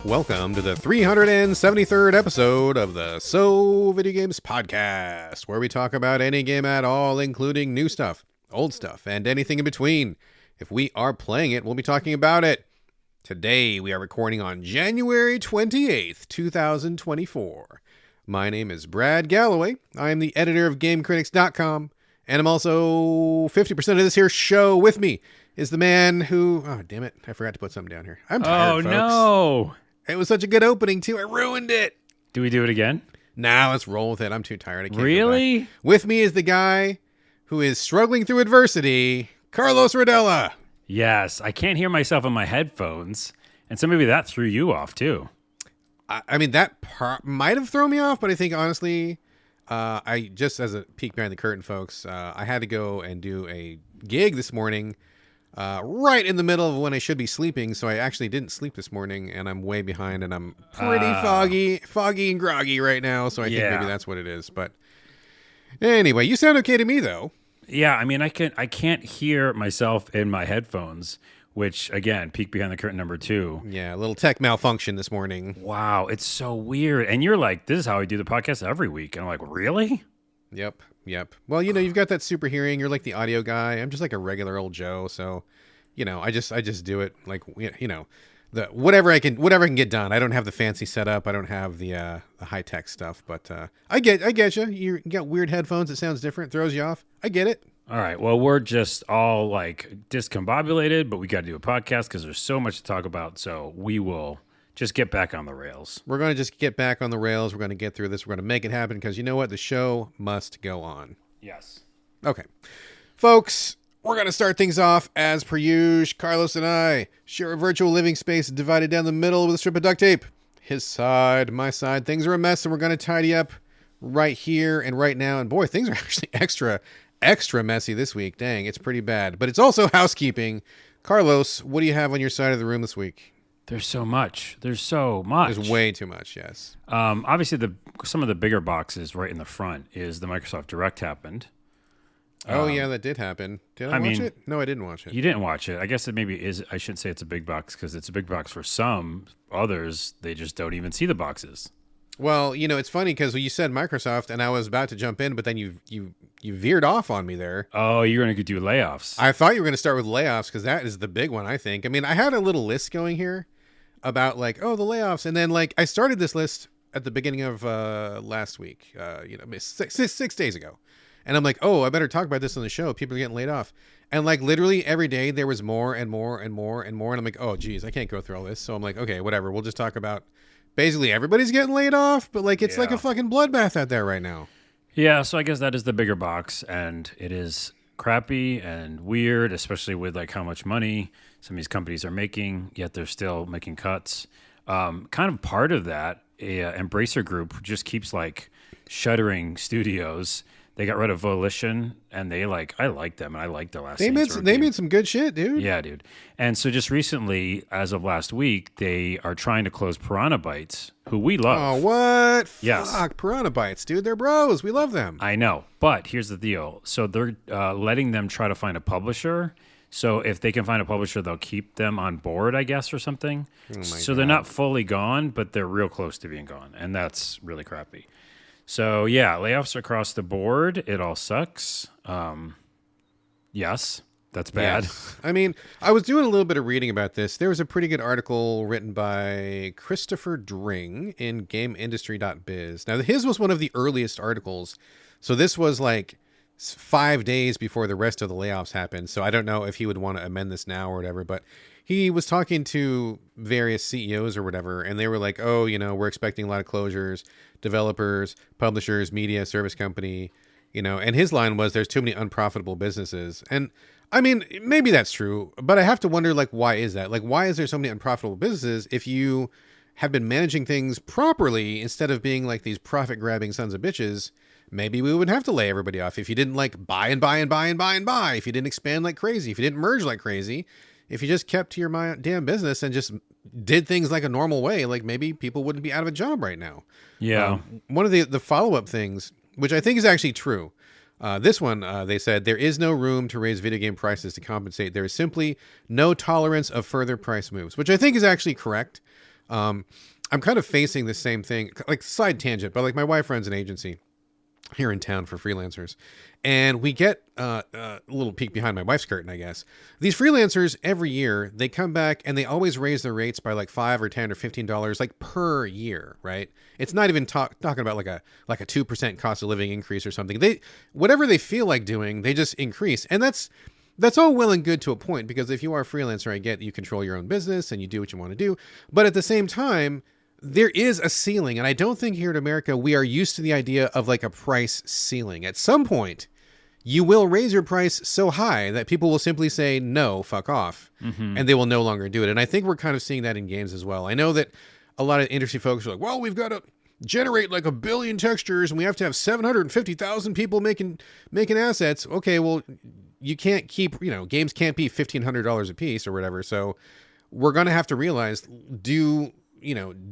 Welcome to the 373rd episode of the So Video Games podcast, where we talk about any game at all, including new stuff, old stuff, and anything in between. If we are playing it, we'll be talking about it. Today, we are recording on January 28th, 2024. My name is Brad Galloway. I am the editor of GameCritics.com, and I'm also 50% of this here show. With me is the man who... Oh, damn it. I forgot to put something down here. I'm tired, folks. No. It was such a good opening, too. I ruined it. Do we do it again? Nah, let's roll with it. I'm too tired. I can't Really? go back. With me is the guy who is struggling through adversity, Carlos Rodella. Yes. I can't hear myself on my headphones. And so maybe that threw you off, too. I mean, that part might have thrown me off, but I think, honestly, I just as a peek behind the curtain, folks, I had to go and do a gig this morning right in the middle of when I should be sleeping, so I actually didn't sleep this morning, and I'm way behind, and I'm pretty foggy and groggy right now, so I think maybe that's what it is. But anyway, you sound okay to me, though. Yeah, I mean, I can't hear myself in my headphones, which, again, peek behind the curtain number 2. Yeah, a little tech malfunction this morning. Wow, it's so weird. And you're like, this is how I do the podcast every week. And I'm like, really? Yep. Well, you've got that super hearing. You're like the audio guy. I'm just like a regular old Joe. So, I just do it like, the whatever I can get done. I don't have the fancy setup. I don't have the high tech stuff. But I get you. You got weird headphones. It sounds different. Throws you off. I get it. All right. Well, we're just all like discombobulated, but we got to do a podcast because there's so much to talk about. So we will just get back on the rails. We're going to just get back on the rails. We're going to get through this. We're going to make it happen because you know what? The show must go on. Yes. Okay. Folks, we're going to start things off as per usual. Carlos and I share a virtual living space divided down the middle with a strip of duct tape. His side, my side. Things are a mess, and we're going to tidy up right here and right now. And boy, things are actually extra messy this week. Dang, it's pretty bad. But it's also housekeeping. Carlos, what do you have on your side of the room this week? There's so much. There's way too much, yes. Obviously, some of the bigger boxes right in the front is the Microsoft Direct happened. Oh, yeah, that did happen. Did I watch it? No, I didn't watch it. You didn't watch it. I guess it maybe is. I shouldn't say it's a big box because it's a big box for some. Others, they just don't even see the boxes. Well, it's funny because you said Microsoft, and I was about to jump in, but then you veered off on me there. Oh, you're going to do layoffs. I thought you were going to start with layoffs because that is the big one, I think. I mean, I had a little list going here about the layoffs, and then I started this list at the beginning of last week, 6 days ago, and I'm like, oh, I better talk about this on the show. People are getting laid off, and literally every day there was more and more and more and more, and I'm like, oh, geez, I can't go through all this. So I'm like, okay, whatever. We'll just talk about basically everybody's getting laid off, but it's like a fucking bloodbath out there right now. Yeah, so I guess that is the bigger box, and it is crappy and weird, especially with how much money some of these companies are making, yet they're still making cuts. Kind of part of that, Embracer Group just keeps shuttering studios. They got rid of Volition, and I like them, and I like their last. They made some good shit, dude. Yeah, dude. And so just recently, as of last week, they are trying to close Piranha Bytes, who we love. Oh, what? Yes. Fuck, Piranha Bytes, dude. They're bros. We love them. I know, but here's the deal. So they're letting them try to find a publisher. So if they can find a publisher, they'll keep them on board, I guess, or something. Oh so they're not fully gone, but they're real close to being gone, and that's really crappy. So, yeah, layoffs across the board. It all sucks. Yes, that's bad. Yes. I mean, I was doing a little bit of reading about this. There was a pretty good article written by Christopher Dring in GameIndustry.biz. Now, his was one of the earliest articles. So this was 5 days before the rest of the layoffs happened. So I don't know if he would want to amend this now or whatever, but he was talking to various CEOs or whatever, and they were like, oh, we're expecting a lot of closures, developers, publishers, media, service company, and his line was there's too many unprofitable businesses. And I mean, maybe that's true, but I have to wonder, why is that? Why is there so many unprofitable businesses if you have been managing things properly instead of being these profit-grabbing sons of bitches? Maybe we wouldn't have to lay everybody off if you didn't buy and buy and buy and buy and buy, if you didn't expand like crazy, if you didn't merge like crazy, if you just kept to your damn business and just did things like a normal way, maybe people wouldn't be out of a job right now. Yeah. One of the follow-up things, which I think is actually true, this one, they said, there is no room to raise video game prices to compensate. There is simply no tolerance of further price moves, which I think is actually correct. I'm kind of facing the same thing, like side tangent, but like my wife runs an agency here in town for freelancers, and we get a little peek behind my wife's curtain, I guess. These freelancers every year, they come back and they always raise their rates by like $5 or $10 or $15 like per year, right? It's not even talking about like a 2% cost of living increase or something. They, whatever they feel like doing, they just increase. And that's all well and good to a point, because if you are a freelancer, I get you control your own business and you do what you want to do. But at the same time, there is a ceiling. And I don't think here in America, we are used to the idea of like a price ceiling. At some point, you will raise your price so high that people will simply say, no, fuck off. And they will no longer do it. And I think we're kind of seeing that in games as well. I know that a lot of industry folks are like, well, we've got to generate like 1 billion textures and we have to have 750,000 people making assets. Okay, well, you can't keep, games can't be $1,500 a piece or whatever. So we're going to have to realize, do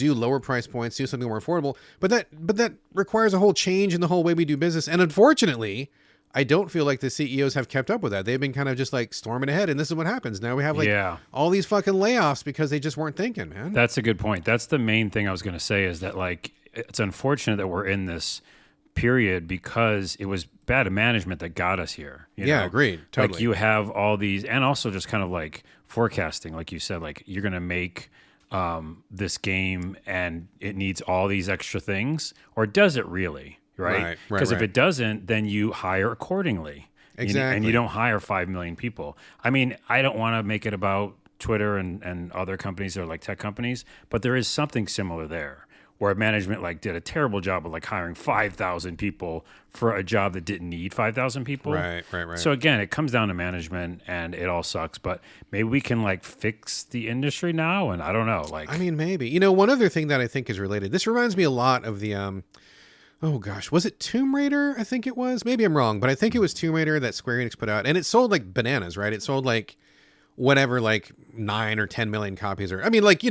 lower price points, do something more affordable. But that requires a whole change in the whole way we do business. And unfortunately, I don't feel like the CEOs have kept up with that. They've been kind of just like storming ahead, and this is what happens. Now we have all these fucking layoffs because they just weren't thinking, man. That's a good point. That's the main thing I was going to say, is that like, it's unfortunate that we're in this period because it was bad management that got us here. Agreed. Totally. Like you have all these, and also just kind of like forecasting, like you said, like you're going to make this game and it needs all these extra things, or does it really? Right? Because if it doesn't, then you hire accordingly. Exactly. And you don't hire 5 million people. I mean, I don't want to make it about Twitter and other companies that are like tech companies, but there is something similar there, where management like did a terrible job of like hiring 5,000 people for a job that didn't need 5,000 people. Right. So again, it comes down to management and it all sucks, but maybe we can like fix the industry now. And I don't know, like, I mean, maybe, one other thing that I think is related, this reminds me a lot of the, oh gosh, was it Tomb Raider? I think it was. Maybe I'm wrong, but I think it was Tomb Raider that Square Enix put out, and it sold like bananas, right? It sold like whatever, like 9 or 10 million copies, or I mean, like,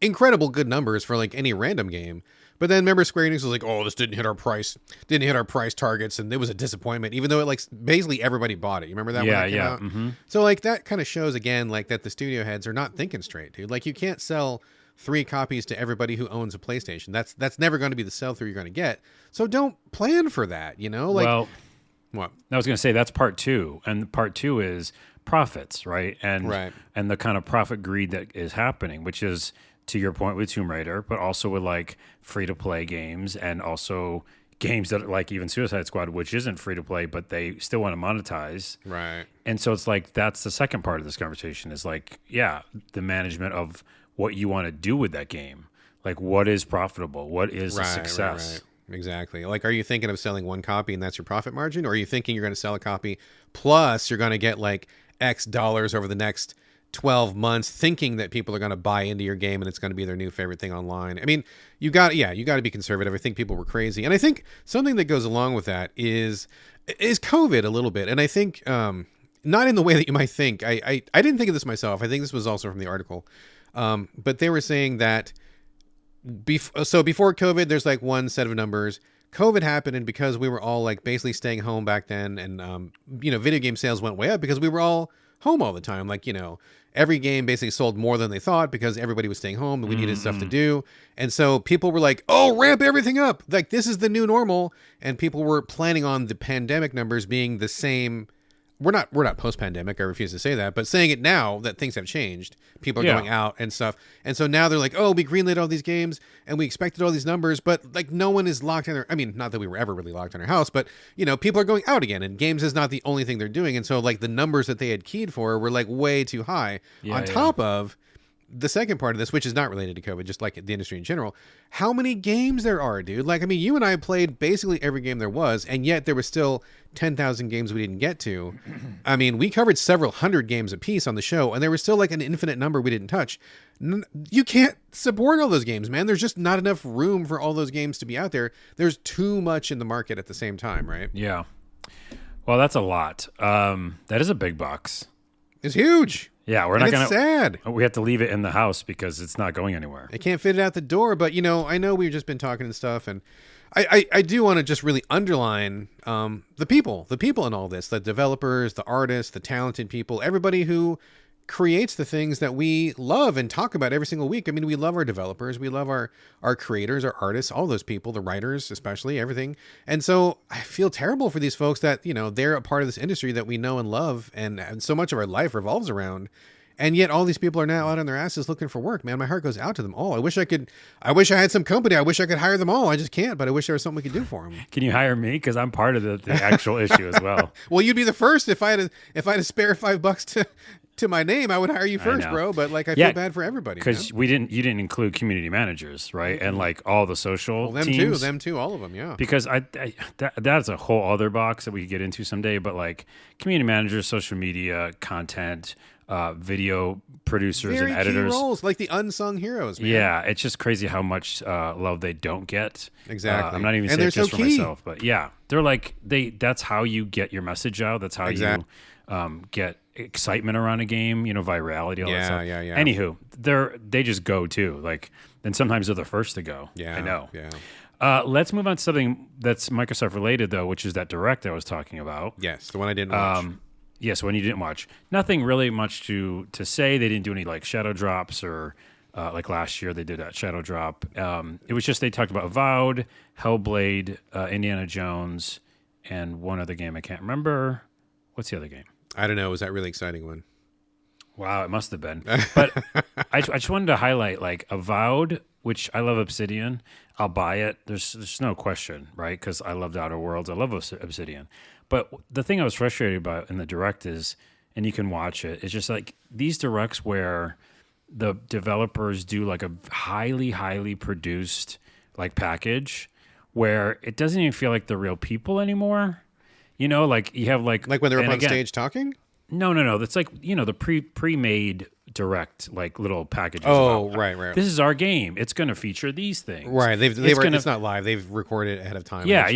incredible good numbers for like any random game. But then remember, Square Enix was like, "Oh, this didn't hit our price targets," and it was a disappointment, even though it like basically everybody bought it. You remember that? Yeah, when it came out? Mm-hmm. So like that kind of shows again, like that the studio heads are not thinking straight, dude. Like you can't sell 3 copies to everybody who owns a PlayStation. That's never going to be the sell-through you're going to get. So don't plan for that, Like, well, what? I was going to say that's part 2, and part 2 is profits, right? And the kind of profit greed that is happening, which is to your point with Tomb Raider, but also with like free-to-play games, and also games that like even Suicide Squad, which isn't free-to-play, but they still want to monetize. Right. And so it's like that's the second part of this conversation is like, the management of what you want to do with that game. Like, what is profitable? What is a success? Right. Exactly. Like, are you thinking of selling 1 copy and that's your profit margin? Or are you thinking you're going to sell a copy plus you're going to get like X dollars over the next 12 months, thinking that people are going to buy into your game and it's going to be their new favorite thing online? I mean, you got to be conservative. I think people were crazy. And I think something that goes along with that is COVID a little bit. And I think, not in the way that you might think. I didn't think of this myself. I think this was also from the article. But they were saying that before COVID, there's like one set of numbers. COVID happened, and because we were all like basically staying home back then, and video game sales went way up because we were all home all the time. Like, every game basically sold more than they thought because everybody was staying home and we needed stuff to do. And so people were like, oh, ramp everything up. Like, this is the new normal. And people were planning on the pandemic numbers being the same. We're not post-pandemic. I refuse to say that, but saying it now that things have changed, people are going out and stuff. And so now they're like, oh, we greenlit all these games and we expected all these numbers, but like no one is locked in their, I mean, not that we were ever really locked in our house, but people are going out again and games is not the only thing they're doing. And so like the numbers that they had keyed for were like way too high on top of the second part of this, which is not related to COVID, just like the industry in general, how many games there are, dude. Like, I mean, you and I played basically every game there was, and yet there was still 10,000 games we didn't get to. I mean, we covered several hundred games a piece on the show, and there was still like an infinite number we didn't touch. You can't support all those games, man. There's just not enough room for all those games to be out there. There's too much in the market at the same time, right? Yeah. Well, that's a lot. That is a big box. It's huge. Yeah, we're not going to. Sad. We have to leave it in the house because it's not going anywhere. They can't fit it out the door. But I know we've just been talking and stuff, and I do want to just really underline the people in all this, the developers, the artists, the talented people, everybody who creates the things that we love and talk about every single week. I mean, we love our developers, we love our creators, our artists, all those people, the writers, especially, everything. And so I feel terrible for these folks that, you know, they're a part of this industry that we know and love, and so much of our life revolves around. And yet all these people are now out on their asses looking for work, man. My heart goes out to them all. I wish I had some company. I wish I could hire them all. I just can't, but I wish there was something we could do for them. Can you hire me? Because I'm part of the actual issue as well. Well, you'd be the first. If I had a spare $5 to my name, I would hire you first, bro. But like, I feel bad for everybody. Because you didn't include community managers, right? And like all the social teams. Them too, all of them, yeah. Because that's a whole other box that we could get into someday. But like community managers, social media, content, video producers Very and editors, key roles, like the unsung heroes, man. Yeah, it's just crazy how much love they don't get. Exactly. I'm not even saying it just for myself, but yeah, they're like that's how you get your message out. That's how you get excitement around a game, you know, virality, all that stuff. Yeah. Anywho, they just go too. Like, and sometimes they're the first to go. Yeah, I know. Yeah. Let's move on to something that's Microsoft related, though, which is that Direct I was talking about. Yes, the one I didn't watch. Yes, when you didn't watch. Nothing really much to say. They didn't do any like shadow drops or like last year they did that shadow drop. It was just they talked about Avowed, Hellblade, Indiana Jones, and one other game I can't remember. What's the other game? I don't know. Was that really exciting one? Wow, it must have been. But I just wanted to highlight like Avowed, which I love Obsidian. I'll buy it. There's no question, right? Because I loved Outer Worlds. I love Obsidian. But the thing I was frustrated about in the Direct is, and you can watch it, it's just like these Directs where the developers do like a highly produced like package where it doesn't even feel like the real people anymore. You know, like you have like when they're up on stage talking? No. That's like, you know, the pre-made Direct like little packages. Oh, right. This is our game. It's going to feature these things. Right. It's not live. They've recorded it ahead of time. Yeah.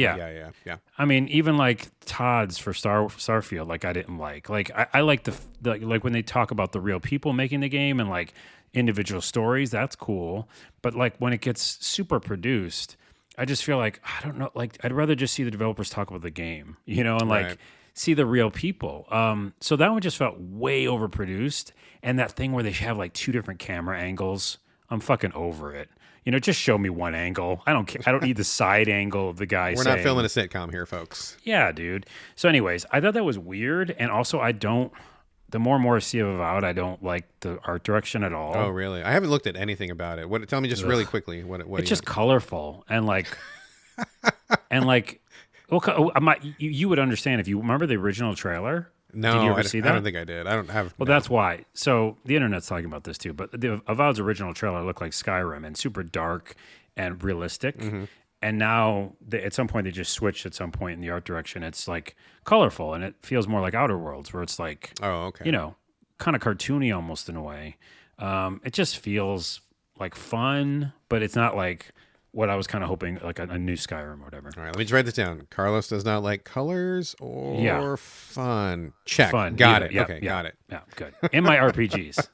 I mean, even like Todd's for Starfield, like I didn't like. Like I like the like when they talk about the real people making the game and like individual stories. That's cool. But like when it gets super produced, I just feel like I don't know. Like I'd rather just see the developers talk about the game, you know, and like see the real people. So that one just felt way overproduced. And that thing where they have like two different camera angles, I'm fucking over it. You know, just show me one angle. I don't care. I don't need the side angle of the guy. We're not filming a sitcom here, folks. Yeah, dude. So, anyways, I thought that was weird, and also the more and more I see of Avowed, I don't like the art direction at all. Oh, really? I haven't looked at anything about it. Tell me just really quickly what it's just colorful and like well, you would understand if you remember the original trailer. No, did you ever see that? I don't think I did. I don't have. Well, that's why. So the internet's talking about this too. But the Avowed's original trailer looked like Skyrim and super dark and realistic. Mm-hmm. And now at some point they just switched. At some point in the art direction, it's like colorful and it feels more like Outer Worlds, where it's like, you know, kind of cartoony almost in a way. It just feels like fun, but it's not like what I was kind of hoping, like a new Skyrim or whatever. All right, let me just write this down. Carlos does not like colors or fun. Check. Fun. Got it. Yeah, okay, got it. Yeah, good. In my RPGs.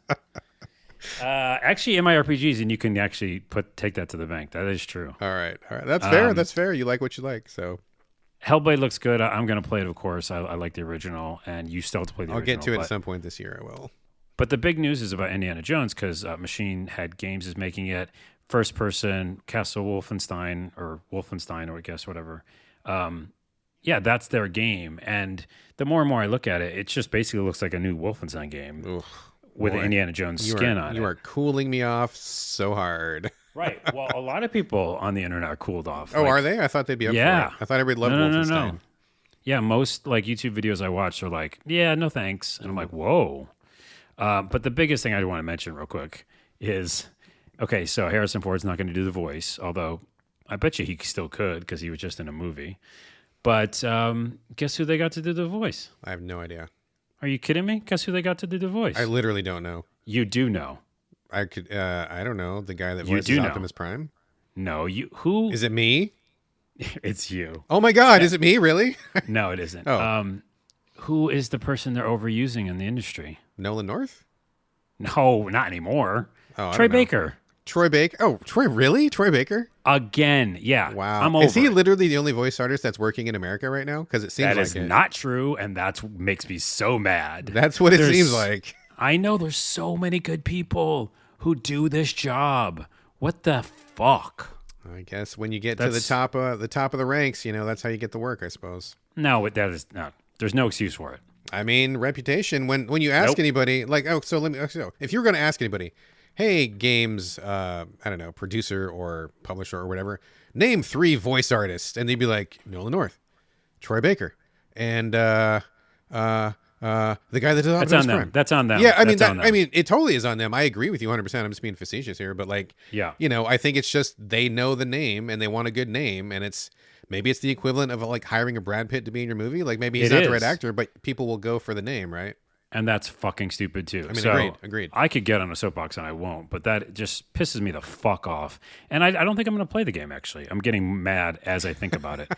Actually, in my RPGs, and you can actually take that to the bank. That is true. All right. That's fair. That's fair. You like what you like, so. Hellblade looks good. I'm going to play it, of course. I like the original, and you still have to play the original. I'll get to it at some point this year. I will. But the big news is about Indiana Jones, because Machine Head Games is making it. First person Castle Wolfenstein, or I guess, whatever. Yeah, that's their game. And the more and more I look at it, it just basically looks like a new Wolfenstein game with an Indiana Jones skin on it. You are cooling me off so hard. Right. Well, a lot of people on the internet are cooled off. Oh, are they? I thought they'd be up for it. I thought everybody loved Wolfenstein. No. Yeah, most like YouTube videos I watch are like, yeah, no thanks. And I'm like, whoa. But the biggest thing I want to mention real quick is... Okay, so Harrison Ford's not going to do the voice, although I bet you he still could because he was just in a movie. But guess who they got to do the voice? I have no idea. Are you kidding me? Guess who they got to do the voice? I literally don't know. You do know. I could. I don't know. The guy that voices Optimus Prime? No, who? Is it me? It's you. Oh my God, is it me? Really? No, it isn't. Oh. Who is the person they're overusing in the industry? Nolan North? No, not anymore. Oh, Troy Baker. Troy Baker. Oh, really? Troy Baker? Again, yeah. Wow. I'm over. Is he literally the only voice artist that's working in America right now? Because it seems that like is not true, and that makes me so mad. That's what it seems like. I know there's so many good people who do this job. What the fuck? I guess when you get to the top of the ranks, that's how you get the work, I suppose. No, that is not. There's no excuse for it. I mean, reputation. When you ask anybody, like, if you're going to ask anybody, hey, games, I don't know, producer or publisher or whatever, name 3 voice artists, and they'd be like Nolan North, Troy Baker, and the guy that does Optimus Prime. That's on them. Yeah, I mean, it totally is on them. I agree with you 100%. I'm just being facetious here, but like, yeah, I think it's just they know the name and they want a good name, and maybe it's the equivalent of like hiring a Brad Pitt to be in your movie. Like maybe he's not the right actor, but people will go for the name, right? And that's fucking stupid too. I mean, agreed. I could get on a soapbox and I won't, but that just pisses me the fuck off. And I don't think I'm going to play the game, actually. I'm getting mad as I think about it.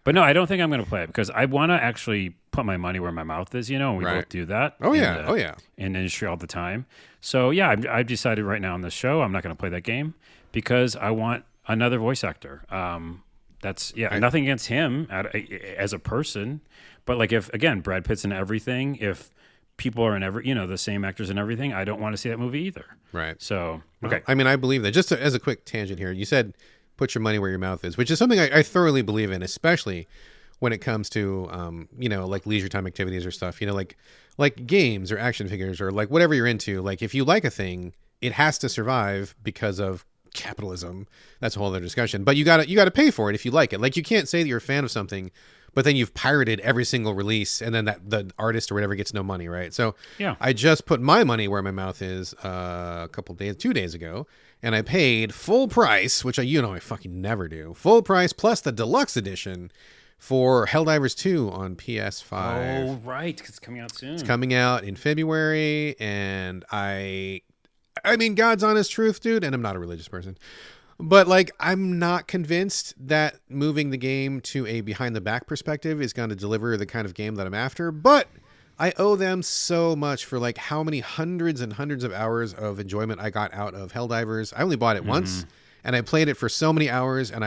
But no, I don't think I'm going to play it because I want to actually put my money where my mouth is, and we both do that. Oh, yeah. In industry all the time. So yeah, I've decided right now on this show, I'm not going to play that game because I want another voice actor. Nothing against him as a person, but like if, again, Brad Pitt's in everything, if people are in the same actors and everything, I don't want to see that movie either. Right. So, okay. Well, I mean, I believe that. Just as a quick tangent here, you said put your money where your mouth is, which is something I thoroughly believe in, especially when it comes to, like leisure time activities or stuff, like games or action figures or like whatever you're into. Like if you like a thing, it has to survive because of capitalism. That's a whole other discussion, but you gotta pay for it if you like it. Like you can't say that you're a fan of something but then you've pirated every single release and then the artist or whatever gets no money, right? So yeah, I just put my money where my mouth is 2 days ago, and I paid full price, which I fucking never do, full price plus the deluxe edition for Helldivers 2 on PS5. Oh, right, 'cause it's coming out soon. It's coming out in February, and I mean, God's honest truth, dude, and I'm not a religious person, but like, I'm not convinced that moving the game to a behind the back perspective is going to deliver the kind of game that I'm after, but I owe them so much for like how many hundreds and hundreds of hours of enjoyment I got out of Helldivers. I only bought it once, and I played it for so many hours, and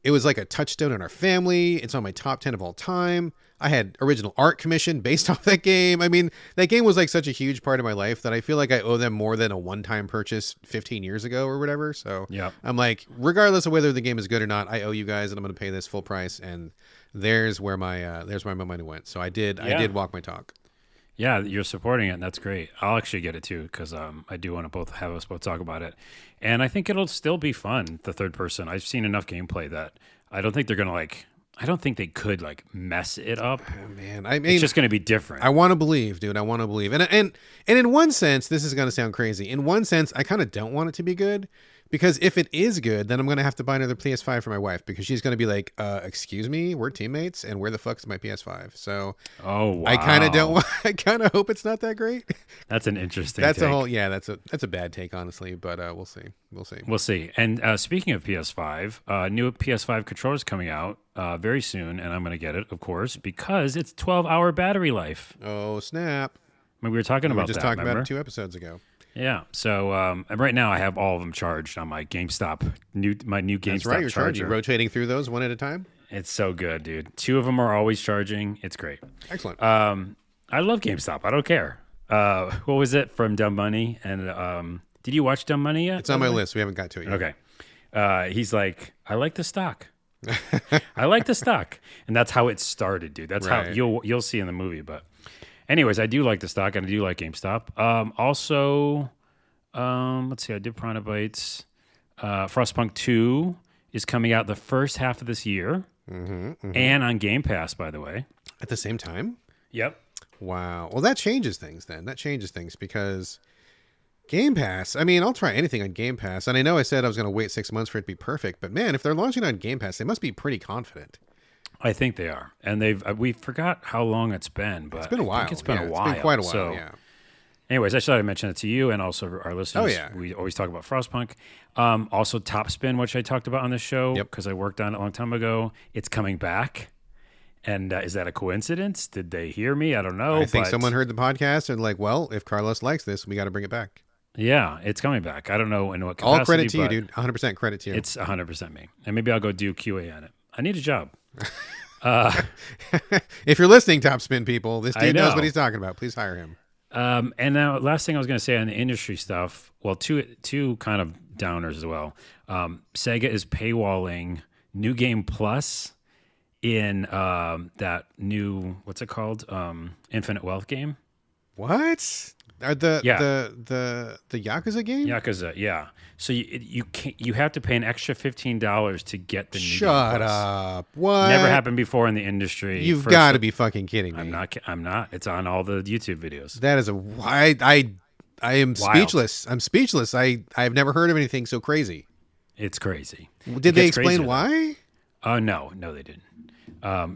it was like a touchstone in our family. It's on my top 10 of all time. I had original art commissioned based off that game. I mean, that game was like such a huge part of my life that I feel like I owe them more than a one-time purchase 15 years ago or whatever. So yeah, I'm like, regardless of whether the game is good or not, I owe you guys, and I'm going to pay this full price. And there's where my money went. So I did walk my talk. Yeah, you're supporting it, and that's great. I'll actually get it too because I do want to have us both talk about it, and I think it'll still be fun. The third person, I've seen enough gameplay that I don't think they're gonna like. I don't think they could like mess it up. Oh, man, I mean, it's just going to be different. I want to believe, dude. I want to believe, and in one sense, this is going to sound crazy. In one sense, I kind of don't want it to be good, because if it is good, then I'm going to have to buy another PS5 for my wife, because she's going to be like, excuse me, we're teammates, and where the fuck is my PS5 So, oh, wow. I kind of don't. I kind of hope it's not that great. That's an interesting. That's take. That's a bad take, honestly. But we'll see. We'll see. And speaking of PS5, new PS5 controllers coming out very soon, and I'm going to get it, of course, because it's 12-hour battery life. Oh snap! I mean, we were talking about just that. talking remember? about it 2 episodes ago. Yeah. So and right now I have all of them charged on my GameStop my new GameStop That's right. You're charger. charging, rotating through those one at a time. It's so good, dude. 2 of them are always charging. It's great. Excellent. I love GameStop. I don't care. What was it from Dumb Money? And did you watch Dumb Money yet? It's on my list. We haven't got to it yet. Okay. He's like, I like the stock. I like the stock, and that's how it started, dude. That's right. how you'll see in the movie. But anyways, I do like the stock, and I do like GameStop. Also, let's see. I did Piranha Bytes. Frostpunk 2 is coming out the first half of this year, and on Game Pass, by the way. At the same time? Yep. Wow. Well, that changes things then. That changes things because Game Pass, I mean, I'll try anything on Game Pass. And I know I said I was going to wait 6 months for it to be perfect, but man, if they're launching on Game Pass, they must be pretty confident. I think they are. And we forgot how long it's been, but it's been a while. I think it's been a while. It's been quite a while, so, yeah. Anyways, I should mention it to you and also our listeners. Oh, yeah. We always talk about Frostpunk. Also, Top Spin, which I talked about on this show because I worked on it a long time ago. It's coming back. And is that a coincidence? Did they hear me? I don't know. I think someone heard the podcast and like, well, if Carlos likes this, we got to bring it back. Yeah, it's coming back. I don't know in what capacity. All credit to you, dude. 100% credit to you. It's 100% me. And maybe I'll go do QA on it. I need a job. If you're listening, Top Spin people, this dude knows what he's talking about. Please hire him. And now, last thing I was going to say on the industry stuff. Well, two kind of downers as well. Sega is paywalling New Game Plus in that new, what's it called? Infinite Wealth game. What? Are the Yeah. the Yakuza game? Yakuza, yeah. So you have to pay an extra $15 to get the New Game Shut Plus. up. What? Never happened before in the industry. You've First- got to be fucking kidding me. I'm not. It's on all the YouTube videos. That is I am Wild. speechless. I'm speechless. I've never heard of anything so crazy. It's crazy. Did they explain why? No, they didn't.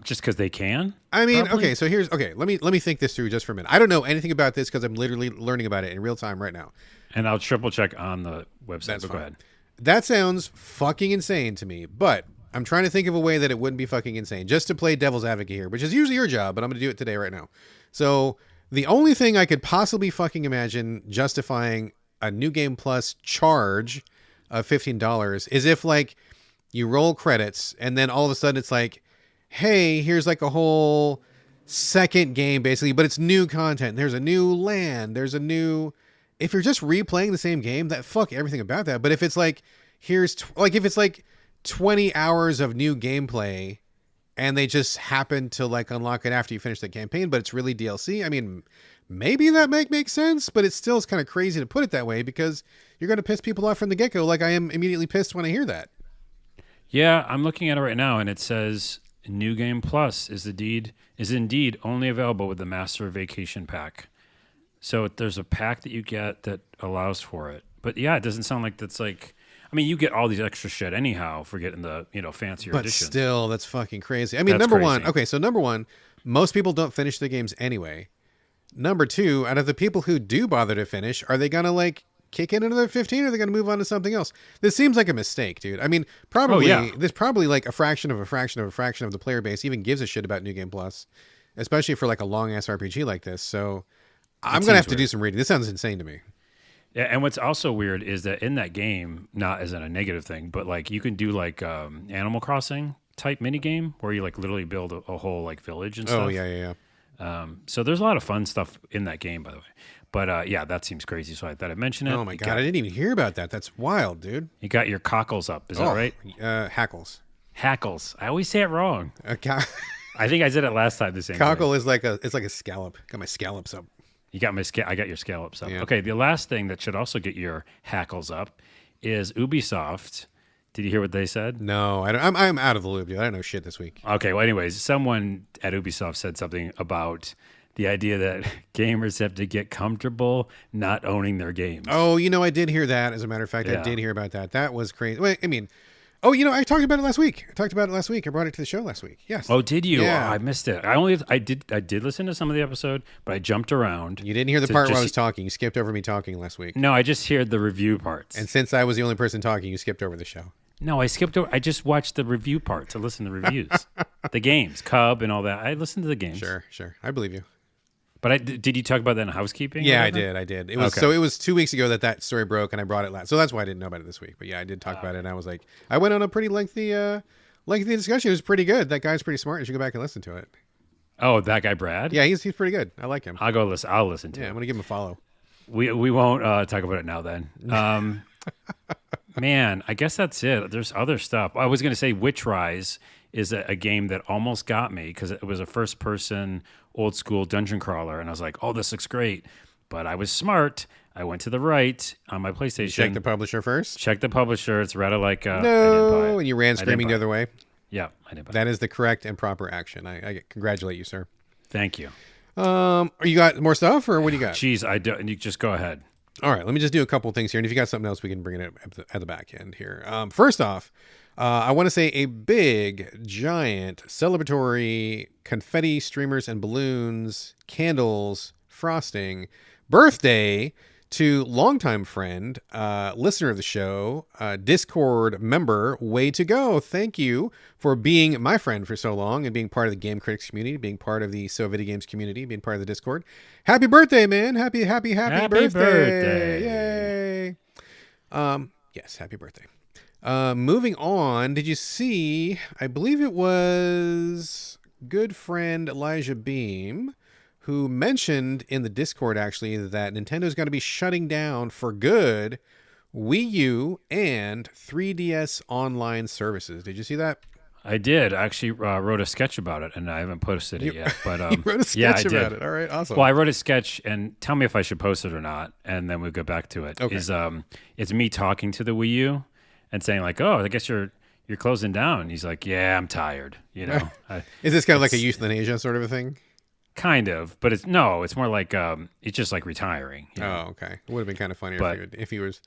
Just because they can. I mean, probably. okay, so let me think this through just for a minute. I don't know anything about this because I'm literally learning about it in real time right now. And I'll triple check on the website. That's But go fine. ahead. That sounds fucking insane to me, but I'm trying to think of a way that it wouldn't be fucking insane, just to play devil's advocate here, which is usually your job, but I'm going to do it today right now. So the only thing I could possibly fucking imagine justifying a New Game Plus charge of $15 is if like you roll credits and then all of a sudden it's like, hey, here's like a whole second game basically, but it's new content. There's a new land. There's a new. If you're just replaying the same game, that fuck everything about that. But if it's like, if it's like 20 hours of new gameplay and they just happen to like unlock it after you finish the campaign, but it's really DLC. I mean, maybe that make sense, but it still is kind of crazy to put it that way because you're going to piss people off from the get-go. Like I am immediately pissed when I hear that. Yeah, I'm looking at it right now, and it says New Game Plus is indeed only available with the Master Vacation Pack. So there's a pack that you get that allows for it. But yeah, it doesn't sound like that's like. I mean, you get all these extra shit anyhow for getting the fancier But editions. still, that's fucking crazy. I mean, That's number one, crazy. okay, so number one, most people don't finish the games anyway. Number two, out of the people who do bother to finish, are they gonna like kick in another 15 or are they gonna move on to something else? This seems like a mistake, dude. I mean, probably there's probably like a fraction of the player base even gives a shit about New Game Plus, especially for like a long ass RPG like this. So I'm gonna have to do some reading. This sounds insane to me. Yeah, and what's also weird is that in that game, not as in a negative thing, but like you can do like Animal Crossing type mini game where you like literally build a whole like village and stuff. Oh yeah. So there's a lot of fun stuff in that game, by the way. But yeah, that seems crazy. So I thought I'd mention it. Oh my god, I didn't even hear about that. That's wild, dude. You got your cockles up, is that right? Hackles. Hackles. I always say it wrong. I think I said it last time. The same. Cockle way. is like a scallop. Got my scallops up. You got I got your scallops up. Yeah. Okay. The last thing that should also get your hackles up is Ubisoft. Did you hear what they said? No, I don't. I'm out of the loop, dude. I don't know shit this week. Okay. Well, anyways, someone at Ubisoft said something about the idea that gamers have to get comfortable not owning their games. Oh, I did hear that. As a matter of fact, I did hear about that. That was crazy. Wait, I mean, I talked about it last week. I brought it to the show last week. Yes. Oh, did you? Yeah. Oh, I missed it. I did listen to some of the episode, but I jumped around. You didn't hear the part where I was talking. You skipped over me talking last week. No, I just heard the review parts. And since I was the only person talking, you skipped over the show. No, I skipped over. I just watched the review part to listen to reviews, the games, Cub, and all that. I listened to the games. Sure. I believe you. But did you talk about that in housekeeping? Yeah, I did. It was Okay. so it was 2 weeks ago that story broke, and I brought it last. So that's why I didn't know about it this week. But yeah, I did talk about it, and I was like, I went on a pretty lengthy discussion. It was pretty good. That guy's pretty smart. You should go back and listen to it. Oh, that guy Brad. Yeah, he's pretty good. I like him. I'll go listen. I'll listen to Yeah, it. I'm gonna give him a follow. We won't talk about it now. Then, man, I guess that's it. There's other stuff. I was gonna say Witch Rise is a game that almost got me because it was a first person old school dungeon crawler, and I was like, oh, this looks great. But I was smart. I went to the right on my PlayStation. Check the publisher first. Check the publisher. It's rather like I didn't buy No, it. and you ran I didn't screaming buy the it. other way. Yeah, I did. Buy it. That is the correct and proper action. I congratulate you, sir. Thank you. You got more stuff, or what do you got? Jeez, I do. You just go ahead. All right, let me just do a couple things here, and if you got something else, we can bring it up at the back end here. First off, I want to say a big, giant, celebratory confetti, streamers, and balloons, candles, frosting, birthday to longtime friend, listener of the show, Discord member, Way to Go. Thank you for being my friend for so long and being part of the Game Critics community, being part of the So Videogames community, being part of the Discord. Happy birthday, man. Happy birthday. Yay. Yes, happy birthday. Moving on, did you see, I believe it was good friend Elijah Beam who mentioned in the Discord actually that Nintendo's going to be shutting down for good Wii U and 3DS online services. Did you see that? I did. I actually wrote a sketch about it, and I haven't posted it yet. But You wrote a yeah, I sketch about did. it. All right, awesome. Well, I wrote a sketch, and tell me if I should post it or not, and then we'll go back to it. Okay. It's me talking to the Wii U and saying like, "Oh, I guess you're closing down." He's like, "Yeah, I'm tired." You know, Is this kind of like a euthanasia sort of a thing? kind of, but it's more like it's just like retiring. You know? Oh, okay. It would have been kind of funnier But- if he was.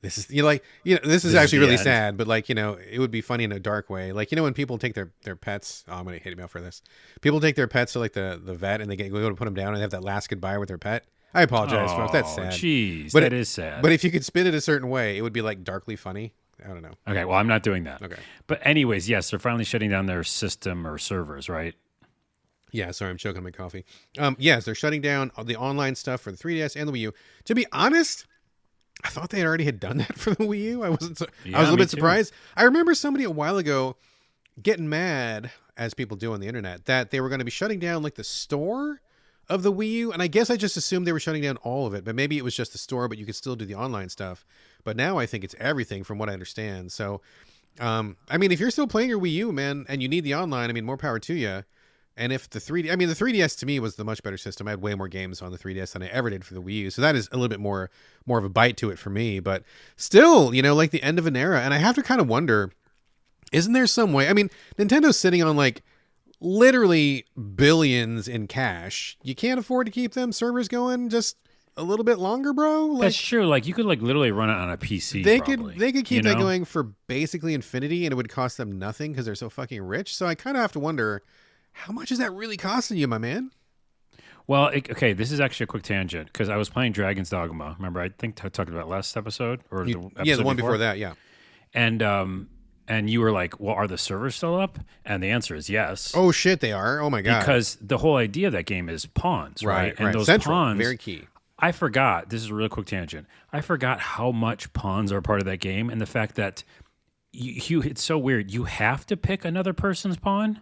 This is this is is actually the really end. sad, but like it would be funny in a dark way. Like when people take their pets. Oh, I'm gonna hate email for this. People take their pets to like the vet and they go to put them down and have that last goodbye with their pet. I apologize, folks. That's sad. Jeez, But that is sad. But if you could spin it a certain way, it would be like darkly funny. I don't know. Okay, well, I'm not doing that. Okay. But anyways, yes, they're finally shutting down their system or servers, right? Yeah, sorry, I'm choking on my coffee. Yes, they're shutting down the online stuff for the 3DS and the Wii U. To be honest, I thought they already had done that for the Wii U. I was a little me bit too. surprised. I remember somebody a while ago getting mad, as people do on the internet, that they were going to be shutting down like the store of the Wii U, and I guess I just assumed they were shutting down all of it, but maybe it was just the store, but you could still do the online stuff. But now I think it's everything from what I understand. So, I mean, if you're still playing your Wii U, man, and you need the online, I mean, more power to you. And if the 3DS to me was the much better system. I had way more games on the 3DS than I ever did for the Wii U. So that is a little bit more of a bite to it for me. But still, like the end of an era. And I have to kind of wonder, isn't there some way? I mean, Nintendo's sitting on like literally billions in cash. You can't afford to keep them servers going just a little bit longer, bro? Like, That's true. Like you could like literally run it on a PC. they probably, could keep you that know? going for basically infinity, and it would cost them nothing because they're so fucking rich. So I kind of have to wonder, how much is that really costing you, my man? Well, okay, this is actually a quick tangent because I was playing Dragon's Dogma. Remember, I think I talked about it last episode or the episode Yeah, the one before that, yeah. And you were like, "Well, are the servers still up?" And the answer is yes. Oh shit, they are. Oh my god. Because the whole idea of that game is pawns, right? And those Central, pawns, very key. I forgot. This is a real quick tangent. I forgot how much pawns are part of that game, and the fact that it's so weird. You have to pick another person's pawn.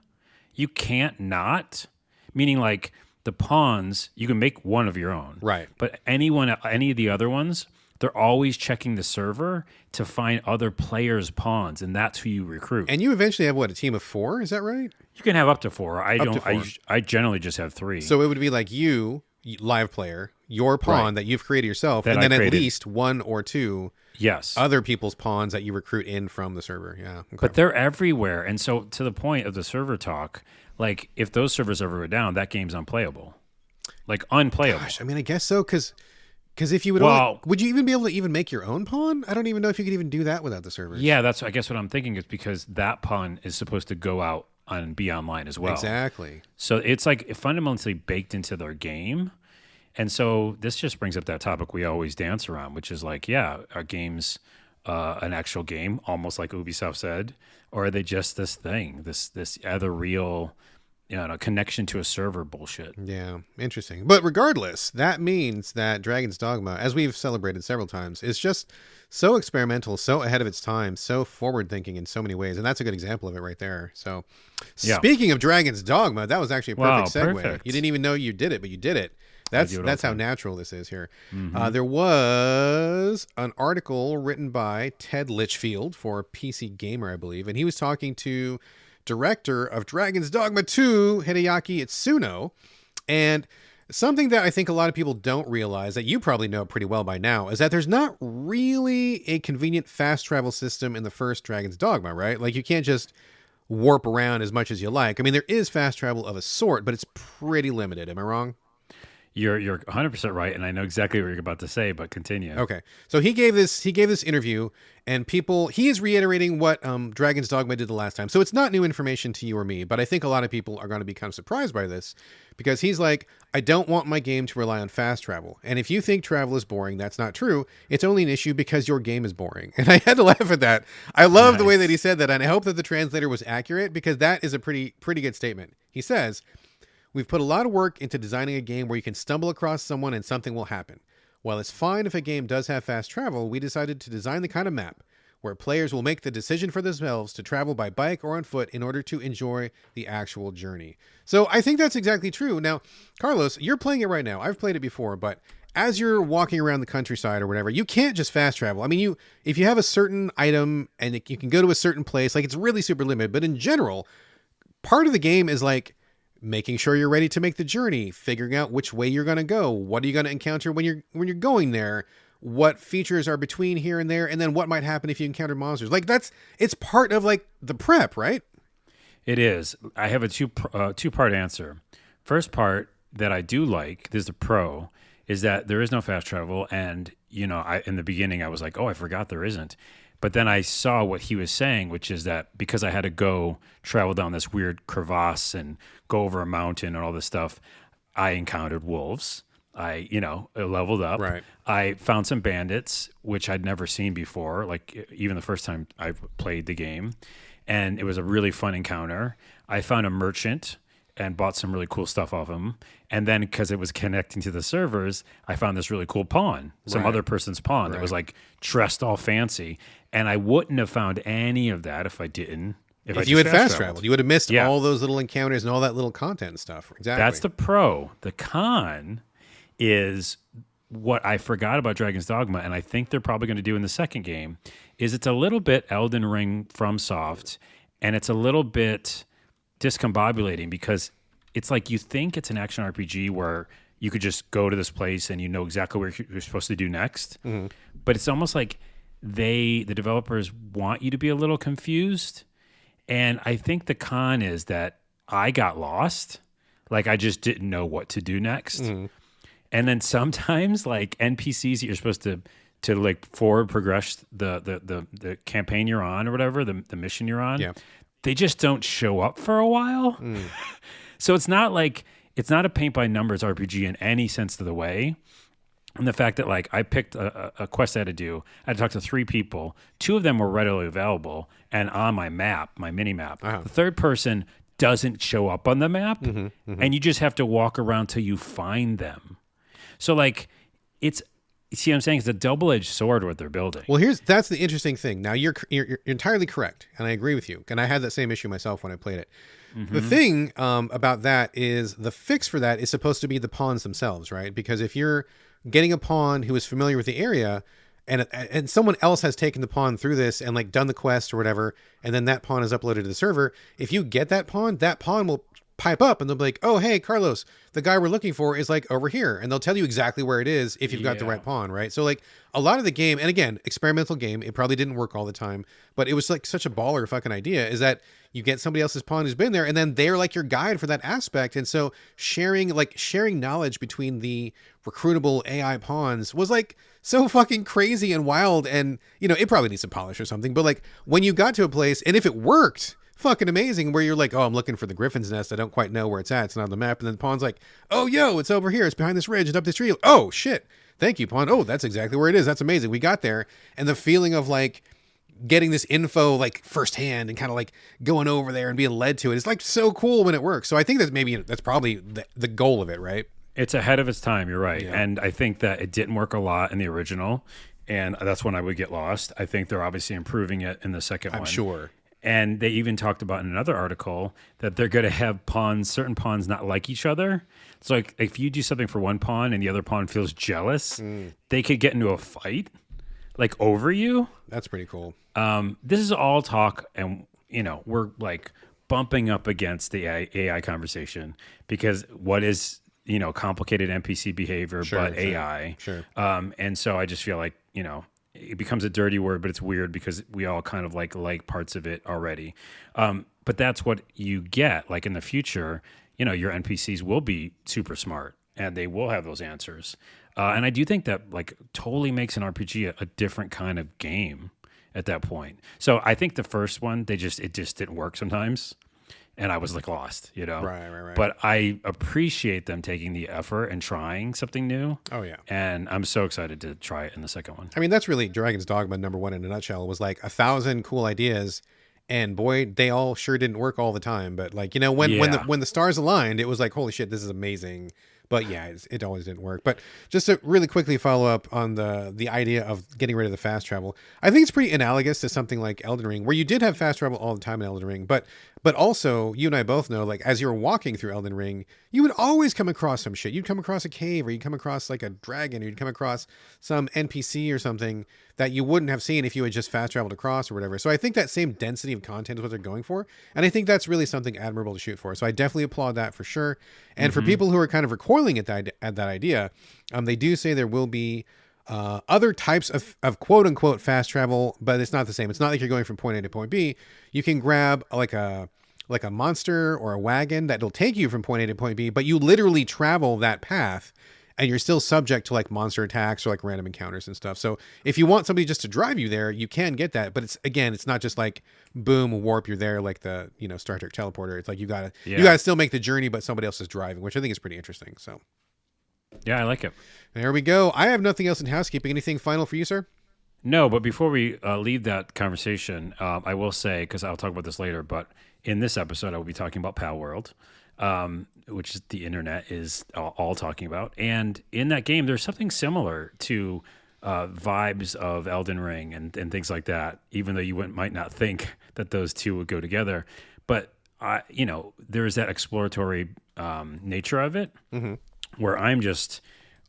You can't not. Meaning, like the pawns, you can make one of your own, Right. But any of the other ones, they're always checking the server to find other players' pawns, and that's who you recruit. And you eventually have what, a team of 4? Is that right? You can have up to 4. I don't. to 4. I generally just have 3. So it would be like you, live player, your pawn Right. that you've created yourself, That and then I at created. least 1 or 2 yes, other people's pawns that you recruit in from the server. Yeah. Okay. but they're everywhere, and so to the point of the server talk, like if those servers ever go down, that game's unplayable, like unplayable. Gosh, I mean, I guess so, because if you would, Well- would you even be able to even make your own pawn? I don't even know if you could even do that without the servers. Yeah, that's I guess what I'm thinking is because that pawn is supposed to go out and be online as well. Exactly. So it's like fundamentally baked into their game. And so this just brings up that topic we always dance around, which is like, yeah, are games an actual game, almost like Ubisoft said, or are they just this thing, this other real, connection to a server bullshit? Yeah, interesting. But regardless, that means that Dragon's Dogma, as we've celebrated several times, is just so experimental, so ahead of its time, so forward-thinking in so many ways, and that's a good example of it right there. So, Yeah. Speaking of Dragon's Dogma, that was actually a perfect Wow, segue. perfect. You didn't even know you did it, but you did it. do it all That's the how time. natural this is here. Mm-hmm. There was an article written by Ted Litchfield for PC Gamer, I believe, and he was talking to director of Dragon's Dogma 2, Hideaki Itsuno, and something that I think a lot of people don't realize, that you probably know pretty well by now, is that there's not really a convenient fast travel system in the first Dragon's Dogma, right? Like, you can't just warp around as much as you like. I mean, there is fast travel of a sort, but it's pretty limited. Am I wrong? You're 100% right, and I know exactly what you're about to say, but continue. Okay. So he gave this interview, and he is reiterating what Dragon's Dogma did the last time. So it's not new information to you or me, but I think a lot of people are going to be kind of surprised by this, because he's like, I don't want my game to rely on fast travel. And if you think travel is boring, that's not true. It's only an issue because your game is boring. And I had to laugh at that. I love the way Nice. that he said that, and I hope that the translator was accurate, because that is a pretty good statement. He says, we've put a lot of work into designing a game where you can stumble across someone and something will happen. While it's fine if a game does have fast travel, we decided to design the kind of map where players will make the decision for themselves to travel by bike or on foot in order to enjoy the actual journey. So I think that's exactly true. Now, Carlos, you're playing it right now. I've played it before, but as you're walking around the countryside or whatever, you can't just fast travel. I mean, if you have a certain item and you can go to a certain place, like it's really super limited, but in general, part of the game is like making sure you're ready to make the journey, figuring out which way you're going to go, what are you going to encounter when you're going there, what features are between here and there, and then what might happen if you encounter monsters. Like it's part of like the prep, right? It is. I have a two-part answer. First part that I do like, there's the pro, is that there is no fast travel. And, in the beginning I was like, oh, I forgot there isn't. But then I saw what he was saying, which is that because I had to go travel down this weird crevasse and go over a mountain and all this stuff, I encountered wolves. I leveled up. Right. I found some bandits, which I'd never seen before, like even the first time I played the game. And it was a really fun encounter. I found a merchant and bought some really cool stuff off him. And then because it was connecting to the servers, I found this really cool pawn, some other person's pawn that was like dressed all fancy. And I wouldn't have found any of that if I didn't. If you had fast traveled, you would have missed all those little encounters and all that little content and stuff. Exactly. That's the pro. The con is what I forgot about Dragon's Dogma, and I think they're probably going to do in the second game, is it's a little bit Elden Ring FromSoft, and it's a little bit discombobulating because it's like you think it's an action RPG where you could just go to this place and you know exactly where you're supposed to do next. Mm-hmm. But it's almost like the developers want you to be a little confused. And I think the con is that I got lost. Like I just didn't know what to do next. Mm-hmm. And then sometimes like NPCs that you're supposed to like forward progress the campaign you're on or whatever, the mission you're on, they just don't show up for a while. Mm. So it's not a paint by numbers RPG in any sense of the way. And the fact that like I picked a quest I had to do, I had to talk to 3 people. 2 of them were readily available and on my map, my mini map. Uh-huh. The third person doesn't show up on the map, and you just have to walk around till you find them. So like you see what I'm saying? It's a double-edged sword what they're building. Well, that's the interesting thing. Now you're entirely correct, and I agree with you. And I had that same issue myself when I played it. Mm-hmm. The thing about that is the fix for that is supposed to be the pawns themselves, right? Because if you're getting a pawn who is familiar with the area, and someone else has taken the pawn through this and like done the quest or whatever, and then that pawn is uploaded to the server, if you get that pawn will pipe up and they'll be like, oh, hey, Carlos, the guy we're looking for is like over here. And they'll tell you exactly where it is if you've got the right pawn, right? So like a lot of the game, and again, experimental game, it probably didn't work all the time, but it was like such a baller fucking idea is that you get somebody else's pawn who's been there and then they're like your guide for that aspect. And so sharing knowledge between the recruitable AI pawns was like so fucking crazy and wild. And, it probably needs some polish or something, but like when you got to a place and if it worked, fucking amazing, where you're like, oh, I'm looking for the griffin's nest. I don't quite know where it's at. It's not on the map. And then the pawn's like, oh, yo, it's over here. It's behind this ridge. It's up this tree. Oh, shit. Thank you, pawn. Oh, that's exactly where it is. That's amazing. We got there. And the feeling of like getting this info like firsthand and kind of like going over there and being led to it is like so cool when it works. So I think that's probably the goal of it, right? It's ahead of its time. You're right. Yeah. And I think that it didn't work a lot in the original. And that's when I would get lost. I think they're obviously improving it in the second one. I'm sure. And they even talked about in another article that they're going to have certain pawns not like each other. So like if you do something for one pawn and the other pawn feels jealous, they could get into a fight like over you. That's pretty cool. This is all talk and, we're like bumping up against the AI conversation because what is, complicated NPC behavior, but AI. Sure. And so I just feel like, it becomes a dirty word, but it's weird because we all kind of like parts of it already. But that's what you get. Like in the future, your NPCs will be super smart and they will have those answers. And I do think that like totally makes an RPG a different kind of game at that point. So I think the first one, it just didn't work sometimes. And I was like lost, Right. But I appreciate them taking the effort and trying something new. Oh, yeah. And I'm so excited to try it in the second one. I mean, that's really Dragon's Dogma #1 in a nutshell. Was like 1,000 cool ideas. And boy, they all sure didn't work all the time. But like, when the stars aligned, it was like, holy shit, this is amazing. But yeah, it always didn't work. But just to really quickly follow up on the idea of getting rid of the fast travel, I think it's pretty analogous to something like Elden Ring, where you did have fast travel all the time in Elden Ring, but also you and I both know, like as you're walking through Elden Ring, you would always come across some shit. You'd come across a cave, or you'd come across like a dragon, or you'd come across some NPC or something that you wouldn't have seen if you had just fast traveled across or whatever. So I think that same density of content is what they're going for, and I think that's really something admirable to shoot for. So I definitely applaud that for sure. And for people who are kind of recoiling at that idea, they do say there will be other types of quote unquote fast travel, but it's not the same. It's not like you're going from point A to point B. You can grab like a monster or a wagon that'll take you from point A to point B, but you literally travel that path and you're still subject to like monster attacks or like random encounters and stuff. So if you want somebody just to drive you there, you can get that. But it's not just like boom, warp, you're there like the, Star Trek teleporter. It's like you gotta still make the journey, but somebody else is driving, which I think is pretty interesting. So Yeah, I like it. there we go. I have nothing else in housekeeping. Anything final for you, sir? No, but before we leave that conversation, I will say, because I'll talk about this later, but in this episode, I will be talking about Palworld, which is the internet is all talking about. And in that game, there's something similar to vibes of Elden Ring and things like that, even though you might not think that those two would go together. But, there's that exploratory nature of it, where I'm just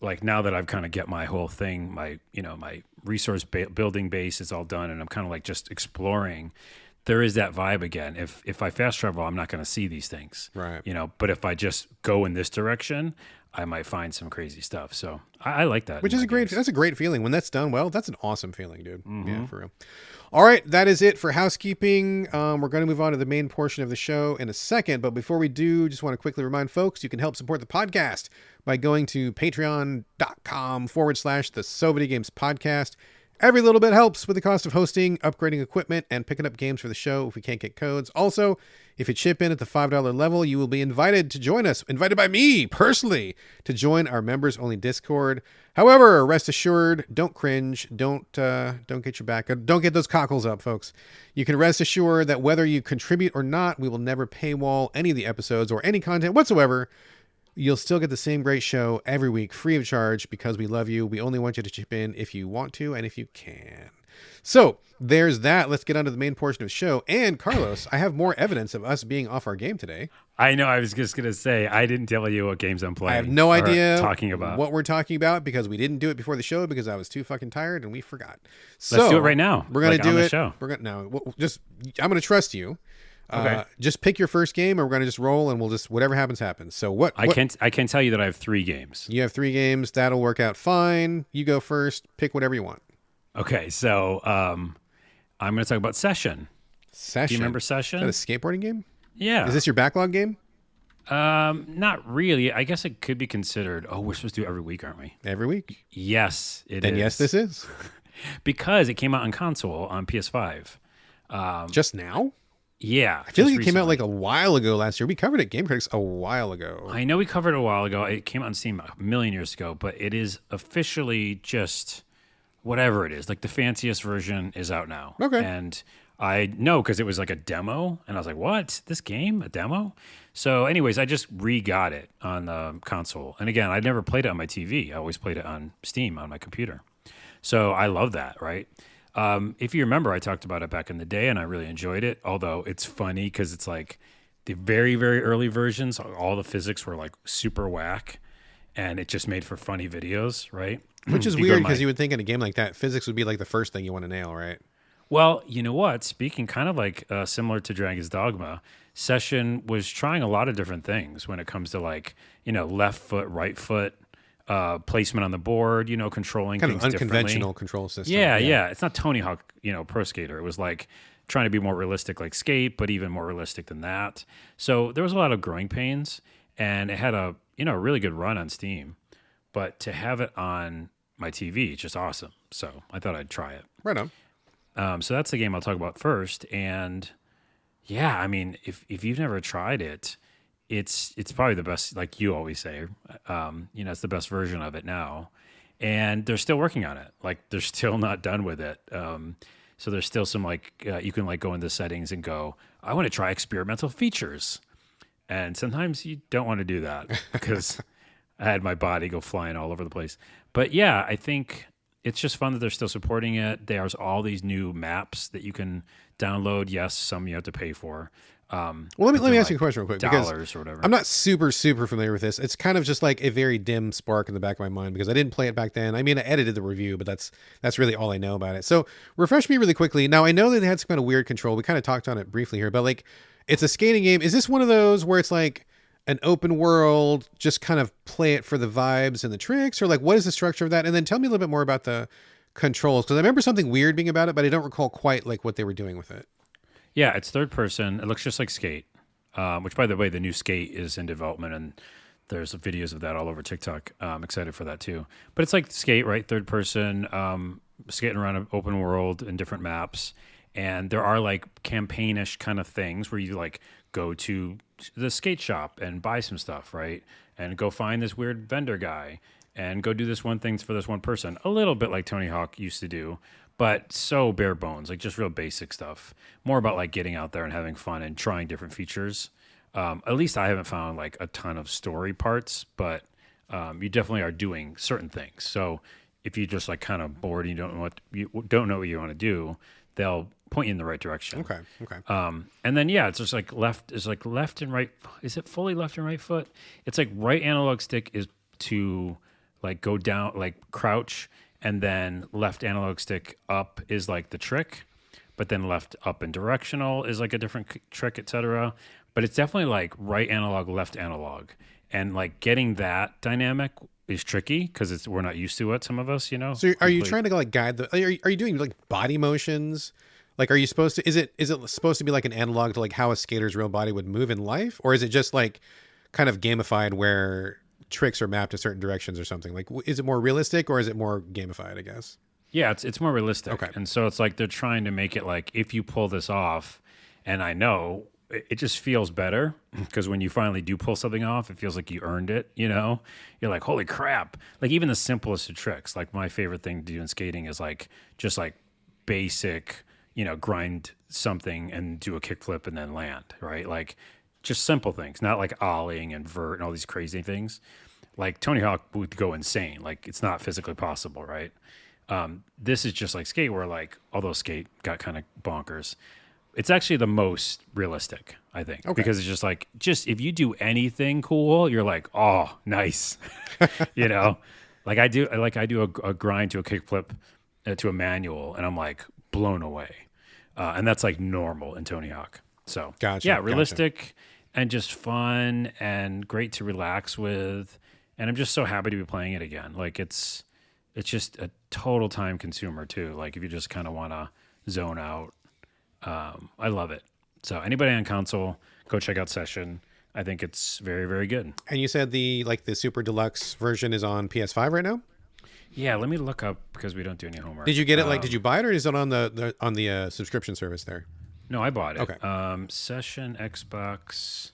like, now that I've kind of get my whole thing, my resource building base is all done, and I'm kind of like just exploring. There is that vibe again. If I fast travel, I'm not going to see these things, Right. But if I just go in this direction, I might find some crazy stuff. So I like that. Which is that's a great feeling. When that's done well, that's an awesome feeling, dude. Yeah, for real. All right, that is it for housekeeping. We're going to move on to the main portion of the show in a second. But before we do, just want to quickly remind folks, you can help support the podcast by going to patreon.com/the So Videogames podcast. Every little bit helps with the cost of hosting, upgrading equipment, and picking up games for the show if we can't get codes. Also, if you chip in at the $5 level, you will be invited to join us, invited by me personally, to join our members-only Discord. However, rest assured, don't cringe, don't get your back, don't get those cockles up, folks. You can rest assured that whether you contribute or not, we will never paywall any of the episodes or any content whatsoever. You'll still get the same great show every week, free of charge, because we love you. We only want you to chip in if you want to and if you can. So there's that. Let's get on to the main portion of the show. And Carlos, I have more evidence of us being off our game today. I know. I was just going to say, I didn't tell you what games I'm playing. I have no idea talking about what we're talking about because we didn't do it before the show because I was too fucking tired and we forgot. So let's do it right now. We're going to do on it. The show. We're going to I'm going to trust you. Okay. Just pick your first game, or we're going to just roll, and we'll just whatever happens. So I can tell you that I have 3 games. You have 3 games. That'll work out fine. You go first. Pick whatever you want. Okay, so I'm going to talk about Session. Session. Do you remember Session? Is that a skateboarding game? Yeah. Is this your backlog game? Not really. I guess it could be considered. Oh, we're supposed to do it every week, aren't we? Every week? Yes, it is. And yes, this is. Because it came out on console on PS5. Just now? Yeah. I feel like it came out like a while ago last year. We covered it at Game Critics a while ago. I know we covered it a while ago. It came out on Steam a million years ago, but it is officially just whatever it is. Like the fanciest version is out now. Okay. And I know because it was like a demo, and I was like, what? This game? A demo? So anyways, I just re-got it on the console. And again, I never played it on my TV. I always played it on Steam on my computer. So I love that, right? If you remember, I talked about it back in the day, and I really enjoyed it. Although it's funny because it's like the very, very early versions, all the physics were like super whack, and it just made for funny videos, right? Which is weird because you would think in a game like that, physics would be like the first thing you want to nail, right? Well, you know what? Speaking kind of like similar to Dragon's Dogma, Session was trying a lot of different things when it comes to like, left foot, right foot, placement on the board, controlling kind things of unconventional differently. Control system. Yeah. It's not Tony Hawk, Pro Skater. It was like trying to be more realistic like Skate, but even more realistic than that. So there was a lot of growing pains, and it had a really good run on Steam. But to have it on my TV, it's just awesome. So I thought I'd try it. Right on. So that's the game I'll talk about first. And yeah, I mean, if you've never tried it, it's probably the best, like you always say, it's the best version of it now. And they're still working on it. Like they're still not done with it. So there's still some you can go into settings and go, I want to try experimental features. And sometimes you don't want to do that because I had my body go flying all over the place. But yeah, I think it's just fun that they're still supporting it. There's all these new maps that you can download. Yes, some you have to pay for. Well, let me ask you a question real quick, because dollars or whatever. I'm not super familiar with this. It's kind of just like a very dim spark in the back of my mind because I didn't play it back then. I mean, I edited the review, but that's really all I know about it. So refresh me really quickly. Now I know that they had some kind of weird control. We kind of talked on it briefly here, but like it's a skating game. Is this one of those where it's like an open world, just kind of play it for the vibes and the tricks, or like what is the structure of that? And then tell me a little bit more about the controls, because I remember something weird being about it, but I don't recall quite like what they were doing with it. Yeah, it's third person. It looks just like Skate, which, by the way, the new Skate is in development, and there's videos of that all over TikTok. I'm excited for that too. But it's like Skate, right? Third person, skating around an open world in different maps. And there are like campaignish kind of things where you like go to the skate shop and buy some stuff, right? And go find this weird vendor guy and go do this one thing for this one person. A little bit like Tony Hawk used to do, but so bare bones, like just real basic stuff. More about like getting out there and having fun and trying different features. At least I haven't found like a ton of story parts, but you definitely are doing certain things. So if you just like kind of bored and you don't know what you want to do, they'll point you in the right direction. Okay. And then yeah, it's just like left and right. Is it fully left and right foot? It's like right analog stick is to like go down, like crouch, and then left analog stick up is like the trick, but then left up and directional is like a different trick, etc. But it's definitely like right analog, left analog, and like getting that dynamic is tricky because we're not used to it. Some of us, you know. So are you trying to like guide the? Are you doing like body motions? Like, are you supposed to? Is it supposed to be like an analog to like how a skater's real body would move in life, or is it just like kind of gamified where tricks are mapped to certain directions or something? Like, is it more realistic or is it more gamified, I guess? Yeah, it's more realistic. Okay. And so it's like they're trying to make it like if you pull this off, and I know it just feels better because when you finally do pull something off, it feels like you earned it, you know? You're like, holy crap. Like even the simplest of tricks, like my favorite thing to do in skating is like just like basic, you know, grind something and do a kickflip and then land, right? Like just simple things, not like ollieing and vert and all these crazy things. Like Tony Hawk would go insane. Like it's not physically possible, right? This is just like Skate, where like, although Skate got kind of bonkers, it's actually the most realistic, I think, because it's just like, if you do anything cool, you're like, oh, nice, you know, like I do a grind to a kickflip to a manual, and I'm like blown away, and that's like normal in Tony Hawk. So Gotcha. Realistic and just fun and great to relax with, and I'm just so happy to be playing it again. Like it's just a total time consumer too. Like if you just kind of want to zone out. I love it. So anybody on console, go check out Session. I think it's very, very good. And you said the super deluxe version is on PS5 right now? Yeah, let me look up because we don't do any homework. Did you get it? Like, did you buy it, or is it on the subscription service there? No, I bought it. Okay. Session Xbox.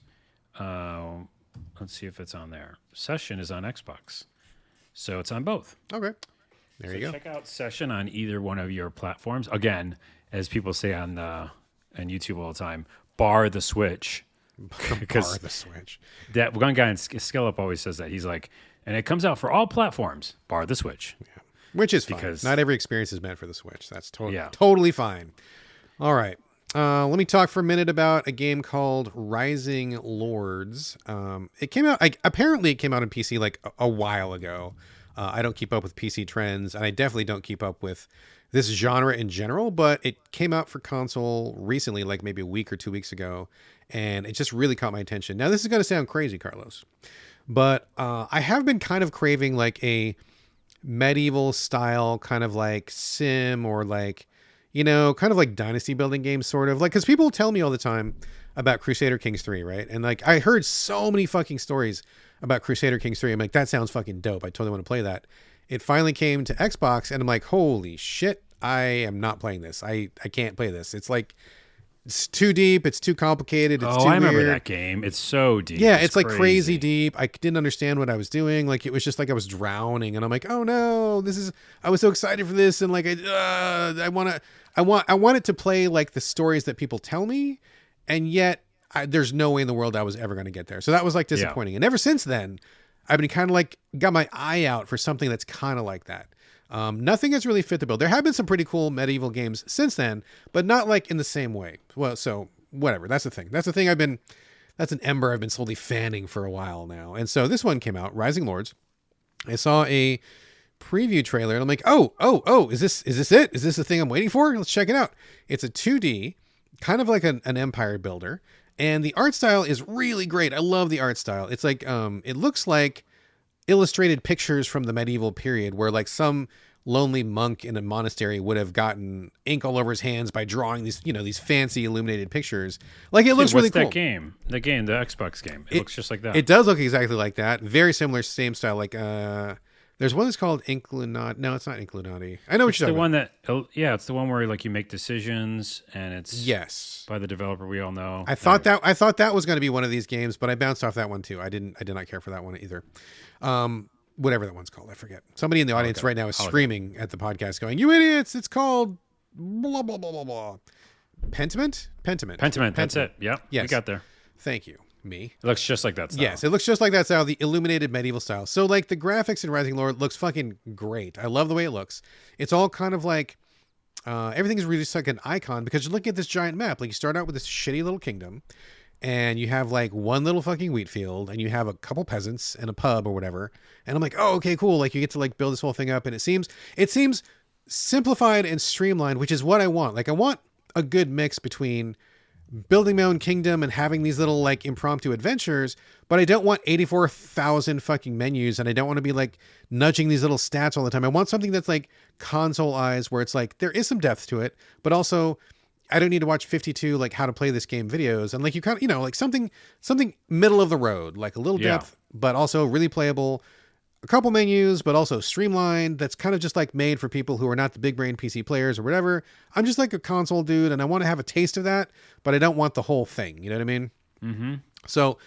Let's see if it's on there. Session is on Xbox, so it's on both. Okay. There you go. Check out Session on either one of your platforms. Again, as people say on YouTube all the time, bar the Switch. Bar the Switch. That one guy in Skill Up always says that. He's like, and it comes out for all platforms, bar the Switch. Yeah. Which is fine. Because not every experience is meant for the Switch. That's Yeah. totally fine. All right. Let me talk for a minute about a game called Rising Lords. It came out, apparently it came out on PC like a while ago. I don't keep up with PC trends, and I definitely don't keep up with this genre in general, but it came out for console recently, like maybe a week or 2 weeks ago, and it just really caught my attention. Now, this is going to sound crazy, Carlos, but I have been kind of craving like a medieval style kind of like sim, or like, you know, kind of like dynasty building game, sort of like, because people tell me all the time about Crusader Kings 3, right? And like, I heard so many fucking stories about Crusader Kings 3. I'm like, that sounds fucking dope. I totally want to play that. It finally came to Xbox, and I'm like, holy shit, I am not playing this. I can't play this. It's like, it's too deep. It's too complicated. It's too I remember weird. that game. It's so deep. Yeah, it's like crazy deep. I didn't understand what I was doing. Like, it was just like I was drowning, and I'm like, oh no, I was so excited for this, and like, I want it to play like the stories that people tell me, and yet there's no way in the world I was ever going to get there. So that was like disappointing. And ever since then, I've been kind of like got my eye out for something that's kind of like that. Nothing has really fit the bill. There have been some pretty cool medieval games since then, but not like in the same way. Well, so whatever. That's the thing. That's an ember I've been slowly fanning for a while now. And so this one came out, Rising Lords. I saw a preview trailer and I'm like, oh, is this it? Is this the thing I'm waiting for? Let's check it out. It's a 2D, kind of like an empire builder. And the art style is really great. I love the art style. It's like, it looks like illustrated pictures from the medieval period where like some lonely monk in a monastery would have gotten ink all over his hands by drawing these, these fancy illuminated pictures. Like it looks really cool. What's that game? The Xbox game. It looks just like that. It does look exactly like that. Very similar, same style. Like, there's one that's called Inclinati. No, it's not Inclinati. I know what you're talking about. It's the one where like you make decisions and it's by the developer we all know. I thought that was going to be one of these games, but I bounced off that one too. I did not care for that one either. Whatever that one's called, I forget. Somebody in the audience right now is screaming at the podcast, going, "You idiots! It's called blah blah blah blah blah." Pentiment. That's it. Yeah, yes. We got there. Thank you. Me. It looks just like that style. Yes, it looks just like that style, the illuminated medieval style. So like the graphics in Rising Lord looks fucking great. I love the way it looks. It's all kind of like everything is really just like an icon because you're looking at this giant map. Like you start out with this shitty little kingdom and you have like one little fucking wheat field and you have a couple peasants and a pub or whatever. And I'm like, oh, okay, cool. Like you get to like build this whole thing up and it seems simplified and streamlined, which is what I want. Like I want a good mix between building my own kingdom and having these little like impromptu adventures, but I don't want 84,000 fucking menus and I don't want to be like nudging these little stats all the time. I want something that's like console-ized where it's like there is some depth to it, but also I don't need to watch 52 like how to play this game videos and like you kind of like something middle of the road, like a little depth, but also really playable. A couple menus, but also streamlined. That's kind of just like made for people who are not the big brain PC players or whatever. I'm just like a console dude and I want to have a taste of that, but I don't want the whole thing. You know what I mean? Mm-hmm. So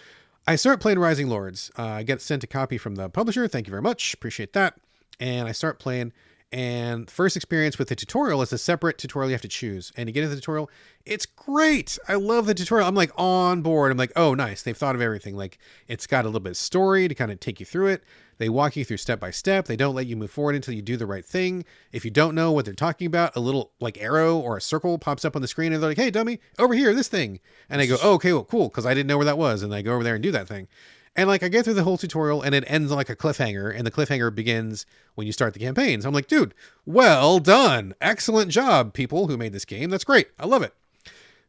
I start playing Rising Lords. I get sent a copy from the publisher. Thank you very much. Appreciate that. And I start playing. And first experience with the tutorial is a separate tutorial you have to choose. And you get into the tutorial. It's great. I love the tutorial. I'm like on board. I'm like, oh, nice. They've thought of everything. Like it's got a little bit of story to kind of take you through it. They walk you through step by step. They don't let you move forward until you do the right thing. If you don't know what they're talking about, a little like arrow or a circle pops up on the screen and they're like, hey, dummy, over here, this thing. And I go, oh, okay, well, cool. Because I didn't know where that was. And I go over there and do that thing. And like I get through the whole tutorial and it ends on like a cliffhanger and the cliffhanger begins when you start the campaign. So I'm like, dude, well done. Excellent job, people who made this game. That's great. I love it.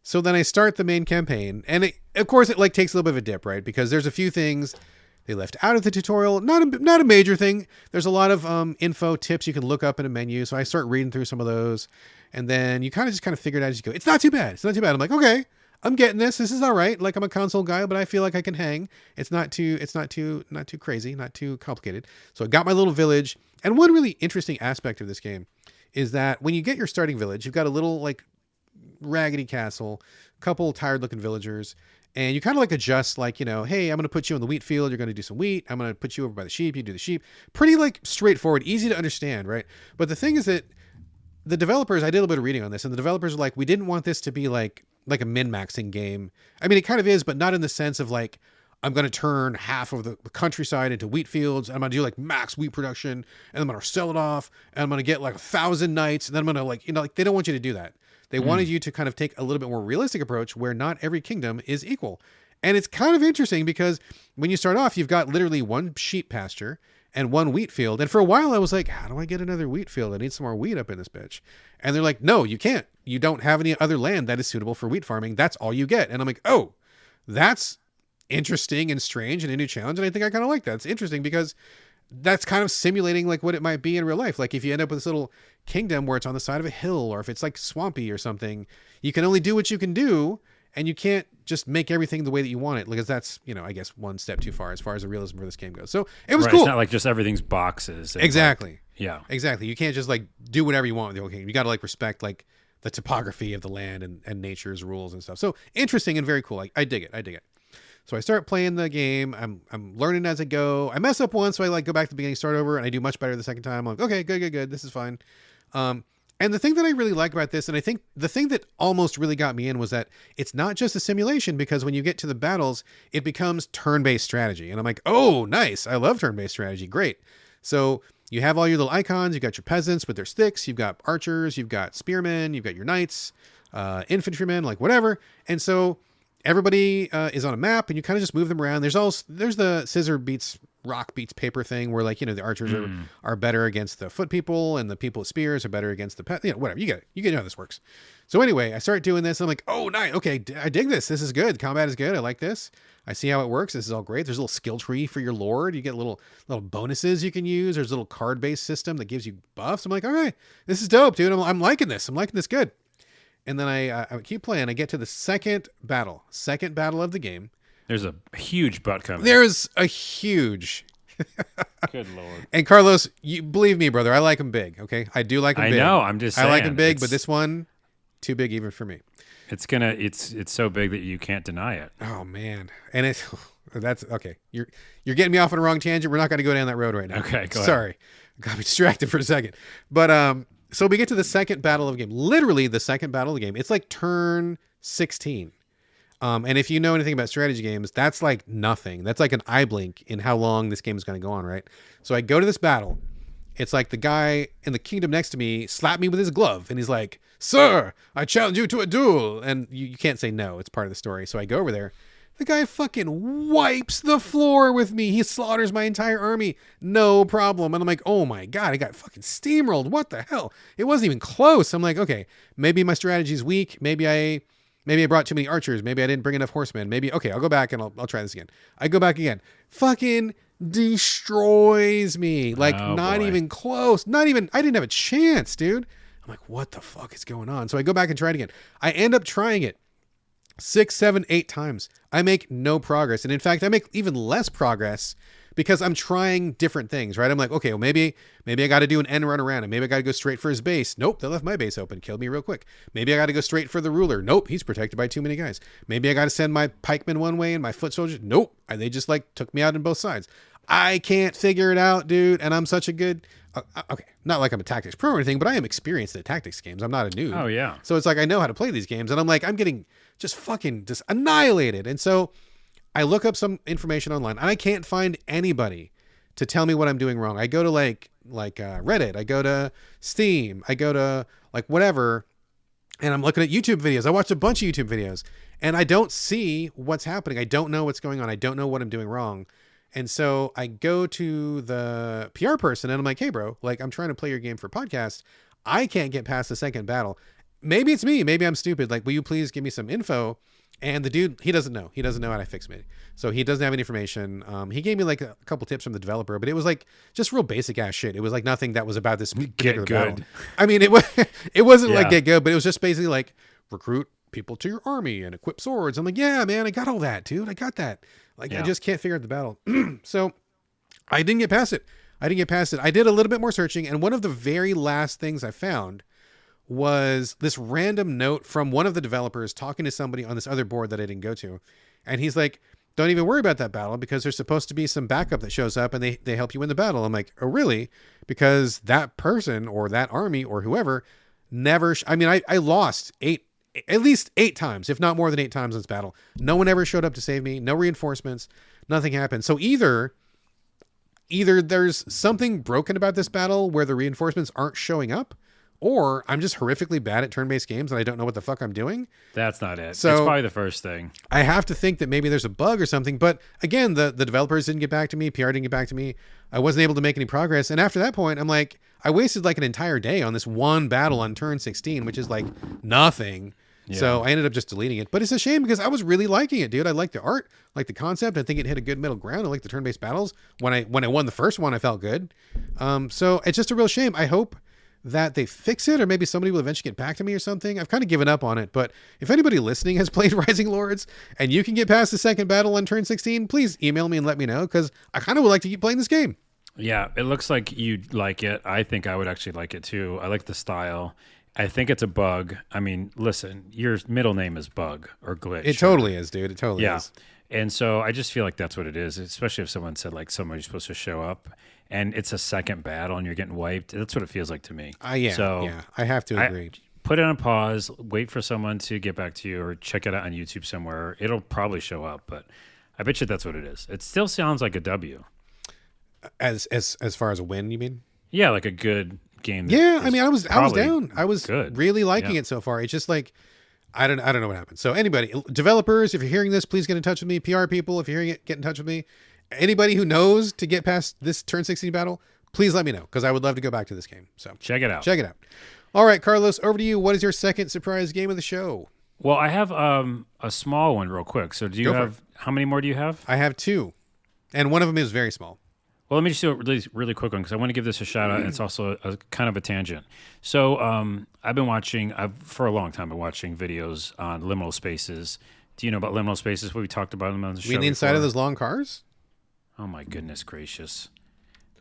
So then I start the main campaign and of course it like takes a little bit of a dip, right? Because there's a few things they left out of the tutorial. Not a major thing. There's a lot of info tips you can look up in a menu. So I start reading through some of those and then you kind of figure it out as you go. It's not too bad. It's not too bad. I'm like, okay, I'm getting this. This is all right. Like I'm a console guy, but I feel like I can hang. It's not too crazy, not too complicated. So I got my little village. And one really interesting aspect of this game is that when you get your starting village, you've got a little like raggedy castle, couple tired looking villagers, and you kind of like adjust like, hey, I'm going to put you in the wheat field. You're going to do some wheat. I'm going to put you over by the sheep. You do the sheep. Pretty like straightforward, easy to understand, right? But the thing is that the developers, I did a little bit of reading on this and the developers are like, we didn't want this to be like a min-maxing game. I mean, it kind of is, but not in the sense of like, I'm going to turn half of the countryside into wheat fields. And I'm going to do like max wheat production and I'm going to sell it off and I'm going to get like 1,000 knights. And then I'm going to like they don't want you to do that. They wanted you to kind of take a little bit more realistic approach where not every kingdom is equal. And it's kind of interesting because when you start off, you've got literally one sheep pasture and one wheat field. And for a while I was like, how do I get another wheat field? I need some more wheat up in this bitch. And they're like, no, you can't. You don't have any other land that is suitable for wheat farming. That's all you get. And I'm like, oh, that's interesting and strange and a new challenge. And I think I kind of like that. It's interesting because that's kind of simulating like what it might be in real life. Like if you end up with this little kingdom where it's on the side of a hill or if it's like swampy or something, you can only do what you can do and you can't just make everything the way that you want it because that's, I guess one step too far as the realism for this game goes. So it was cool. It's not like just everything's boxes. Exactly. Yeah. Exactly. You can't just like do whatever you want with the whole kingdom. You got to like respect like the topography of the land and nature's rules and stuff. So interesting and very cool. Like I dig it. So I start playing the game. I'm learning as I go. I mess up once, so I like go back to the beginning, start over, and I do much better the second time. I'm like, okay, good. This is fine. And And the thing that I really like about this, and I think the thing that almost really got me in, was that it's not just a simulation, because when you get to the battles, it becomes turn-based strategy. And I'm like, oh, nice. I love turn-based strategy. Great. So you have all your little icons. You've got your peasants with their sticks. You've got archers. You've got spearmen. You've got your knights, infantrymen, like whatever. And so everybody is on a map, and you kind of just move them around. There's the scissor beats rock beats paper thing, where, like, you know, the archers are better against the foot people, and the people with spears are better against the pet. You know, whatever. You get it. You get how this works. So anyway, I start doing this. And I'm like, oh, nice. Okay, I dig this. This is good. Combat is good. I like this. I see how it works. This is all great. There's a little skill tree for your lord. You get little bonuses you can use. There's a little card-based system that gives you buffs. I'm like, all right, this is dope, dude. I'm liking this. I'm liking this good. And then I keep playing. I get to the second battle of the game. There's a huge butt coming. There's a huge. Good Lord. And Carlos, you believe me, brother. I like him big. Okay, I do like him big. I know. I'm just saying. I like him big, but this one, too big even for me. It's so big that you can't deny it. Oh man, and that's okay. You're getting me off on a wrong tangent. We're not going to go down that road right now. Okay, go ahead. Sorry, got me distracted for a second. But so we get to the second battle of the game. Literally the second battle of the game. It's like turn 16. And if you know anything about strategy games, that's like nothing. That's like an eye blink in how long this game is going to go on, right? So I go to this battle. It's like the guy in the kingdom next to me slapped me with his glove, and he's like, "Sir, I challenge you to a duel." And you can't say no. It's part of the story. So I go over there. The guy fucking wipes the floor with me. He slaughters my entire army. No problem. And I'm like, oh my God, I got fucking steamrolled. What the hell? It wasn't even close. I'm like, okay, maybe my strategy's weak. Maybe I brought too many archers. Maybe I didn't bring enough horsemen. Maybe, okay, I'll go back and I'll try this again. I go back again. Fucking destroys me. Like, not even close. I didn't have a chance, dude. I'm like, what the fuck is going on? So I go back and try it again. I end up trying it 6, 7, 8 times. I make no progress. And in fact, I make even less progress because I'm trying different things, right? I'm like, okay, well, maybe I got to do an end run around him. Maybe I got to go straight for his base. Nope, they left my base open. Killed me real quick. Maybe I got to go straight for the ruler. Nope, he's protected by too many guys. Maybe I got to send my pikemen one way and my foot soldiers. Nope, they just like took me out on both sides. I can't figure it out, dude. And I'm such a good, okay, not like I'm a tactics pro or anything, but I am experienced at tactics games. I'm not a noob. Oh yeah. So it's like, I know how to play these games, and I'm like, I'm getting just fucking just annihilated. And so I look up some information online, and I can't find anybody to tell me what I'm doing wrong. I go to like Reddit, I go to Steam, I go to like whatever, and I'm looking at YouTube videos. I watched a bunch of YouTube videos, and I don't see what's happening. I don't know what's going on. I don't know what I'm doing wrong. And so I go to the PR person, and I'm like, hey bro, like, I'm trying to play your game for podcast. I can't get past the second battle. Maybe it's me. Maybe I'm stupid. Like, will you please give me some info? And the dude, he doesn't know. He doesn't know how to fix me. So he doesn't have any information. He gave me like a couple tips from the developer, but it was like just real basic ass shit. It was like nothing that was about this particular battle. I mean, it wasn't like get good, but it was just basically like recruit people to your army and equip swords. I'm like, yeah, man, I got all that, dude. I got that. Like, I just can't figure out the battle. So I didn't get past it. I did a little bit more searching, and one of the very last things I found was this random note from one of the developers talking to somebody on this other board that I didn't go to. And he's like, don't even worry about that battle, because there's supposed to be some backup that shows up and they help you win the battle. I'm like, oh, really? Because that person or that army or whoever never, I lost at least 8 times, if not more than 8 times in this battle. No one ever showed up to save me. No reinforcements. Nothing happened. So either there's something broken about this battle where the reinforcements aren't showing up, or I'm just horrifically bad at turn-based games and I don't know what the fuck I'm doing. That's not it. So it's probably the first thing. I have to think that maybe there's a bug or something. But again, the developers didn't get back to me. PR didn't get back to me. I wasn't able to make any progress. And after that point, I'm like, I wasted like an entire day on this one battle on turn 16, which is like nothing. Yeah. So I ended up just deleting it. But it's a shame because I was really liking it, dude. I like the art, like the concept. I think it hit a good middle ground. I like the turn-based battles. When I won the first one, I felt good. So it's just a real shame. I hope that they fix it, or maybe somebody will eventually get back to me or something. I've kind of given up on it, but if anybody listening has played Rising Lords and you can get past the second battle on turn 16, please email me and let me know, because I kind of would like to keep playing this game. Yeah, it looks like you'd like it. I think I would actually like it too. I like the style. I think it's a bug. I mean, listen, your middle name is Bug or Glitch. It totally is, dude. It totally is. And so I just feel like that's what it is, especially if someone said like somebody's supposed to show up and it's a second battle and you're getting wiped. That's what it feels like to me. Yeah, So yeah, I have to I agree. put it on pause, wait for someone to get back to you or check it out on YouTube somewhere. It'll probably show up, but I bet you that's what it is. It still sounds like a W. As far as a win, you mean? Yeah, like a good game. Yeah, I mean, I was probably down. I was good. really liking Yeah. it so far. It's just like I don't know what happened. So anybody, developers, if you're hearing this, please get in touch with me. PR people, if you're hearing it, get in touch with me. Anybody who knows to get past this turn 16 battle, please let me know because I would love to go back to this game. So Check it out. check it out. All right, Carlos, over to you. What is your second surprise game of the show? Well, I have a small one real quick. So do you Go for have how many more do you have? I have two, and one of them is very small. Well, let me just do a really quick one because I want to give this a shout out. And it's also a kind of a tangent. So I've been watching, for a long time, been watching videos on liminal spaces. Do you know about liminal spaces? We talked about them on the show. You mean the inside before. of those long cars? Oh my goodness gracious!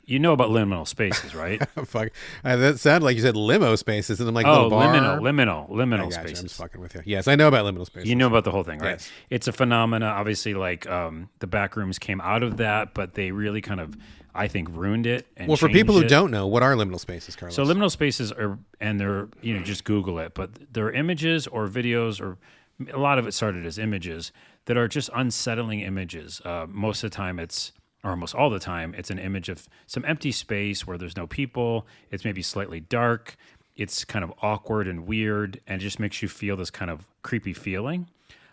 You know about liminal spaces, right? Fuck, that sounded like you said limo spaces, and I'm like, Oh, little bar. liminal I gotcha, I'm spaces. just fucking with you. Yes, I know about liminal spaces. You know about the whole thing, right? Yes. It's a phenomena. Obviously, like the back rooms came out of that, but they really kind of, I think, ruined it. And Well, for people who changed it. don't know, what are liminal spaces, Carlos? So liminal spaces are, and they're, just Google it, but they're images or videos, or a lot of it started as images that are just unsettling images. Most of the time or almost all the time, it's an image of some empty space where there's no people. It's maybe slightly dark. It's kind of awkward and weird, and it just makes you feel this kind of creepy feeling.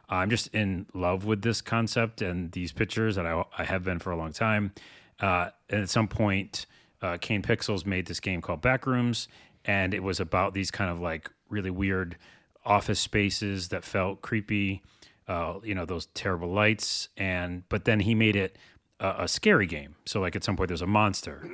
I'm just in love with this concept and these pictures, and I have been for a long time. And at some point, Kane Pixels made this game called Backrooms, and it was about these kind of like really weird office spaces that felt creepy, those terrible lights. But then he made it a scary game. So like at some point there's a monster.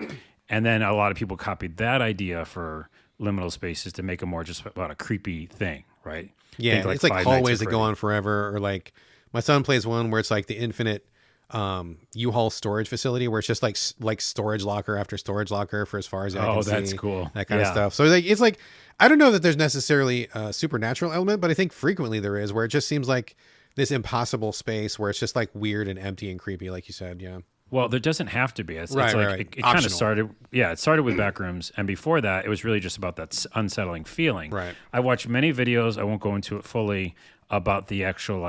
And then a lot of people copied that idea for liminal spaces to make it more just about a creepy thing, right? Yeah, Think it's like Five Nights hallways at that go Freddy. on forever, or like my son plays one where it's like the infinite U-Haul storage facility where it's just like storage locker after storage locker for as far as I can see. Oh, that's cool. That kind of Yeah. stuff. So like it's like I don't know that there's necessarily a supernatural element, but I think frequently there is where it just seems like this impossible space where it's just like weird and empty and creepy, like you said. Yeah. Well, there doesn't have to be. It's Right, like right. it kind of Optional. started. Yeah, it started with Backrooms, and before that, it was really just about that unsettling feeling. Right. I watched many videos. I won't go into it fully about the actual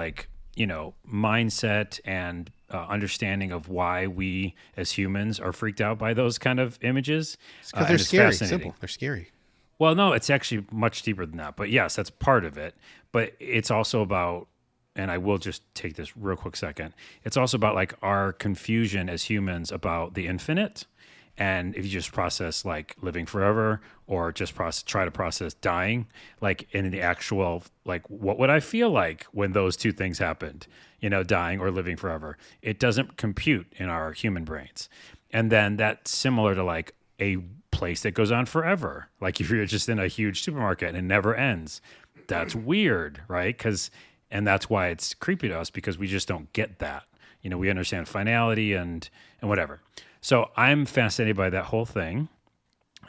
mindset and understanding of why we as humans are freaked out by those kind of images. Because And they're it's scary. fascinating. Simple. They're scary. Well, no, it's actually much deeper than that. But yes, that's part of it. But it's also about, and I will just take this real quick second. It's also about like our confusion as humans about the infinite. And if you just process like living forever or just try to process dying, like in the actual, like, what would I feel like when those two things happened, dying or living forever? It doesn't compute in our human brains. And then that's similar to like a place that goes on forever. Like if you're just in a huge supermarket and it never ends, that's weird, right? And that's why it's creepy to us because we just don't get that. We understand finality and whatever. So I'm fascinated by that whole thing,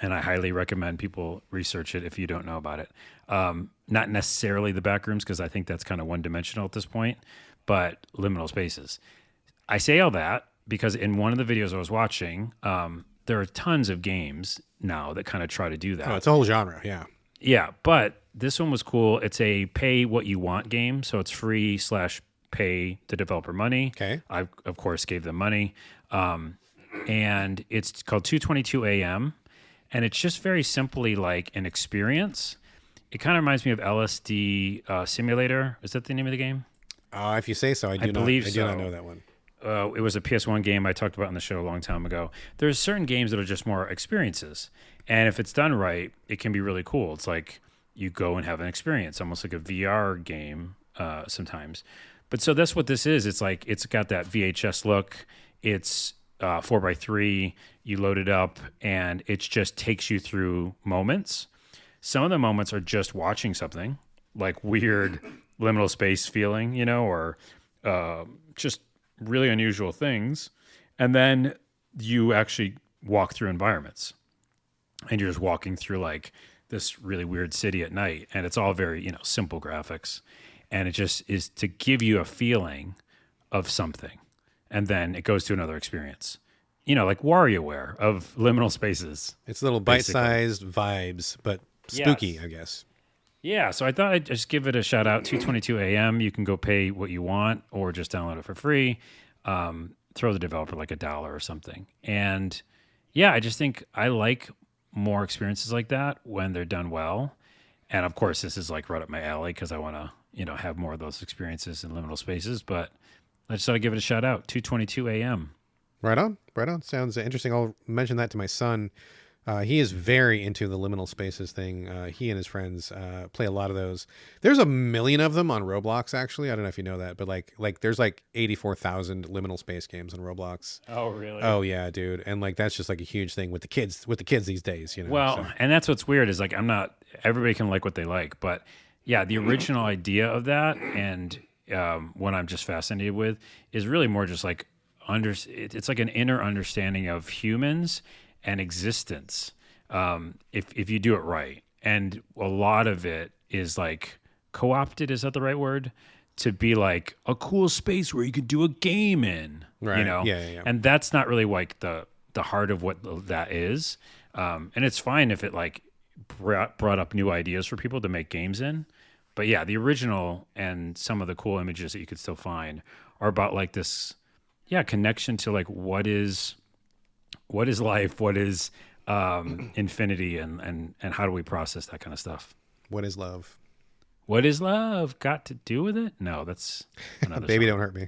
and I highly recommend people research it if you don't know about it. Not necessarily the backrooms because I think that's kind of one-dimensional at this point, but liminal spaces. I say all that because in one of the videos I was watching, there are tons of games now that kind of try to do that. Oh, it's a whole genre. Yeah. Yeah, but this one was cool. It's a pay what you want game, so it's free / pay the developer money. Okay. I of course gave them money, and it's called 2:22 a.m. and it's just very simply like an experience. It kind of reminds me of LSD Simulator. Is that the name of the game? If you say so, I do believe not so. know that one. It was a PS1 game I talked about on the show a long time ago. There's certain games that are just more experiences. And if it's done right, it can be really cool. It's like you go and have an experience, almost like a VR game sometimes. But so that's what this is. It's like it's got that VHS look. It's 4x3. You load it up, and it just takes you through moments. Some of the moments are just watching something, like weird liminal space feeling, or just really unusual things. And then you actually walk through environments and you're just walking through like this really weird city at night. And it's all very, simple graphics. And it just is to give you a feeling of something, and then it goes to another experience. Like WarioWare of liminal spaces. It's little bite-sized vibes, but spooky, Yes. I guess. Yeah, so I thought I'd just give it a shout out. 2:22 a.m. You can go pay what you want, or just download it for free. Throw the developer like $1 or something. And yeah, I just think I like more experiences like that when they're done well. And of course, this is like right up my alley because I want to, have more of those experiences in liminal spaces. But I just thought I'd give it a shout out. 2:22 a.m. Right on, right on. Sounds interesting. I'll mention that to my son. He is very into the liminal spaces thing. He and his friends play a lot of those. There's a million of them on Roblox, actually. I don't know if you know that, but like there's like 84,000 liminal space games on Roblox. Oh, really? Oh yeah, dude. And like that's just like a huge thing with the kids these days, Well, so. and that's what's weird is like everybody can like what they like, but yeah, the original idea of that and what I'm just fascinated with is really more just like it's like an inner understanding of humans and existence, if you do it right. And a lot of it is like co-opted, is that the right word? To be like a cool space where you could do a game in, Right. Yeah. And that's not really like the heart of what that is. And it's fine if it like brought up new ideas for people to make games in. But yeah, the original and some of the cool images that you could still find are about like this, connection to like what is life, what is infinity, and how do we process that kind of stuff? What is love? What is love got to do with it? No, that's another Baby, song. don't hurt me.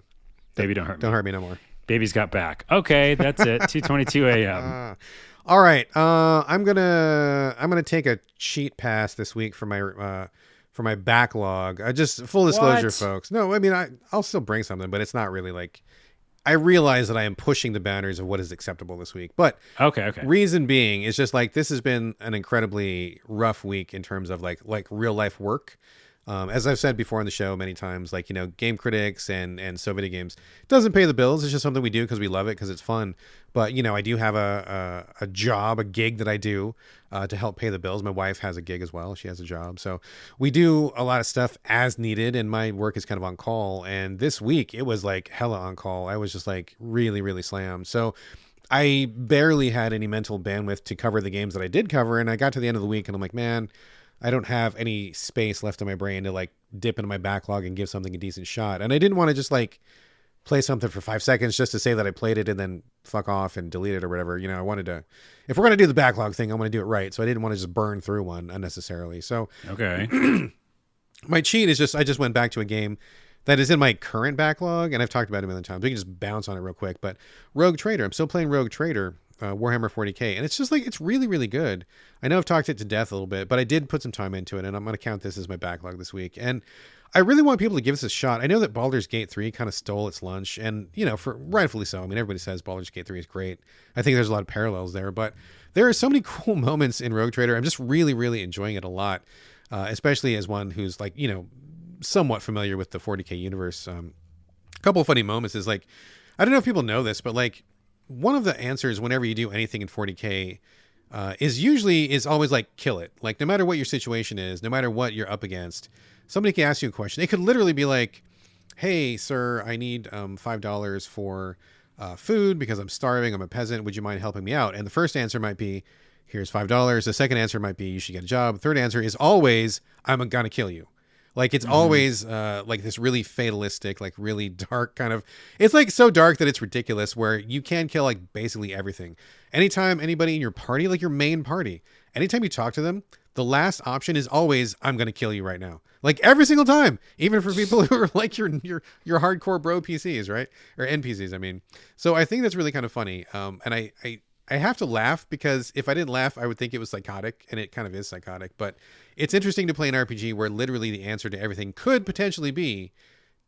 Baby, don't hurt me. Don't hurt me no more. Baby's got back. Okay, that's it. 2:22 a.m. All right. I'm gonna take a cheat pass this week for my backlog. Just full disclosure, What? folks. No, I mean I'll still bring something, but it's not really like. I realize that I am pushing the boundaries of what is acceptable this week. But Okay. reason being is just like this has been an incredibly rough week in terms of like real life work. As I've said before on the show many times, like, game critics and so video games doesn't pay the bills. It's just something we do because we love it, because it's fun. But, I do have a job, a gig that I do to help pay the bills. My wife has a gig as well. She has a job. So we do a lot of stuff as needed, and my work is kind of on call. And this week it was like hella on call. I was just like really, really slammed. So I barely had any mental bandwidth to cover the games that I did cover. And I got to the end of the week and I'm like, man, I don't have any space left in my brain to like dip into my backlog and give something a decent shot. And I didn't want to just like play something for 5 seconds just to say that I played it and then fuck off and delete it or whatever. I wanted to, if we're going to do the backlog thing, I want to do it right. So I didn't want to just burn through one unnecessarily. So Okay. my cheat is I just went back to a game that is in my current backlog, and I've talked about it a million times. We can just bounce on it real quick. But Rogue Trader, I'm still playing Rogue Trader, Warhammer 40K, and it's just like, it's really, really good. I know I've talked it to death a little bit, but I did put some time into it, and I'm going to count this as my backlog this week. And I really want people to give this a shot. I know that Baldur's Gate 3 kind of stole its lunch, and, for rightfully so. I mean, everybody says Baldur's Gate 3 is great. I think there's a lot of parallels there, but there are so many cool moments in Rogue Trader. I'm just really, really enjoying it a lot, especially as one who's like, somewhat familiar with the 40K universe. A couple of funny moments is like, I don't know if people know this, but like one of the answers whenever you do anything in 40K is always like, kill it. Like, no matter what your situation is, no matter what you're up against, somebody can ask you a question. It could literally be like, hey, sir, I need $5 for food because I'm starving. I'm a peasant. Would you mind helping me out? And the first answer might be, here's $5. The second answer might be, you should get a job. The third answer is always, I'm going to kill you. Like, it's always like this really fatalistic, like really dark kind of, it's like so dark that it's ridiculous, where you can kill like basically everything. Anytime anybody in your party, like your main party, anytime you talk to them, the last option is always, I'm going to kill you right now. Like every single time, even for people who are like your hardcore bro PCs, right? Or NPCs, I mean. So I think that's really kind of funny. And I have to laugh, because if I didn't laugh, I would think it was psychotic, and it kind of is psychotic. But it's interesting to play an RPG where literally the answer to everything could potentially be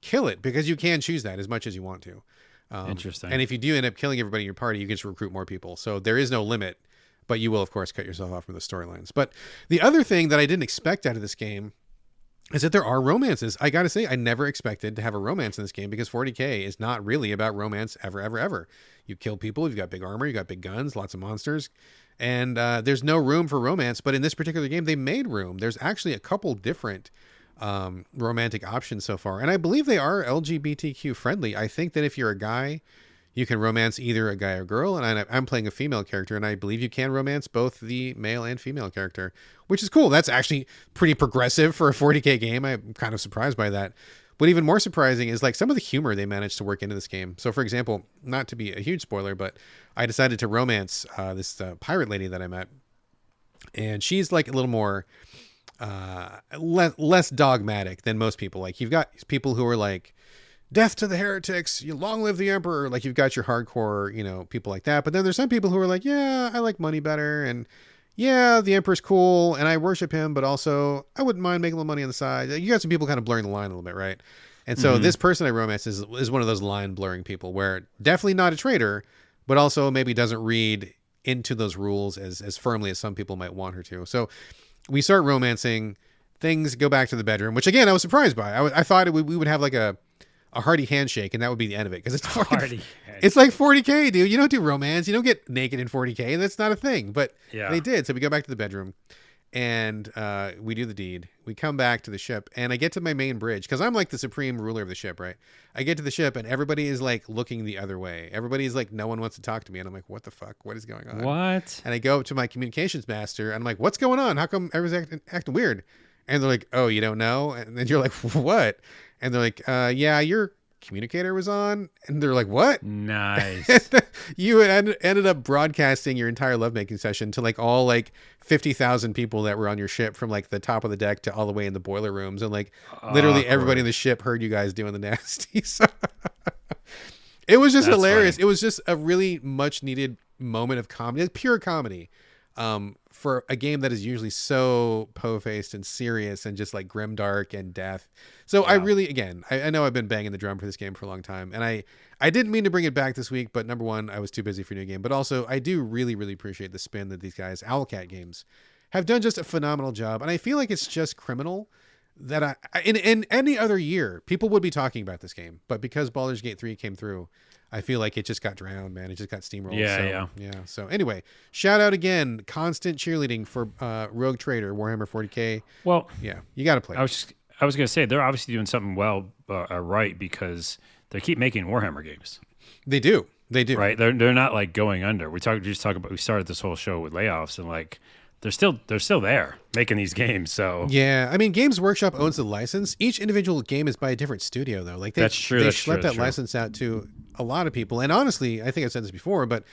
kill it, because you can choose that as much as you want to. Interesting. And if you do end up killing everybody in your party, you can just recruit more people. So there is no limit, but you will, of course, cut yourself off from the storylines. But the other thing that I didn't expect out of this game is that there are romances. I got to say, I never expected to have a romance in this game, because 40K is not really about romance ever, ever, ever. You kill people, you've got big armor, you got big guns, lots of monsters, and there's no room for romance. But in this particular game, they made room. There's actually a couple different romantic options so far, and I believe they are LGBTQ friendly. I think that if you're a guy, you can romance either a guy or girl, and I'm playing a female character, and I believe you can romance both the male and female character, which is cool. That's actually pretty progressive for a 40K game. I'm kind of surprised by that. But even more surprising is like some of the humor they managed to work into this game. So, for example, not to be a huge spoiler, but I decided to romance this pirate lady that I met, and she's like a little more less dogmatic than most people. Like you've got people who are like, death to the heretics, you long live the emperor. Like you've got your hardcore, people like that. But then there's some people who are like, yeah, I like money better, and yeah, the emperor's cool, and I worship him, but also I wouldn't mind making a little money on the side. You got some people kind of blurring the line a little bit, right? And so this person I romance is one of those line blurring people, where definitely not a traitor, but also maybe doesn't read into those rules as firmly as some people might want her to. So we start romancing, things go back to the bedroom, which again I was surprised by. I thought we would have like a hearty handshake, and that would be the end of it, because it's like 40K, dude. You don't do romance, you don't get naked in 40K. That's not a thing, but they did. So we go back to the bedroom, and we do the deed. We come back to the ship, and I get to my main bridge, because I'm like the supreme ruler of the ship, right? I get to the ship, and everybody is like looking the other way. Everybody's like, no one wants to talk to me, and I'm like, what the fuck? What is going on? What? And I go up to my communications master, and I'm like, what's going on? How come everyone's acting weird? And they're like, oh, you don't know? And then you're like, what? And they're like, yeah, your communicator was on. And they're like, what? Nice. You ended up broadcasting your entire lovemaking session to like all like 50,000 people that were on your ship, from like the top of the deck to all the way in the boiler rooms. And like literally everybody in the ship heard you guys doing the nasty. So it was just hilarious. Funny. It was just a really much needed moment of comedy, pure comedy. For a game that is usually so po-faced and serious and just like grimdark and death. So I really, again, I know I've been banging the drum for this game for a long time, and I didn't mean to bring it back this week, but number one, I was too busy for a new game, but also I do really, really appreciate the spin that these guys, Owlcat Games, have done just a phenomenal job. And I feel like it's just criminal that in any other year, people would be talking about this game, but because Baldur's Gate 3 came through, I feel like it just got drowned, man. It just got steamrolled. Yeah. So anyway, shout out again, constant cheerleading for Rogue Trader, Warhammer 40K. Well, yeah, you got to play. I was going to say, they're obviously doing something well, right, because they keep making Warhammer games. They do. Right? They're not like going under. We started this whole show with layoffs, and like they're still there making these games. So yeah, I mean, Games Workshop owns the license. Each individual game is by a different studio, though. Like that's true. They that's schlepp that license out to a lot of people. And honestly, I think I've said this before, but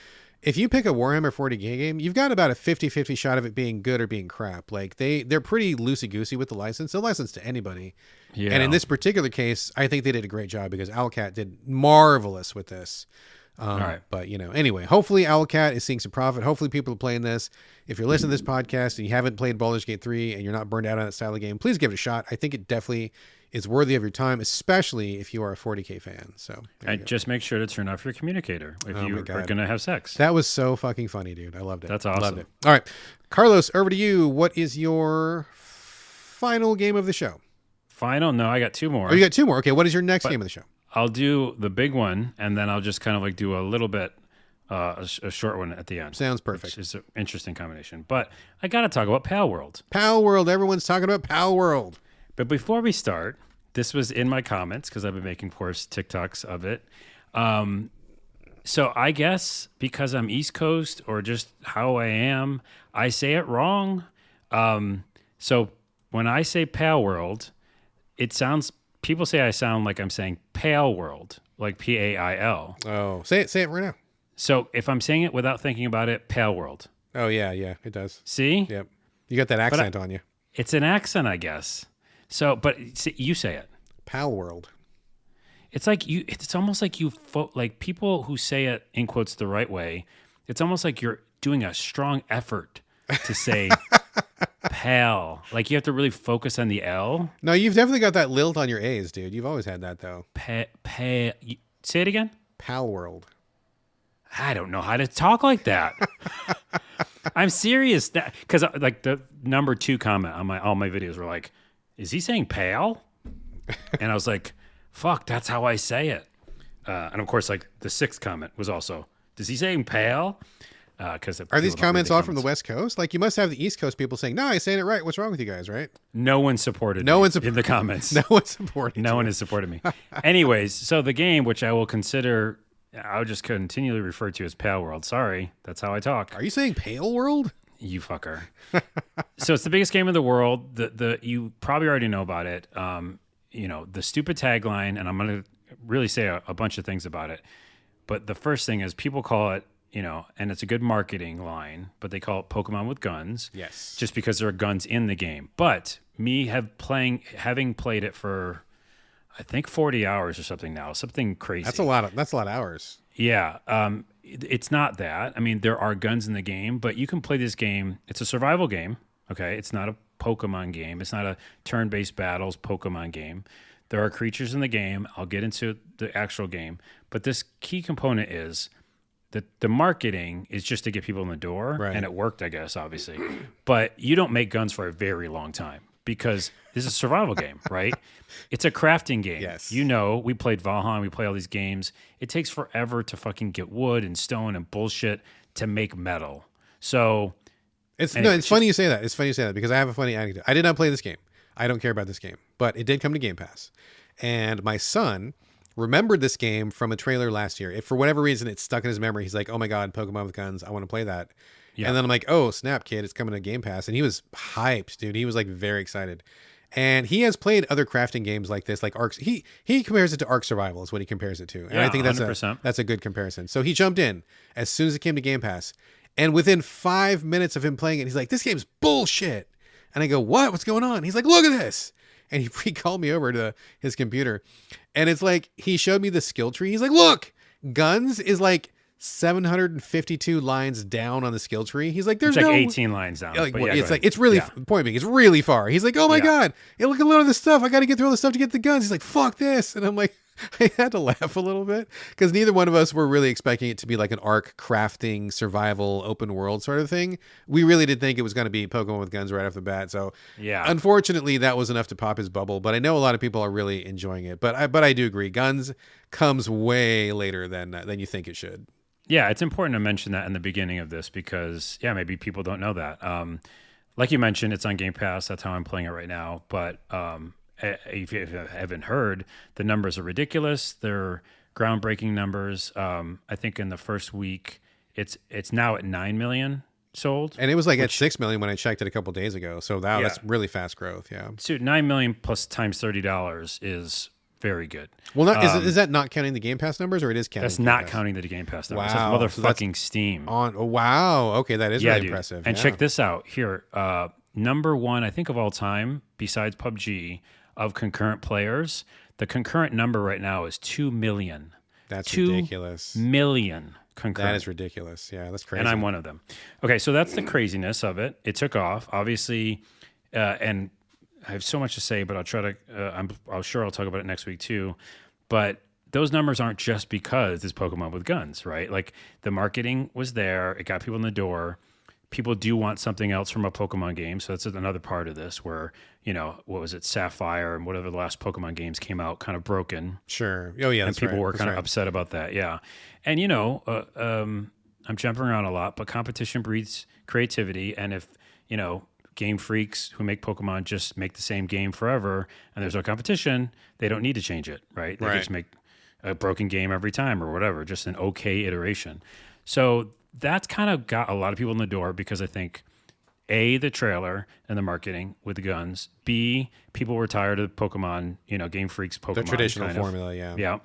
if you pick a Warhammer 40K game, you've got about a 50-50 shot of it being good or being crap. Like they're pretty loosey-goosey with the license. They'll license to anybody. Yeah. And in this particular case, I think they did a great job, because Owlcat did marvelous with this. All right. But anyway, hopefully Owlcat is seeing some profit. Hopefully people are playing this. If you're listening to this podcast and you haven't played Baldur's Gate 3 and you're not burned out on that style of game, please give it a shot. I think it definitely is worthy of your time, especially if you are a 40K fan. So just make sure to turn off your communicator if you are going to have sex. That was so fucking funny, dude. I loved it. That's awesome. Loved it. All right, Carlos, over to you. What is your final game of the show? Final? No, I got two more. Oh, you got two more. Okay, what is your next game of the show? I'll do the big one, and then I'll just kind of like do a little bit, a short one at the end. Sounds perfect. Which is an interesting combination. But I got to talk about Palworld. Palworld. Everyone's talking about Palworld. But before we start, this was in my comments, because I've been making, of course, TikToks of it. So I guess because I'm East Coast, or just how I am, I say it wrong. So when I say Palworld, people say I sound like I'm saying Palworld, like P-A-I-L. Oh, say it right now. So if I'm saying it without thinking about it, Palworld. Oh, yeah, it does. See? Yep. You got that accent on you. It's an accent, I guess. So, but you say it. Palworld. It's like it's almost like like people who say it in quotes the right way. It's almost like you're doing a strong effort to say pal. Like you have to really focus on the L. No, you've definitely got that lilt on your A's, dude. You've always had that, though. Say it again. Palworld. I don't know how to talk like that. I'm serious. Because like the number 2 comment on all my videos were like, is he saying pal? And I was like, fuck, that's how I say it. And of course, like the 6th comment was also, is he saying pal? because Are these comments all from the West Coast? Like, you must have the East Coast people saying, no, I saying it right. What's wrong with you guys, right? No one supported No me one's in the comments. No one supported No you. one has supported me. Anyways, so the game, which I will consider, I'll just continually refer to as Palworld. Sorry, that's how I talk. Are you saying Pale World? You fucker. So it's the biggest game in the world. You probably already know about it. The stupid tagline, and I'm going to really say a bunch of things about it. But the first thing is people call it, and it's a good marketing line, but they call it Pokemon with guns. Yes. Just because there are guns in the game. But me having played it for, I think 40 hours or something now, something crazy. That's a lot of hours. Yeah. It's not that. I mean, there are guns in the game, but you can play this game. It's a survival game. Okay. It's not a Pokemon game. It's not a turn-based battles Pokemon game. There are creatures in the game. I'll get into the actual game. But this key component is that the marketing is just to get people in the door. Right. And it worked, I guess, obviously. But you don't make guns for a very long time because this is a survival game, right? It's a crafting game. Yes. We played Valheim, we play all these games. It takes forever to fucking get wood and stone and bullshit to make metal. So It's funny you say that. It's funny you say that because I have a funny anecdote. I did not play this game. I don't care about this game, but it did come to Game Pass. And my son remembered this game from a trailer last year. If for whatever reason it stuck in his memory, he's like, "Oh my god, Pokemon with guns! I want to play that." Yeah. And then I'm like, "Oh snap, kid! It's coming to Game Pass!" And he was hyped, dude. He was like very excited. And he has played other crafting games like this, like Ark. He compares it to Ark Survival is what he compares it to, and I think 100%. that's a good comparison. So he jumped in as soon as it came to Game Pass, and within 5 minutes of him playing it, he's like, "This game's bullshit." And I go, "What? What's going on?" He's like, "Look at this." And he called me over to his computer, and it's like he showed me the skill tree. He's like, "Look, guns is like 752 lines down on the skill tree." He's like, "There's it's like no 18 lines down." Like, but yeah, it's like it's really point being, it's really far. He's like, "Oh my god, hey, look at a lot of this stuff. I got to get through all this stuff to get the guns." He's like, "Fuck this," and I'm like, I had to laugh a little bit because neither one of us were really expecting it to be like an Ark crafting survival open world sort of thing. We really did think it was going to be Pokemon with guns right off the bat. So yeah, unfortunately, that was enough to pop his bubble. But I know a lot of people are really enjoying it. But I do agree, guns comes way later than you think it should. Yeah, it's important to mention that in the beginning of this because, maybe people don't know that. Like you mentioned, it's on Game Pass. That's how I'm playing it right now. But if you haven't heard, the numbers are ridiculous. They're groundbreaking numbers. I think in the first week, it's now at 9 million sold. And it was like at 6 million when I checked it a couple days ago. So that's really fast growth. Yeah. So 9 million plus times $30 is very good. Well, is that not counting the Game Pass numbers, or it is counting? That's not counting the Game Pass numbers. Wow. That's motherfucking Steam. Wow. Okay, that is really impressive. And check this out here. Number one, I think of all time, besides PUBG, of concurrent players, the concurrent number right now is 2 million. That's 2 ridiculous. Million concurrent. That is ridiculous. Yeah, that's crazy. And I'm one of them. Okay, so that's the craziness of it. It took off, obviously, and I have so much to say, but I'll try to. I'm sure I'll talk about it next week too. But those numbers aren't just because it's Pokemon with guns, right? Like the marketing was there, it got people in the door. People do want something else from a Pokemon game, so that's another part of this. Where what was it, Sapphire and whatever the last Pokemon games came out, kind of broken. Sure. Oh yeah. And people were kind of upset about that. Yeah. And I'm jumping around a lot, but competition breeds creativity, and if game freaks who make Pokemon just make the same game forever and there's no competition, they don't need to change it, right? They can just make a broken game every time or whatever, just an okay iteration. So that's kind of got a lot of people in the door because I think A, the trailer and the marketing with the guns, B, people were tired of Pokemon, Game Freak's Pokemon. The traditional kind of formula, yeah.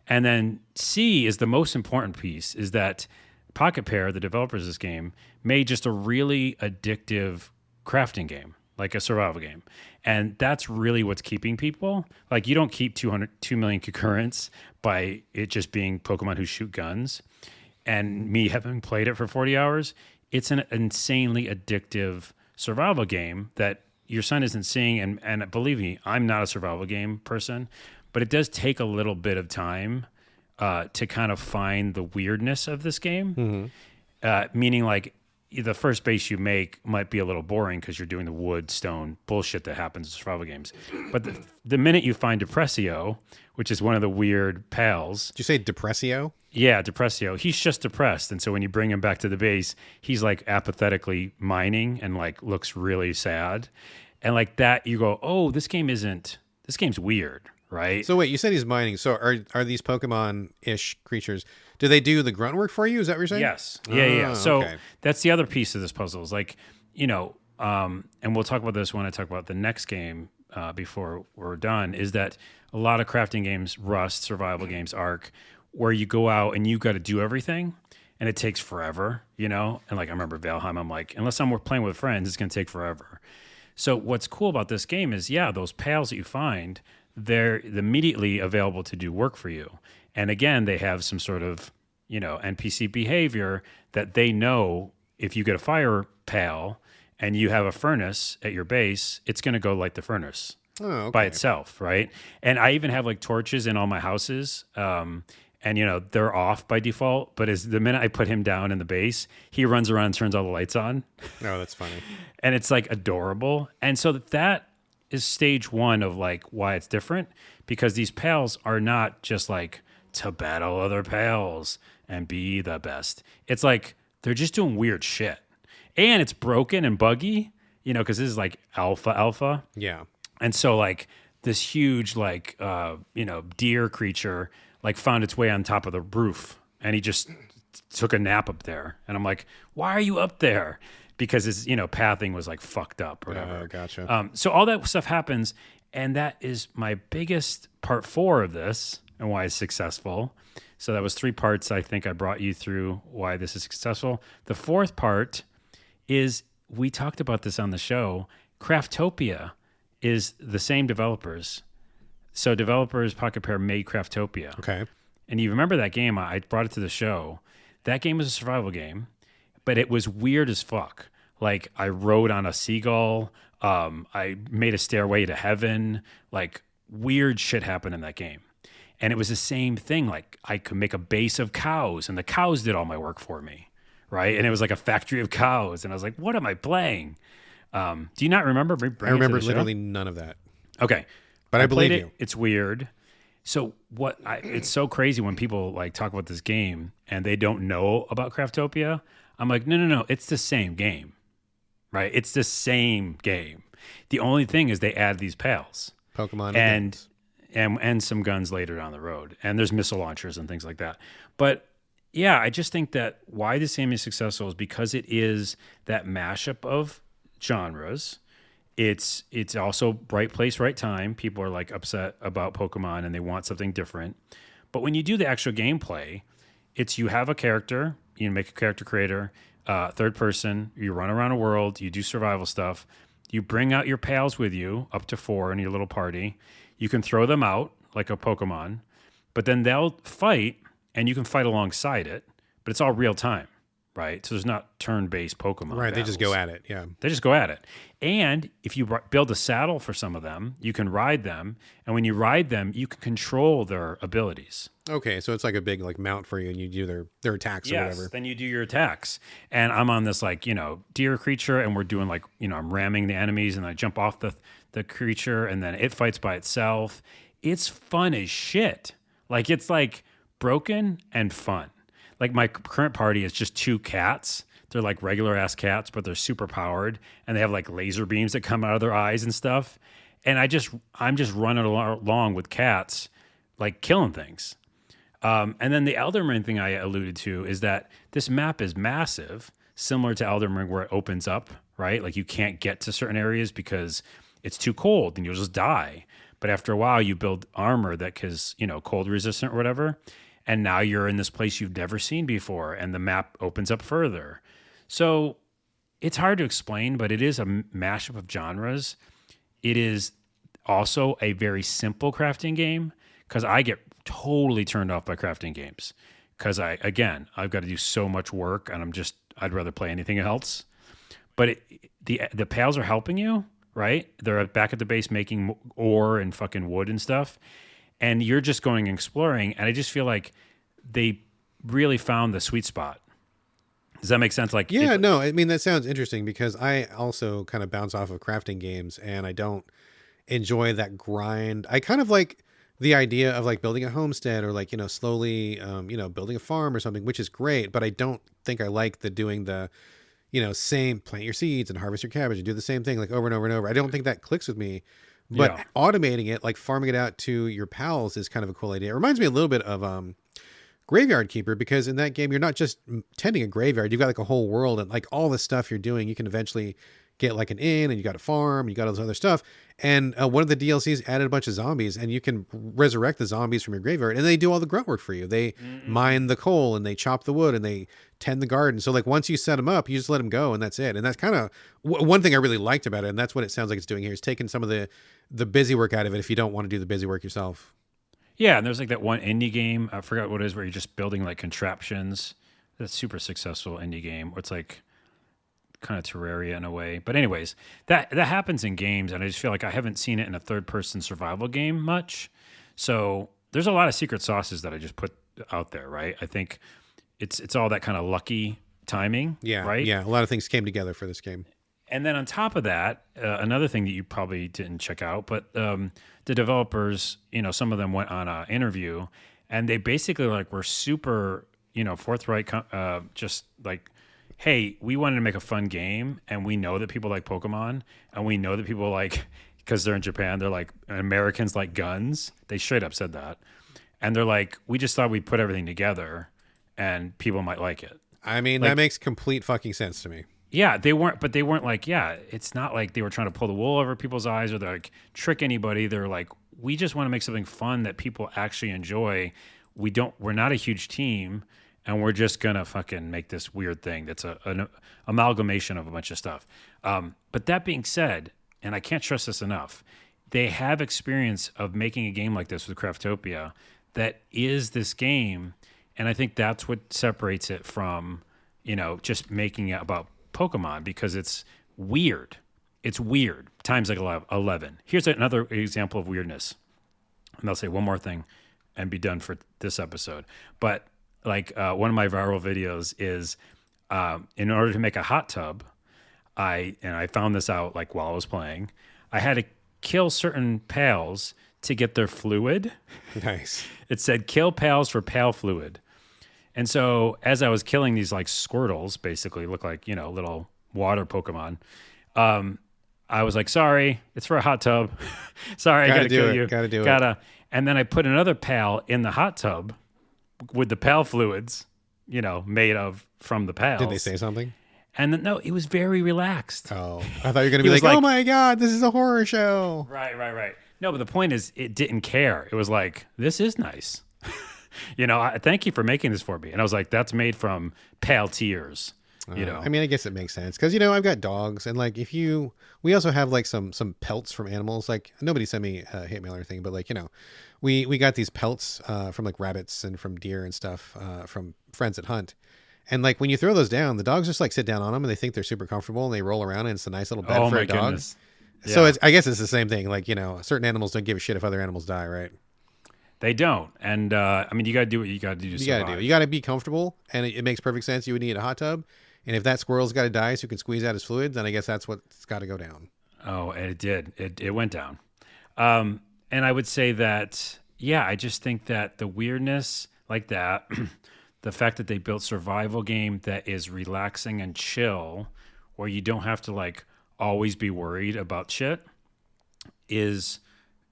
And then C is the most important piece, is that Pocket Pair, the developers of this game, made just a really addictive crafting game, like a survival game. And that's really what's keeping people. Like, you don't keep 2 million concurrents by it just being Pokemon who shoot guns. And me having played it for 40 hours, it's an insanely addictive survival game that your son isn't seeing. And believe me, I'm not a survival game person, but it does take a little bit of time to kind of find the weirdness of this game. Mm-hmm. Meaning, like, the first base you make might be a little boring because you're doing the wood, stone bullshit that happens in survival games. But the minute you find Depressio, which is one of the weird pals. Did you say Depressio? Yeah, Depressio. He's just depressed. And so when you bring him back to the base, he's like apathetically mining and like looks really sad. And like that, you go, oh, this game's weird, right? So wait, you said he's mining. So are these Pokemon-ish creatures? Do they do the grunt work for you? Is that what you're saying? Yes. Yeah. So okay. that's the other piece of this puzzle is like, and we'll talk about this when I talk about the next game before we're done, is that a lot of crafting games, Rust, survival games, Ark, where you go out and you got to do everything and it takes forever, And like I remember Valheim, I'm like, unless I'm playing with friends, it's going to take forever. So what's cool about this game is, those pals that you find, they're immediately available to do work for you. And again, they have some sort of, NPC behavior that they know if you get a fire pal and you have a furnace at your base, it's going to go light the furnace by itself, right? And I even have like torches in all my houses. And they're off by default, but as the minute I put him down in the base, he runs around and turns all the lights on. Oh, that's funny. And it's like adorable. And so that is stage one of like why it's different, because these pals are not just like to battle other pals and be the best. It's like they're just doing weird shit. And it's broken and buggy, because this is like alpha. Yeah. And so like this huge like deer creature like found its way on top of the roof and he just took a nap up there. And I'm like, why are you up there? Because his, pathing was like fucked up or whatever. Oh, gotcha. So all that stuff happens. And that is my biggest part 4 of this and why it's successful. So that was 3 parts. I think I brought you through why this is successful. The 4th part is, we talked about this on the show. Craftopia is the same developers. So developers Pocket Pair made Craftopia. Okay. And you remember that game? I brought it to the show. That game was a survival game, but it was weird as fuck. Like I rode on a seagull. I made a stairway to heaven. Like weird shit happened in that game. And it was the same thing. Like I could make a base of cows and the cows did all my work for me. Right. And it was like a factory of cows. And I was like, what am I playing? Do you not remember? I remember literally none of that. Okay. But I believe you. It's weird. So it's so crazy when people like talk about this game and they don't know about Craftopia. I'm like, no. It's the same game, right? It's the same game. The only thing is they add these pals. Pokemon and some guns later down the road. And there's missile launchers and things like that. But yeah, I just think that why this game is successful is because it is that mashup of genres. It's also right place, right time. People are like upset about Pokemon and they want something different. But when you do the actual gameplay, it's you have a character, you make a character creator, third person, you run around a world, you do survival stuff. You bring out your pals with you, up to 4 in your little party. You can throw them out like a Pokemon, but then they'll fight and you can fight alongside it, but it's all real time. Right? So there's not turn-based Pokemon. Right, battles. they just go at it, yeah. They just go at it. And if you build a saddle for some of them, you can ride them. And when you ride them, you can control their abilities. Okay, so it's like a big like mount for you and you do their attacks or whatever. Then you do your attacks. And I'm on this like, deer creature and we're doing like, I'm ramming the enemies and I jump off the creature and then it fights by itself. It's fun as shit. Like it's like broken and fun. Like my current party is just 2 cats. They're like regular ass cats, but they're super powered and they have like laser beams that come out of their eyes and stuff. And I'm just running along with cats, like killing things. And then the Elden Ring thing I alluded to is that this map is massive, similar to Elden Ring where it opens up, right? Like you can't get to certain areas because it's too cold and you'll just die. But after a while you build armor that is, cold resistant or whatever. And now you're in this place you've never seen before, and the map opens up further. So it's hard to explain, but it is a mashup of genres. It is also a very simple crafting game because I get totally turned off by crafting games because I've got to do so much work, and I'd rather play anything else. But the pals are helping you, right? They're back at the base making ore and fucking wood and stuff. And you're just going and exploring. And I just feel like they really found the sweet spot. Does that make sense? Like, Yeah, no, I mean, that sounds interesting because I also kind of bounce off of crafting games and I don't enjoy that grind. I kind of like the idea of like building a homestead or like, slowly, building a farm or something, which is great, but I don't think I like the doing the, same plant your seeds and harvest your cabbage and do the same thing like over and over and over. I don't think that clicks with me, but yeah. automating it, like farming it out to your pals is kind of a cool idea. It reminds me a little bit of, Graveyard Keeper, because in that game you're not just tending a graveyard, you've got like a whole world and like all the stuff you're doing. You can eventually get like an inn and you got a farm, you got all this other stuff. And one of the DLCs added a bunch of zombies, and you can resurrect the zombies from your graveyard, and they do all the grunt work for you. They mine the coal and they chop the wood and they tend the garden. So like once you set them up, you just let them go and that's it. And that's kind of one thing I really liked about it, and that's what it sounds like it's doing here, is taking some of the busy work out of it if you don't want to do the busy work yourself. Yeah, and there's like that one indie game, I forgot what it is, where you're just building like contraptions. That's super successful indie game where it's like kind of Terraria in a way. But anyways, that happens in games, and I just feel like I haven't seen it in a third person survival game much. So there's a lot of secret sauces that I just put out there, right? I think it's all that kind of lucky timing, Yeah, right? yeah. A lot of things came together for this game. And then on top of that, another thing that you probably didn't check out, but the developers, some of them went on an interview, and they basically were super, forthright, just like, hey, we wanted to make a fun game, and we know that people like Pokemon, and we know that people like, because they're in Japan, they're like, Americans like guns. They straight up said that. And they're like, we just thought we'd put everything together, and people might like it. I mean, that makes complete fucking sense to me. Yeah, they weren't like, yeah, it's not like they were trying to pull the wool over people's eyes or they're like trick anybody. They're like, we just want to make something fun that people actually enjoy. We're not a huge team, and we're just gonna fucking make this weird thing that's an amalgamation of a bunch of stuff. But that being said, and I can't stress this enough, they have experience of making a game like this with Craftopia that is this game, and I think that's what separates it from, just making it about Pokemon, because it's weird. It's weird times like 11. Here's another example of weirdness, and I'll say one more thing and be done for this episode. But like one of my viral videos is in order to make a hot tub, I found this out like while I was playing, I had to kill certain pals to get their fluid. Nice. It said kill pals for pal fluid. And so as I was killing these like Squirtles, basically look like, little water Pokemon, I was like, sorry, it's for a hot tub. Sorry, I gotta kill you. Gotta do it. And then I put another pal in the hot tub with the pal fluids, made from the pals. Did they say something? And then, no, it was very relaxed. Oh, I thought you were going to be like, oh my God, this is a horror show. Right. No, but the point is it didn't care. It was like, this is nice. Thank you for making this for me. And I was like, that's made from pale tears. I mean, I guess it makes sense because, I've got dogs, and like we also have like some pelts from animals. Like nobody sent me hate mail or anything, but like, we got these pelts from like rabbits and from deer and stuff from friends that hunt. And like when you throw those down, the dogs just like sit down on them and they think they're super comfortable and they roll around, and it's a nice little bed for a dog. Goodness. Yeah. So I guess it's the same thing. Like, certain animals don't give a shit if other animals die, right? They don't. And I mean, you got to do what you got to do to survive. You got to be comfortable, and it makes perfect sense. You would need a hot tub. And if that squirrel's got to die so you can squeeze out his fluids, then I guess that's what's got to go down. Oh, and it did. It went down. And I would say that, yeah, I just think that the weirdness like that, the fact that they built survival game that is relaxing and chill, where you don't have to like always be worried about shit, is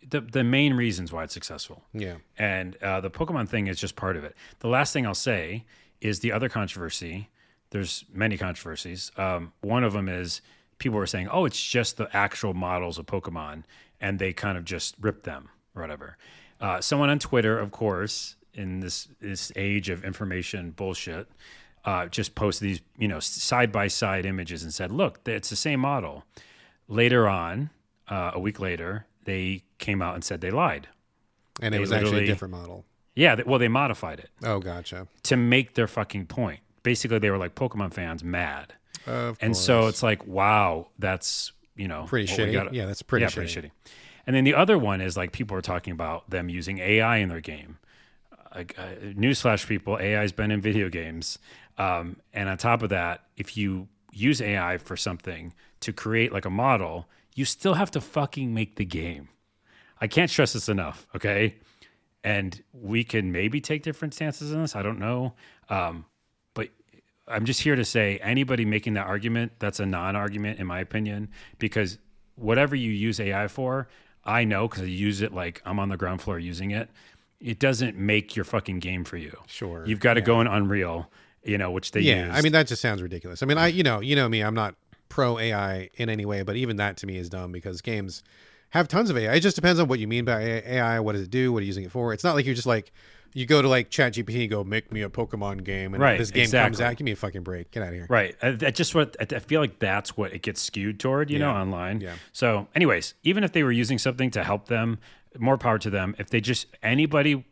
the main reasons why it's successful. Yeah. And the Pokemon thing is just part of it. The last thing I'll say is the other controversy. There's many controversies. One of them is people were saying, oh, it's just the actual models of Pokemon, and they kind of just ripped them or whatever. Someone on Twitter, of course, in this age of information bullshit, just posted these, side-by-side images and said, look, it's the same model. Later on, a week later, they came out and said they lied. And it was actually a different model. Yeah, they modified it. Oh, gotcha. To make their fucking point. Basically, they were like Pokemon fans mad. And so it's like, wow, that's, pretty shitty. Yeah, that's pretty shitty. Pretty shitty. And then the other one is like people are talking about them using AI in their game. newsflash, people, AI's been in video games. And on top of that, if you use AI for something to create like a model, you still have to fucking make the game. I can't stress this enough, okay? And we can maybe take different stances in this. I don't know. But I'm just here to say anybody making that argument, that's a non-argument in my opinion, because whatever you use AI for, I know because I use it like I'm on the ground floor using it. It doesn't make your fucking game for you. Sure. You've got to go in Unreal, which they use. Yeah, I mean, that just sounds ridiculous. I mean, you know me, I'm not pro AI in any way, but even that to me is dumb because games have tons of AI. It just depends on what you mean by AI. What does it do? What are you using it for? It's not like you're just like, you go to like ChatGPT and go, make me a Pokemon game. And this game comes out. Give me a fucking break. Get out of here. Right. I feel like that's what it gets skewed toward, online. Yeah. So anyways, even if they were using something to help them, more power to them. If they anybody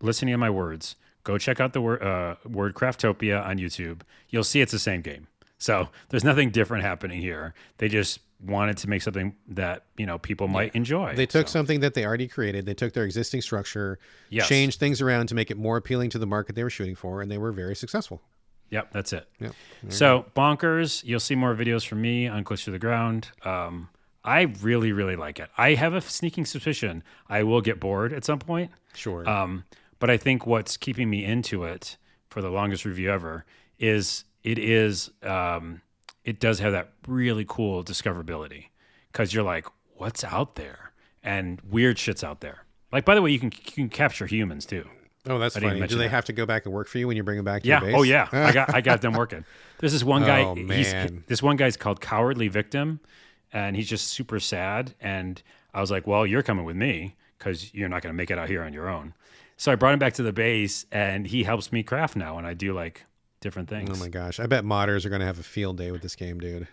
listening to my words, go check out the word Craftopia on YouTube. You'll see it's the same game. So there's nothing different happening here. They just wanted to make something that people might enjoy. They took something that they already created. They took their existing structure, changed things around to make it more appealing to the market they were shooting for, and they were very successful. Yep, that's it. Yep. So Bonkers, you'll see more videos from me on Glitch to the Ground. I really, really like it. I have a sneaking suspicion I will get bored at some point. Sure. But I think what's keeping me into it for the longest review ever is it does have that really cool discoverability because you're like, what's out there? And weird shit's out there. Like, by the way, you can capture humans too. Oh, that's funny. Do they have to go back and work for you when you bring them back to your base? Oh yeah. I got them working. There's this one guy. Oh, man. This one guy's called Cowardly Victim, and he's just super sad. And I was like, well, you're coming with me because you're not going to make it out here on your own. So I brought him back to the base, and he helps me craft now, and I do like different things. Oh my gosh. I bet modders are going to have a field day with this game, dude.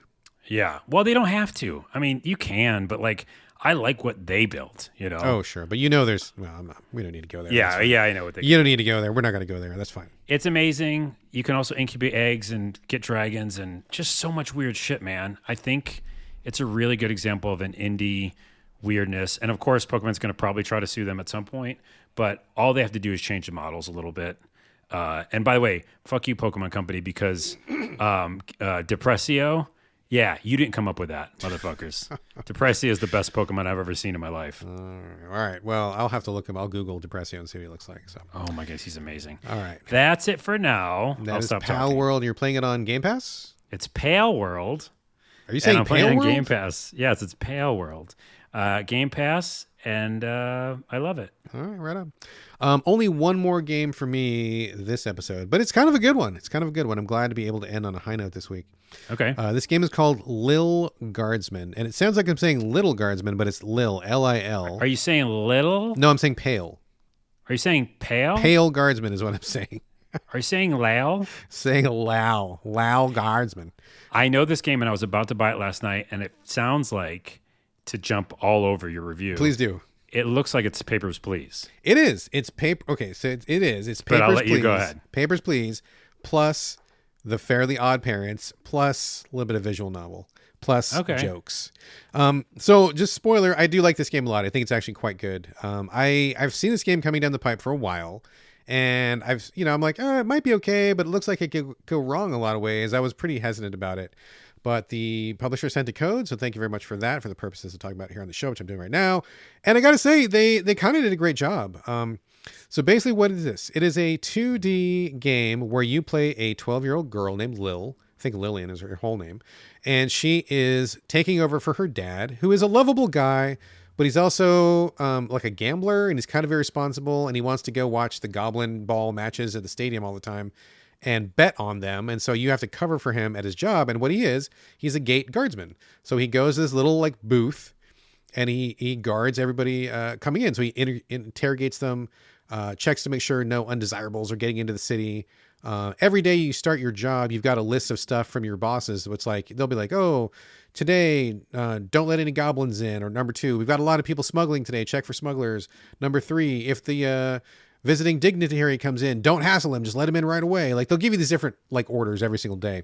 Yeah. Well, they don't have to. I mean, you can, but like, I like what they built, Oh, sure. But we don't need to go there. Yeah, I know what they You don't need to go there. We're not going to go there. That's fine. It's amazing. You can also incubate eggs and get dragons and just so much weird shit, man. I think it's a really good example of an indie weirdness. And of course, Pokemon's going to probably try to sue them at some point, but all they have to do is change the models a little bit. And by the way, fuck you, Pokemon Company, because Depressio, yeah, you didn't come up with that, motherfuckers. Depressio is the best Pokemon I've ever seen in my life. All right. Well, I'll have to look him. I'll Google Depressio and see what he looks like. So. Oh my gosh, he's amazing. All right. That's it for now. That is Palworld. You're playing it on Game Pass? It's Palworld. Are you saying I'm playing Palworld? on Game Pass. Yes, it's Palworld. Game Pass, and I love it. All right, right on. Only one more game for me this episode, but it's kind of a good one. I'm glad to be able to end on a high note this week. Okay. This game is called Lil Guardsman, and it sounds like I'm saying Little Guardsman, but it's Lil, L-I-L. Are you saying little? No, I'm saying pale. Are you saying pale? Pale Guardsman is what I'm saying. Are you saying Lao? Saying Lao Guardsman. I know this game, and I was about to buy it last night, and it sounds like to jump all over your review. Please do. It looks like it's Papers, Please. It is. It's paper. Okay, so it is. It's Papers, but I'll let Please. You go ahead. Papers, Please, plus The Fairly Odd Parents, plus a little bit of visual novel, plus jokes. So just spoiler, I do like this game a lot. I think it's actually quite good. I've seen this game coming down the pipe for a while, and I'm like, it might be okay, but it looks like it could go wrong a lot of ways. I was pretty hesitant about it. But the publisher sent a code, so thank you very much for that, for the purposes of talking about it here on the show, which I'm doing right now. And I got to say, they kind of did a great job. So basically, what is this? It is a 2D game where you play a 12-year-old girl named Lil. I think Lillian is her whole name. And she is taking over for her dad, who is a lovable guy, but he's also like a gambler, and he's kind of irresponsible, and he wants to go watch the Goblin Ball matches at the stadium all the time and bet on them. And so you have to cover for him at his job. And what he is, he's a gate guardsman. So he goes to this little like booth, and he guards everybody coming in. So he interrogates them, checks to make sure no undesirables are getting into the city. Every day you start your job, you've got a list of stuff from your bosses. It's like, they'll be like, oh, today, don't let any goblins in. Or number 2, we've got a lot of people smuggling today. Check for smugglers. Number 3, if the visiting dignitary comes in, don't hassle him, just let him in right away. Like, they'll give you these different like orders every single day.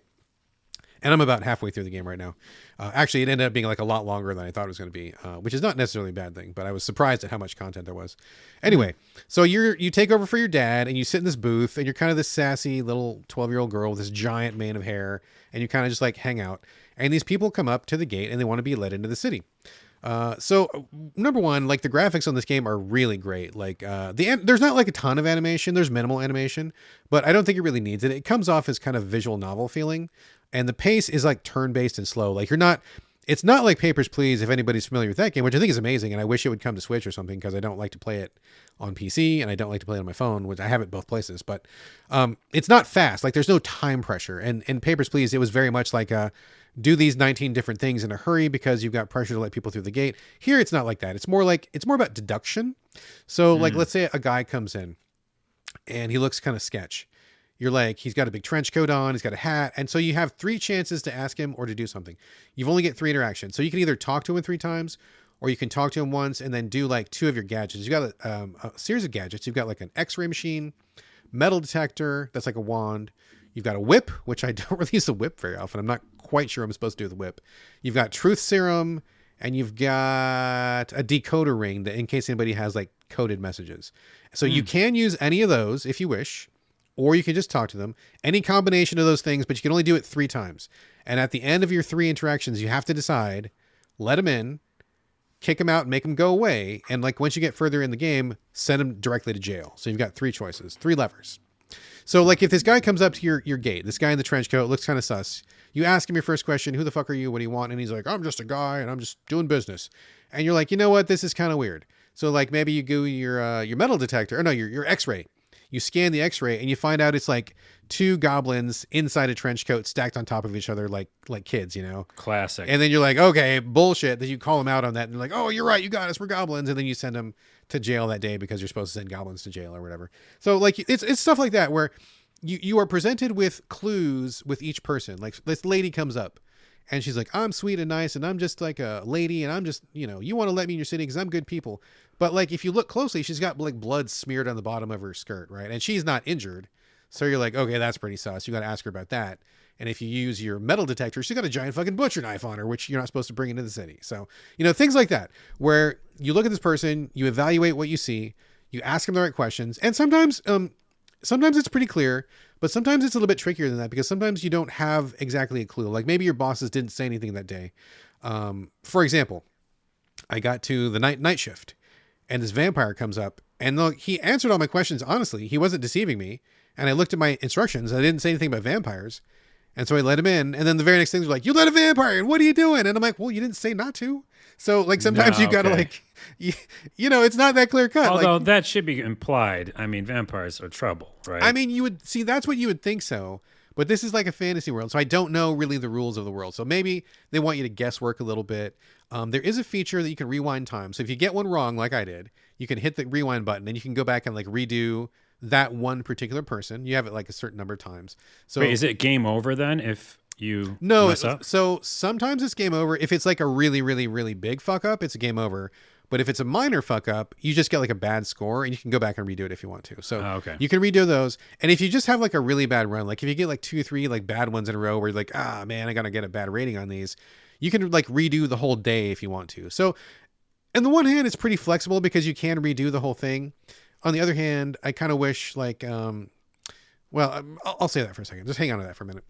And I'm about halfway through the game right now. Actually, it ended up being like a lot longer than I thought it was going to be, which is not necessarily a bad thing, but I was surprised at how much content there was. Anyway, so you take over for your dad, and you sit in this booth, and you're kind of this sassy little 12-year-old girl with this giant mane of hair, and you kind of just like hang out. And these people come up to the gate, and they want to be let into the city. So number one, like the graphics on this game are really great. Like there's not like a ton of animation. There's minimal animation, but I don't think it really needs it. It comes off as kind of visual novel feeling, and the pace is like turn-based and slow. Like it's not like Papers, Please, if anybody's familiar with that game, which I think is amazing, and I wish it would come to Switch or something, because I don't like to play it on PC, and I don't like to play it on my phone, which I have it both places. But it's not fast. Like there's no time pressure. And in Papers, Please, it was very much like do these 19 different things in a hurry because you've got pressure to let people through the gate. Here, it's not like that. It's more about deduction. So like, let's say a guy comes in and he looks kind of sketch. You're like, he's got a big trench coat on, he's got a hat. And so you have 3 chances to ask him or to do something. You've only get 3 interactions. So you can either talk to him 3 times, or you can talk to him once and then do like 2 of your gadgets. You've got a series of gadgets. You've got like an X-ray machine, metal detector, that's like a wand. You've got a whip, which I don't really use the whip very often. I'm not quite sure I'm supposed to do with the whip. You've got truth serum, and you've got a decoder ring that in case anybody has like coded messages. So you can use any of those if you wish, or you can just talk to them. Any combination of those things, but you can only do it 3 times. And at the end of your 3 interactions, you have to decide, let them in, kick them out, and make them go away. And like once you get further in the game, send them directly to jail. So you've got 3 choices, 3 levers. So like if this guy comes up to your gate, this guy in the trench coat looks kind of sus. You ask him your first question, who the fuck are you? What do you want? And he's like, I'm just a guy and I'm just doing business. And you're like, you know what? This is kind of weird. So like maybe you go your metal detector, or no, your X-ray. You scan the X-ray and you find out it's like 2 goblins inside a trench coat stacked on top of each other like kids, you know? Classic. And then you're like, okay, bullshit. Then you call them out on that and they're like, oh, you're right. You got us. We're goblins. And then you send them to jail that day because you're supposed to send goblins to jail or whatever. So like it's stuff like that where you are presented with clues with each person. Like this lady comes up and she's like, I'm sweet and nice and I'm just like a lady and I'm just, you know, you want to let me in your city because I'm good people. But like if you look closely, she's got like blood smeared on the bottom of her skirt, right? And she's not injured. So you're like, okay, that's pretty sus. You got to ask her about that. And if you use your metal detector, she's got a giant fucking butcher knife on her, which you're not supposed to bring into the city. So, you know, things like that, where you look at this person, you evaluate what you see, you ask them the right questions. And sometimes it's pretty clear, but sometimes it's a little bit trickier than that because sometimes you don't have exactly a clue. Like maybe your bosses didn't say anything that day. For example, I got to the night shift and this vampire comes up and look, he answered all my questions. Honestly, he wasn't deceiving me. And I looked at my instructions. I didn't say anything about vampires. And so I let him in. And then the very next thing was like, you let a vampire in. What are you doing? And I'm like, well, you didn't say not to. So like sometimes you've got to like, you know, it's not that clear cut. Although like, that should be implied. I mean, vampires are trouble, right? I mean, you would see, that's what you would think so. But this is like a fantasy world. So I don't know really the rules of the world. So maybe they want you to guesswork a little bit. There is a feature that you can rewind time. So if you get one wrong, like I did, you can hit the rewind button and you can go back and like redo that one particular person. You have it like a certain number of times. So wait, is it game over then if you mess up? So sometimes it's game over. If it's like a really, really, really big fuck up, it's a game over. But if it's a minor fuck up, you just get like a bad score and you can go back and redo it if you want to. So you can redo those. And if you just have like a really bad run, like if you get like 2 or 3 like bad ones in a row where you're like, ah, man, I got to get a bad rating on these, you can like redo the whole day if you want to. So on the one hand, it's pretty flexible because you can redo the whole thing. On the other hand, I kind of wish like, I'll say that for a second. Just hang on to that for a minute.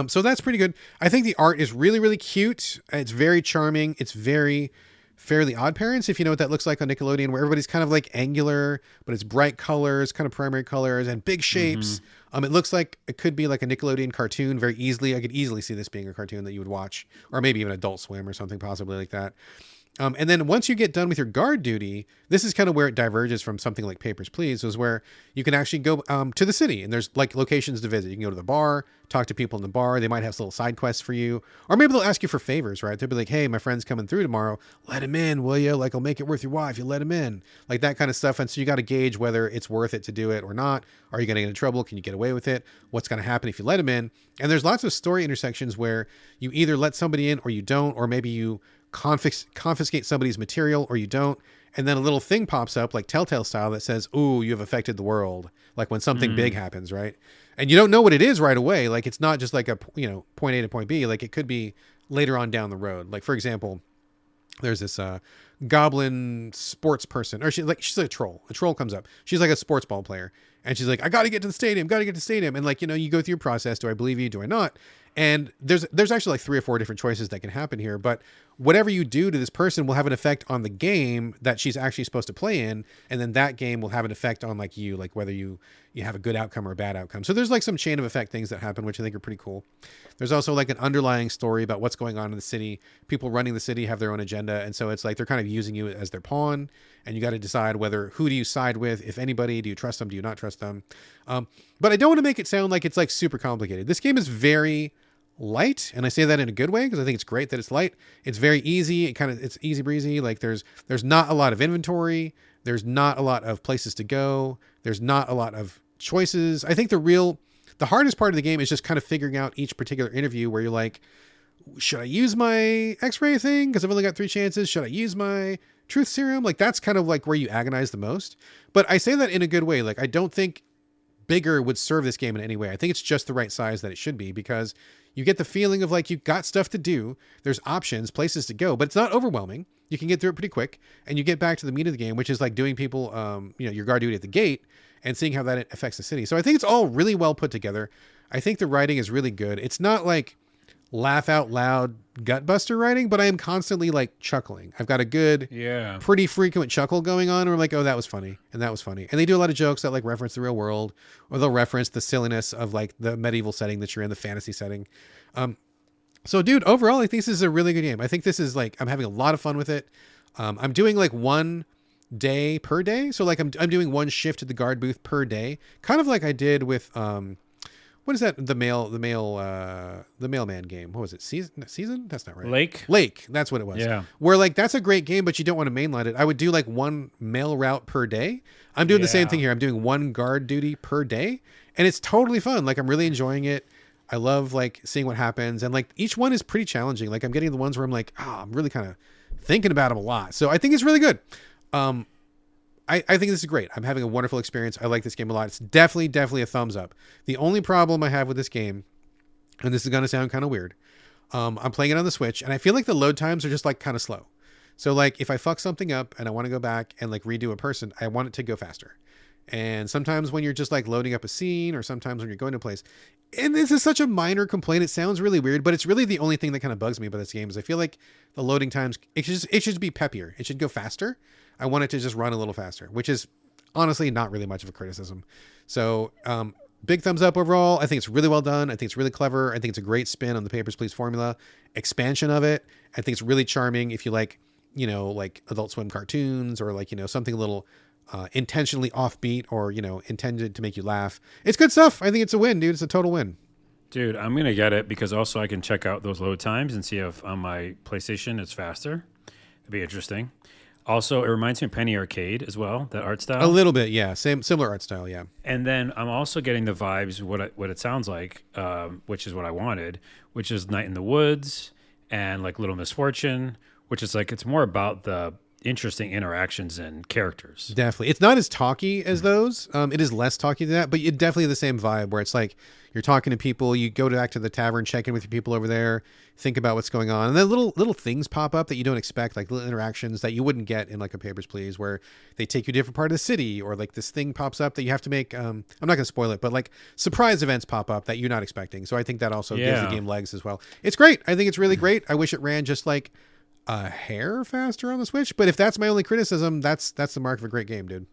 So that's pretty good. I think the art is really, really cute. It's very charming. It's very Fairly Odd Parents, if you know what that looks like on Nickelodeon, where everybody's kind of like angular, but it's bright colors, kind of primary colors and big shapes. It looks like it could be like a Nickelodeon cartoon very easily. I could easily see this being a cartoon that you would watch, or maybe even Adult Swim or something possibly like that. And then once you get done with your guard duty, this is kind of where it diverges from something like Papers, Please, is where you can actually go to the city and there's like locations to visit. You can go to the bar, talk to people in the bar. They might have little side quests for you, or maybe they'll ask you for favors, right? They'll be like, hey, my friend's coming through tomorrow. Let him in, will you? Like, I'll make it worth your while if you let him in, like that kind of stuff. And so you got to gauge whether it's worth it to do it or not. Are you going to get in trouble? Can you get away with it? What's going to happen if you let him in? And there's lots of story intersections where you either let somebody in or you don't, or maybe you confiscate somebody's material or you don't. and then a little thing pops up like Telltale style that says, "Ooh, you have affected the world." Like when something big happens, right? And you don't know what it is right away. Like it's not just like a point A to point B. Like it could be later on down the road. Like for example, there's this goblin sports person, or she's like a troll. A troll comes up. She's like a sports ball player, and she's like, "I got to get to the stadium. Got to get to the stadium." And like you go through your process. Do I believe you? Do I not? And there's actually like 3 or 4 different choices that can happen here. But whatever you do to this person will have an effect on the game that she's actually supposed to play in, and then that game will have an effect on like you, like whether you have a good outcome or a bad outcome. So there's like some chain of effect things that happen, which I think are pretty cool. There's also like an underlying story about what's going on in the city. People running the city have their own agenda, and so it's like they're kind of using you as their pawn, and you got to decide who do you side with, if anybody. Do you trust them? Do you not trust them? But I don't want to make it sound like it's like super complicated. This game is very light, and I say that in a good way because I think it's great that it's light. It's very easy. It's easy breezy. Like there's not a lot of inventory. There's not a lot of places to go. There's not a lot of choices. I think the hardest part of the game is just kind of figuring out each particular interview where you're like, should I use my X-ray thing because I've only got 3 chances? Should I use my truth serum? Like that's kind of like where you agonize the most. But I say that in a good way. Like I don't think bigger would serve this game in any way. I think it's just the right size that it should be, because you get the feeling of like you've got stuff to do. There's options, places to go, but it's not overwhelming. You can get through it pretty quick, and you get back to the meat of the game, which is like doing people, your guard duty at the gate and seeing how that affects the city. So I think it's all really well put together. I think the writing is really good. It's not like laugh out loud gutbuster writing, but I am constantly like chuckling. I've got a good, pretty frequent chuckle going on, or like, oh, that was funny, and that was funny. And they do a lot of jokes that like reference the real world, or they'll reference the silliness of like the medieval setting that you're in, the fantasy setting. So dude, overall, I think this is a really good game. I think this is like, I'm having a lot of fun with it. I'm doing like 1 day per day. So like I'm doing 1 shift at the guard booth per day, kind of like I did with, what is that? The mailman game. What was it? Season? That's not right. Lake. That's what it was. Yeah. Where like, that's a great game, but you don't want to mainline it. I would do like 1 mail route per day. I'm doing the same thing here. I'm doing 1 guard duty per day, and it's totally fun. Like I'm really enjoying it. I love like seeing what happens. And like each one is pretty challenging. Like I'm getting the ones where I'm like, I'm really kind of thinking about them a lot. So I think it's really good. I think this is great. I'm having a wonderful experience. I like this game a lot. It's definitely a thumbs up. The only problem I have with this game, and this is going to sound kind of weird, I'm playing it on the Switch, and I feel like the load times are just like kind of slow. So like if I fuck something up and I want to go back and like redo a person, I want it to go faster. And sometimes when you're just like loading up a scene, or sometimes when you're going to a place, and this is such a minor complaint, it sounds really weird, but it's really the only thing that kind of bugs me about this game is I feel like the loading times, it should be peppier. It should go faster. I want it to just run a little faster, which is honestly not really much of a criticism. So, big thumbs up overall. I think it's really well done. I think it's really clever. I think it's a great spin on the Papers, Please formula. Expansion of it, I think it's really charming if you like, like Adult Swim cartoons, or like, something a little intentionally offbeat, or, intended to make you laugh. It's good stuff. I think it's a win, dude. It's a total win. Dude, I'm going to get it because also I can check out those load times and see if on my PlayStation it's faster. It'd be interesting. Also, it reminds me of Penny Arcade as well, that art style. A little bit, yeah. Similar art style, yeah. And then I'm also getting the vibes, what it sounds like, which is what I wanted, which is Night in the Woods and like Little Misfortune, which is like, it's more about the interesting interactions and characters. Definitely. It's not as talky as those. It is less talky than that, but it definitely the same vibe where it's like you're talking to people, you go back to the tavern, check in with your people over there, think about what's going on. And then little things pop up that you don't expect, like little interactions that you wouldn't get in like a Papers, Please, where they take you to a different part of the city, or like this thing pops up that you have to make, I'm not going to spoil it, but like surprise events pop up that you're not expecting. So I think that also gives the game legs as well. It's great. I think it's really great. I wish it ran just like a hair faster on the Switch, but if that's my only criticism, that's the mark of a great game, dude.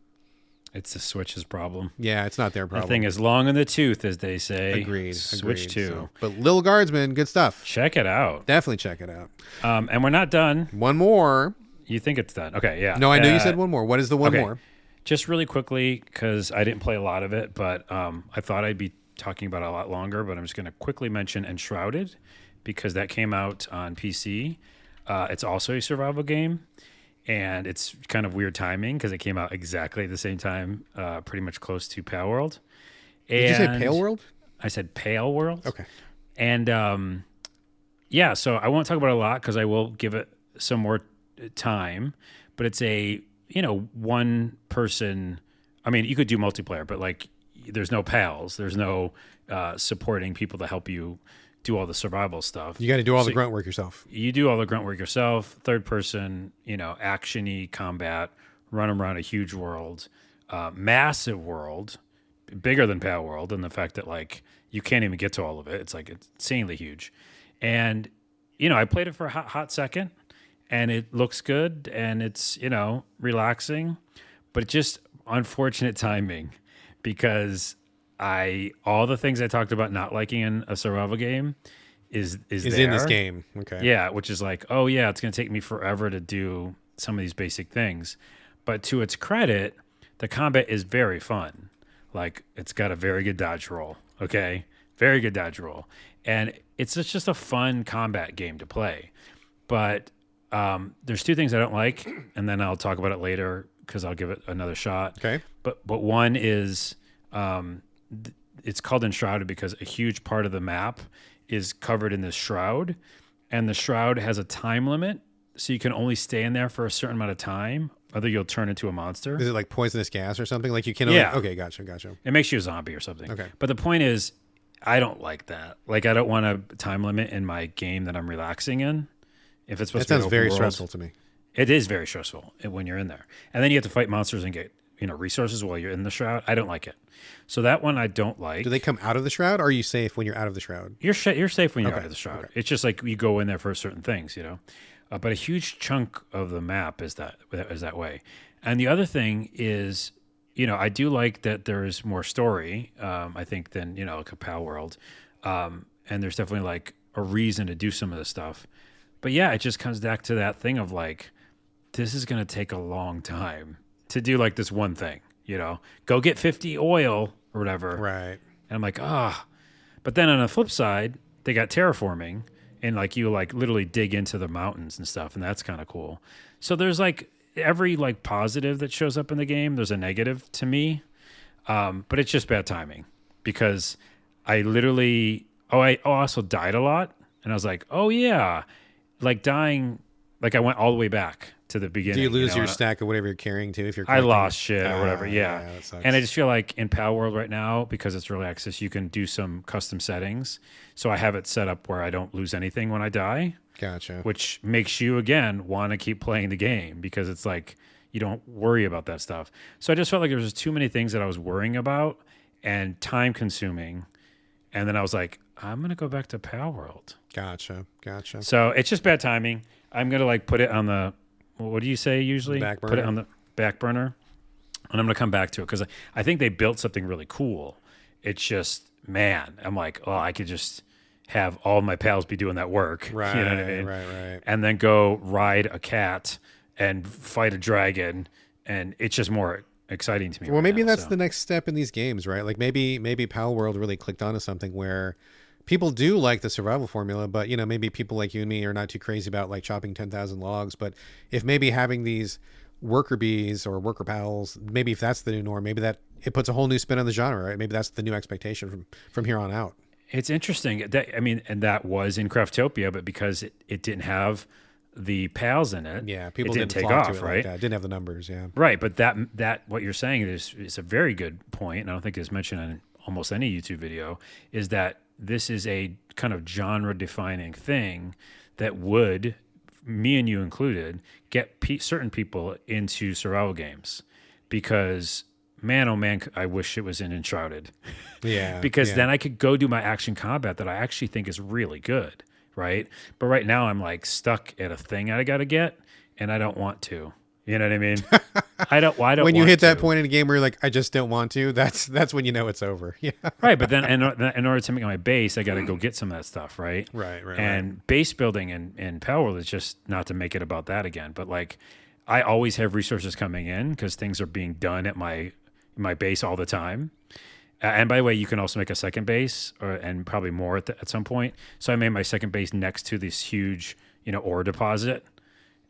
It's the Switch's problem. Yeah, it's not their problem. The thing is long in the tooth, as they say. Agreed. Switch 2. So, but Lil Guardsman, good stuff. Check it out. Definitely check it out. And we're not done. One more. You think it's done? Okay, yeah. No, I know you said one more. What is the one more? Just really quickly, because I didn't play a lot of it, but I thought I'd be talking about it a lot longer, but I'm just going to quickly mention Enshrouded, because that came out on PC. It's also a survival game, and it's kind of weird timing because it came out exactly at the same time, pretty much close to Palworld. Did you say Palworld? I said Palworld. Okay. And so I won't talk about it a lot because I will give it some more time, but it's a one person. I mean, you could do multiplayer, but like, there's no pals. There's no supporting people to help you do all the survival stuff. You got to do all the grunt work yourself. You do all the grunt work yourself. Third person, action-y combat, run around a huge world, massive world, bigger than Palworld, and the fact that like you can't even get to all of it. It's like it's insanely huge. And I played it for a hot second, and it looks good, and it's relaxing, but just unfortunate timing because all the things I talked about not liking in a survival game is there. In this game. Okay. Yeah, which is like, oh yeah, it's going to take me forever to do some of these basic things. But to its credit, the combat is very fun. Like, it's got a very good dodge roll. Okay, very good dodge roll, and it's just a fun combat game to play. But there's two things I don't like, and then I'll talk about it later because I'll give it another shot. Okay. But one is it's called Enshrouded because a huge part of the map is covered in this shroud, and the shroud has a time limit, so you can only stay in there for a certain amount of time, other you'll turn into a monster. Is it like poisonous gas or something? Like you can only... Yeah. Okay, gotcha. It makes you a zombie or something. Okay. But the point is, I don't like that. Like, I don't want a time limit in my game that I'm relaxing in. If it's supposed that to be sounds very world, stressful to me. It is very stressful when you're in there. And then you have to fight monsters and get resources while you're in the shroud. I don't like it. So that one I don't like. Do they come out of the shroud, or are you safe when you're out of the shroud? You're safe when you're out of the shroud. Okay. It's just like you go in there for certain things, but a huge chunk of the map is that way. And the other thing is, I do like that there is more story, I think, than, like a Palworld. And there's definitely like a reason to do some of this stuff. But yeah, it just comes back to that thing of like, this is going to take a long time to do like this one thing, go get 50 oil or whatever. Right. And I'm like, But then on the flip side, they got terraforming, and like you like literally dig into the mountains and stuff, and that's kind of cool. So there's like every like positive that shows up in the game, there's a negative to me. But it's just bad timing because I literally I also died a lot, and I was like, oh yeah, like dying, like I went all the way back to the beginning. Do you lose your stack of whatever you're carrying too? If you're I lost shit or whatever, yeah. That sucks. And I just feel like in Palworld right now, because it's early access, you can do some custom settings. So I have it set up where I don't lose anything when I die. Gotcha. Which makes you again want to keep playing the game because it's like you don't worry about that stuff. So I just felt like there was too many things that I was worrying about and time consuming. And then I was like, I'm gonna go back to Palworld. Gotcha. So it's just bad timing. I'm gonna like put it on the, what do you say usually? Back burner. Put it on the back burner, and I'm gonna come back to it because I think they built something really cool. It's just, man, I'm like, oh, I could just have all my pals be doing that work. Right. You know what I mean? Right. And then go ride a cat and fight a dragon, and it's just more exciting to me. Well, right maybe now, that's so. the next step in these games, right? Like maybe Palworld really clicked onto something where people do like the survival formula, but maybe people like you and me are not too crazy about like chopping 10,000 logs. But if maybe having these worker bees or worker pals, maybe if that's the new norm, maybe that it puts a whole new spin on the genre, right? Maybe that's the new expectation from here on out. It's interesting. And that was in Craftopia, but because it didn't have the pals in it, yeah, people didn't take flock off, to it right? Like that. Didn't have the numbers, yeah. Right, but that what you're saying is a very good point, and I don't think it's mentioned in almost any YouTube video, is that this is a kind of genre-defining thing that would, me and you included, get certain people into survival games because, man, oh man, I wish it was in Enshrouded. Yeah. Because then I could go do my action combat that I actually think is really good, right? But right now I'm like stuck at a thing I got to get, and I don't want to. You know what I mean? I don't. When you hit that point in a game where you're like, I just don't want to. That's when you know it's over. Yeah. Right, but then in order to make my base, I got to go get some of that stuff, right? Right. And base building in Palworld is just not to make it about that again, but like I always have resources coming in because things are being done at my base all the time. And by the way, you can also make a second base, and probably more at some point. So I made my second base next to this huge, ore deposit.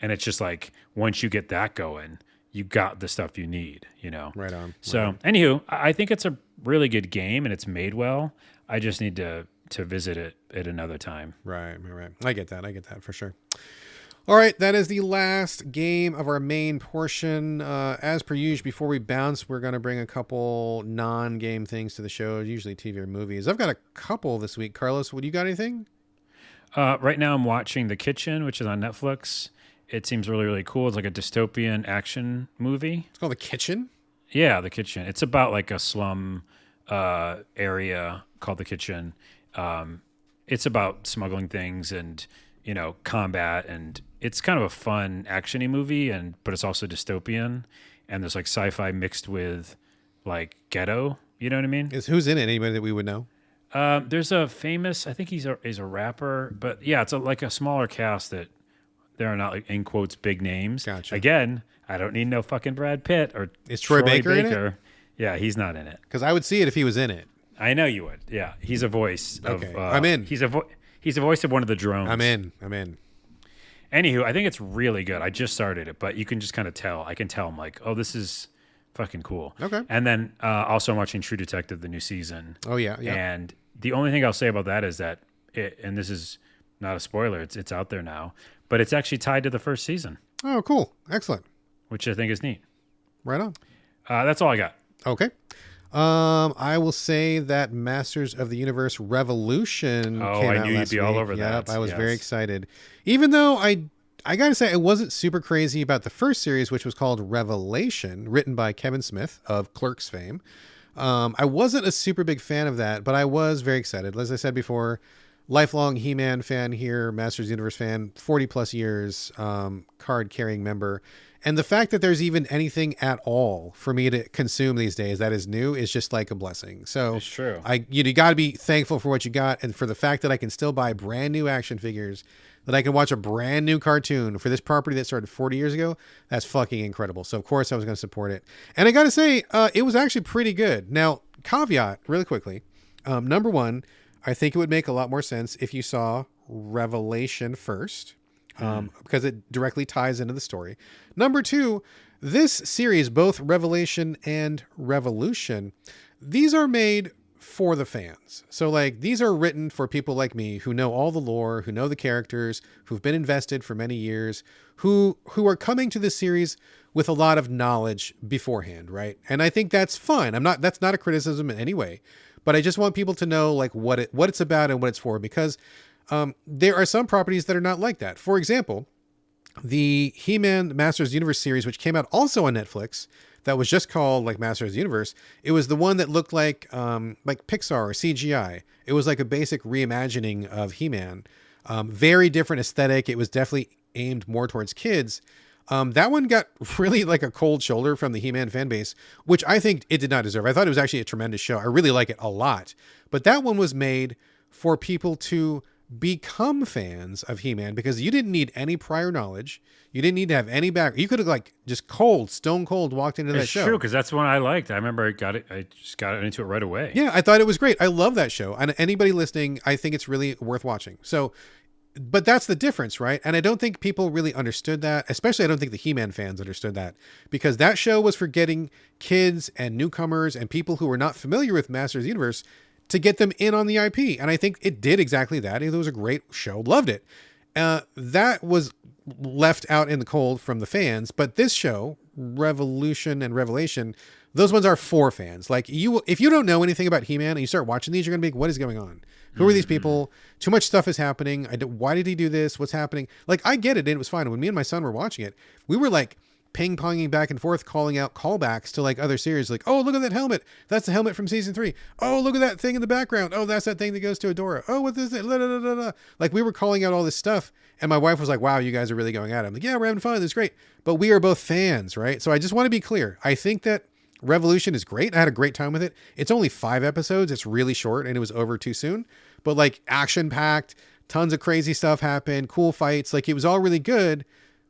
And it's just like, once you get that going, you got the stuff you need, Right on. So, anywho, I think it's a really good game and it's made well. I just need to visit it at another time. Right. I get that for sure. All right, that is the last game of our main portion. As per usual, before we bounce, we're going to bring a couple non-game things to the show, usually TV or movies. I've got a couple this week. Carlos, what do you got anything? Right now, I'm watching The Kitchen, which is on Netflix. It seems really, really cool. It's like a dystopian action movie. It's called The Kitchen? Yeah, The Kitchen. It's about like a slum area called The Kitchen. It's about smuggling things and, combat, and it's kind of a fun actiony movie, but it's also dystopian, and there's like sci-fi mixed with like ghetto. You know what I mean? Who's in it? Anybody that we would know? There's a famous, I think he's a rapper, but yeah, it's like a smaller cast that there are not like in quotes big names. Gotcha. Again, I don't need no fucking Brad Pitt or Is Troy Baker in it? Yeah, he's not in it. Because I would see it if he was in it. I know you would. Yeah, he's a voice. Okay, of, I'm in. He's a voice of one of the drones. I'm in. Anywho, I think it's really good. I just started it, but you can just kind of tell. I can tell. I'm like, oh, this is fucking cool. Okay. And then also I'm watching True Detective, the new season. Oh yeah. And the only thing I'll say about that is that and this is not a spoiler. It's out there now, but it's actually tied to the first season. Oh, cool. Excellent. Which I think is neat. Right on. That's all I got. Okay. I will say that Masters of the Universe Revolution came I out knew you'd last be all week. over that. I was very Yes. excited. Even though I got to say I wasn't super crazy about the first series, which was called Revelation, written by Kevin Smith of Clerks fame. I wasn't a super big fan of that, but I was very excited. As I said before, lifelong He-Man fan here, Masters of the Universe fan, 40 plus years, card carrying member. And the fact that there's even anything at all for me to consume these days that is new is just like a blessing. So It's true. You got to be thankful for what you got, and for the fact that I can still buy brand new action figures, that I can watch a brand new cartoon for this property that started 40 years ago. That's fucking incredible. So of course I was going to support it. And I got to say, it was actually pretty good. Now, caveat really quickly. Number one, I think it would make a lot more sense if you saw Revelation first. Because it directly ties into the story. Number two, this series, both Revelation and Revolution, these are made for the fans. So like these are written for people like me who know all the lore, who know the characters, who've been invested for many years, who are coming to this series with a lot of knowledge beforehand, right? And I think that's fine. That's not a criticism in any way, but I just want people to know like what it's about and what it's for, because there are some properties that are not like that. For example, the He-Man Masters of the Universe series, which came out also on Netflix, that was just called like Masters of the Universe. It was the one that looked like Pixar or CGI. It was like a basic reimagining of He-Man. Very different aesthetic. It was definitely aimed more towards kids. That one got really like a cold shoulder from the He-Man fan base, which I think it did not deserve. I thought it was actually a tremendous show. I really like it a lot. But that one was made for people to become fans of He-Man, because you didn't need any prior knowledge. You didn't need to have any back. You could have like just stone cold walked into that show. It's true, because that's one I liked. I remember I just got into it right away. Yeah, I thought it was great. I love that show. And anybody listening, I think it's really worth watching. So, but that's the difference, right? And I don't think people really understood that. Especially I don't think the He-Man fans understood that, because that show was for getting kids and newcomers and people who were not familiar with Masters of the Universe to get them in on the IP. And I think it did exactly that. It was a great show. Loved it. That was left out in the cold from the fans. But this show, Revolution and Revelation, those ones are for fans. Like if you don't know anything about He-Man and you start watching these, you're going to be like, what is going on? Who are these people? Too much stuff is happening. Why did he do this? What's happening? Like, I get it. And it was fine. When me and my son were watching it, we were like ping-ponging back and forth, calling out callbacks to like other series. Like, oh, look at that helmet. That's the helmet from season 3. Oh, look at that thing in the background. Oh, that's that thing that goes to Adora. Oh, what is it? La, la, la, la, la. Like, we were calling out all this stuff. And my wife was like, wow, you guys are really going at it. I'm like, yeah, we're having fun. It's great. But we are both fans, right? So I just want to be clear. I think that Revolution is great. I had a great time with it. It's only 5 episodes. It's really short and it was over too soon. But like action packed, tons of crazy stuff happened, cool fights. Like, it was all really good.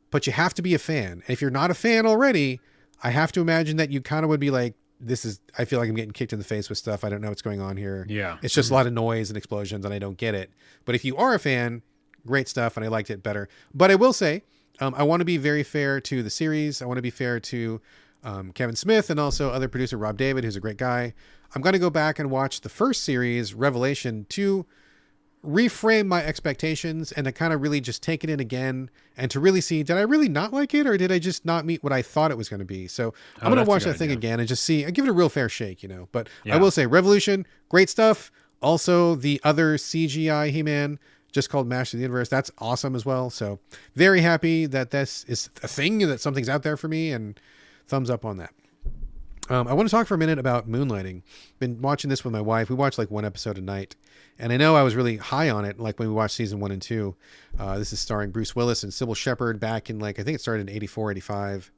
But you have to be a fan. And if you're not a fan already, I have to imagine that you kind of would be like, I feel like I'm getting kicked in the face with stuff. I don't know what's going on here. Yeah. It's just a lot of noise and explosions and I don't get it. But if you are a fan, great stuff. And I liked it better. But I will say, I want to be very fair to the series. I want to be fair to Kevin Smith and also other producer Rob David, who's a great guy. I'm going to go back and watch the first series, Revelation, to reframe my expectations and to kind of really just take it in again and to really see, did I really not like it, or did I just not meet what I thought it was going to be? So I'm going to watch that thing again and just see, I give it a real fair shake, But I will say Revolution, great stuff. Also the other CGI He-Man, just called Master of the Universe, that's awesome as well. So very happy that this is a thing, that something's out there for me, and thumbs up on that. I want to talk for a minute about Moonlighting. Been watching this with my wife. We watch like one episode a night. And I know I was really high on it, like when we watched season 1 and 2. This is starring Bruce Willis and Sybil Shepherd back in, like, I think it started in 84, 85.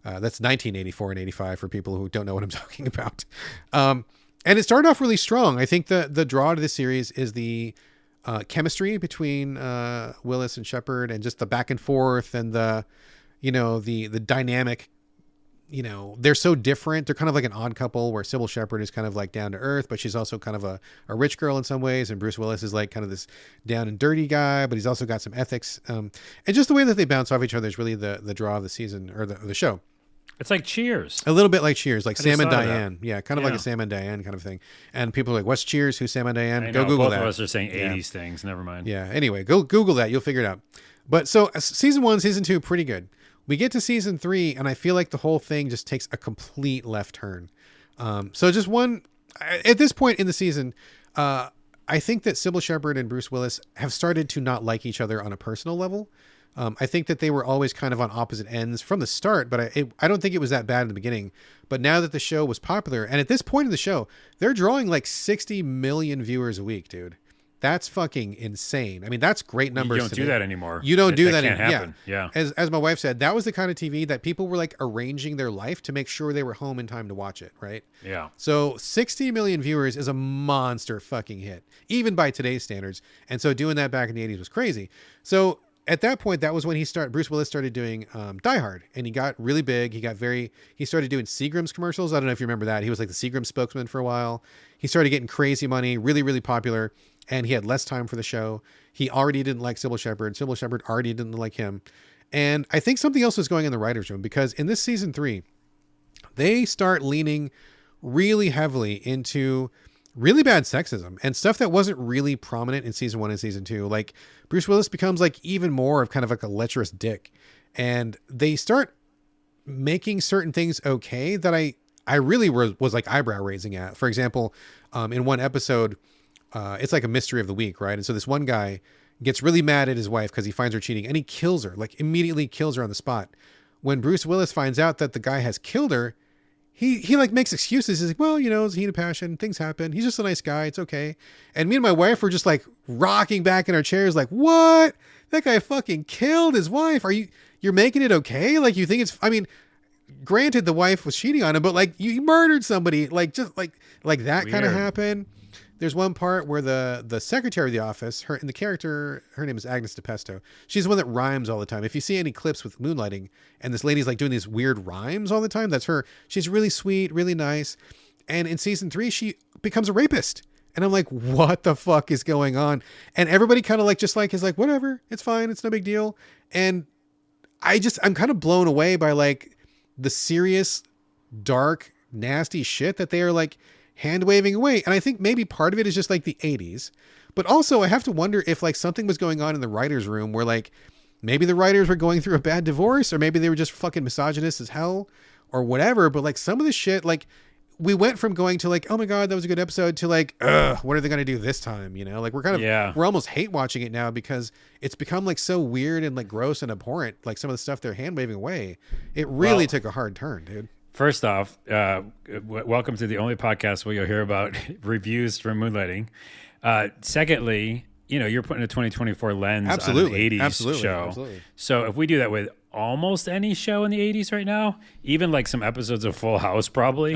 That's 1984 and 85 for people who don't know what I'm talking about. And it started off really strong. I think the draw to this series is the chemistry between Willis and Shepherd, and just the back and forth, and the dynamic. They're so different. They're kind of like an odd couple, where Sybil Shepherd is kind of like down to earth, but she's also kind of a rich girl in some ways. And Bruce Willis is like kind of this down and dirty guy, but he's also got some ethics. And just the way that they bounce off each other is really the draw of the season, or the show. It's like Cheers. A little bit like Cheers, like Sam and Diane. Yeah, kind of like a Sam and Diane kind of thing. And people are like, what's Cheers? Who's Sam and Diane? Go Google that. Both of us are saying 80s things. Never mind. Yeah, anyway, go Google that. You'll figure it out. But so season 1, season 2, pretty good. We get to season 3, and I feel like the whole thing just takes a complete left turn. So just at this point in the season, I think that Sybil Shepherd and Bruce Willis have started to not like each other on a personal level. I think that they were always kind of on opposite ends from the start, but I don't think it was that bad in the beginning. But now that the show was popular, and at this point in the show, they're drawing like 60 million viewers a week, dude. That's fucking insane. I mean, that's great numbers. You don't do that anymore. You don't do that. Can't happen. Yeah. As my wife said, that was the kind of TV that people were like arranging their life to make sure they were home in time to watch it. Right. Yeah. So 60 million viewers is a monster fucking hit, even by today's standards. And so doing that back in the 80s was crazy. So at that point, that was when Bruce Willis started doing Die Hard, and he got really big. He started doing Seagram's commercials. I don't know if you remember that. He was like the Seagram spokesman for a while. He started getting crazy money, really, really popular. And he had less time for the show. He already didn't like Sybil Shepherd. Sybil Shepherd already didn't like him. And I think something else was going in the writer's room, because in this season 3, they start leaning really heavily into really bad sexism and stuff that wasn't really prominent in season 1 and season 2. Like Bruce Willis becomes like even more of kind of like a lecherous dick. And they start making certain things okay that I really was like eyebrow raising at. For example, in one episode, it's like a mystery of the week, right? And so this one guy gets really mad at his wife because he finds her cheating, and he kills her, like immediately kills her on the spot. When Bruce Willis finds out that the guy has killed her, he like makes excuses. He's like, well, it's heat of passion. Things happen. He's just a nice guy. It's okay. And me and my wife were just like rocking back in our chairs like, what? That guy fucking killed his wife. You're making it okay? Like, you think granted the wife was cheating on him, but like you murdered somebody, like just like that kind of happened. There's one part where the secretary of the office, her name is Agnes DePesto. She's the one that rhymes all the time. If you see any clips with Moonlighting, and this lady's like doing these weird rhymes all the time, that's her. She's really sweet, really nice. And in season 3, she becomes a rapist. And I'm like, what the fuck is going on? And everybody kind of is like, whatever, it's fine. It's no big deal. And I'm kind of blown away by like the serious, dark, nasty shit that they are like hand waving away. And I think maybe part of it is just like the 80s, but also I have to wonder if like something was going on in the writer's room where like maybe the writers were going through a bad divorce, or maybe they were just fucking misogynist as hell or whatever. But like some of the shit, like we went from going to like, oh my God, that was a good episode, to like, what are they going to do this time? Like we're almost hate watching it now because it's become like so weird and like gross and abhorrent. Like some of the stuff they're hand waving away, it really took a hard turn, dude. First off, welcome to the only podcast where you'll hear about reviews from Moonlighting. Secondly, you're putting a 2024 lens on an 80s show. Absolutely. So if we do that with almost any show in the 80s right now, even like some episodes of Full House probably,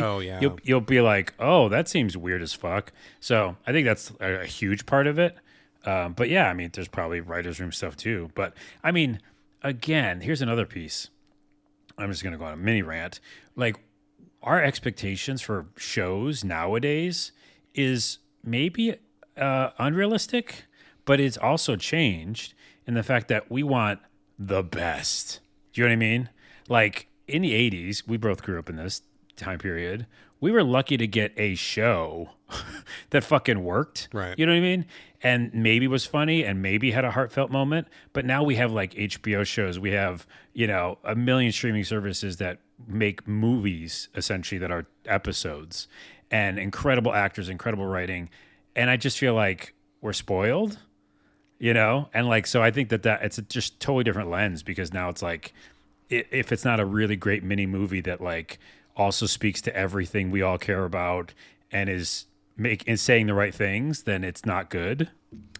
you'll be like, oh, that seems weird as fuck. So I think that's a huge part of it. But yeah, I mean, there's probably writer's room stuff too. But I mean, again, here's another piece. I'm just going to go on a mini rant. Like, our expectations for shows nowadays is maybe unrealistic, but it's also changed in the fact that we want the best. Do you know what I mean? Like, in the 80s, we both grew up in this time period. We were lucky to get a show that fucking worked. Right. You know what I mean? and maybe was funny and maybe had a heartfelt moment. But now we have like HBO shows. We have, a million streaming services that make movies essentially that are episodes, and incredible actors, incredible writing. And I just feel like we're spoiled, and like, so I think that it's a just totally different lens, because now it's like, if it's not a really great mini movie that like also speaks to everything we all care about and is saying the right things, then it's not good.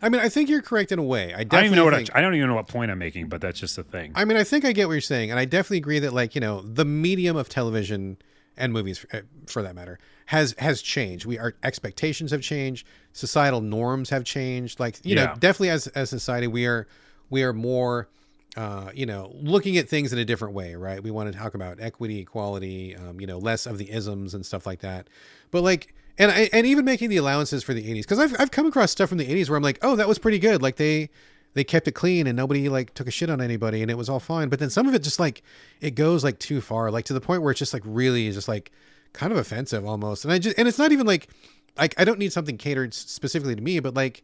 I mean, I think you're correct in a way. I don't even know I don't even know what point I'm making, but that's just the thing. I mean, I think I get what you're saying, and I definitely agree that, like, the medium of television and movies, for that matter, has changed. Our expectations have changed, societal norms have changed. Like, definitely as a society, we are more, looking at things in a different way, right? We want to talk about equity, equality, less of the isms and stuff like that. But like, and even making the allowances for the 80s, because I've come across stuff from the 80s where I'm like, oh, that was pretty good. Like they kept it clean and nobody like took a shit on anybody and it was all fine. But then some of it just like, it goes like too far, like to the point where it's just like really just like kind of offensive almost. And it's not even like I don't need something catered specifically to me, but like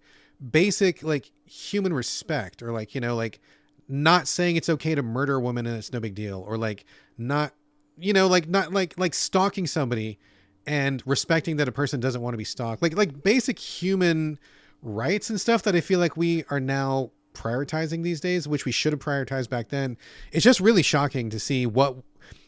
basic like human respect, or like, like not saying it's okay to murder a woman and it's no big deal, or like not, not like stalking somebody and respecting that a person doesn't want to be stalked, like basic human rights and stuff that I feel like we are now prioritizing these days, which we should have prioritized back then. It's just really shocking to see what,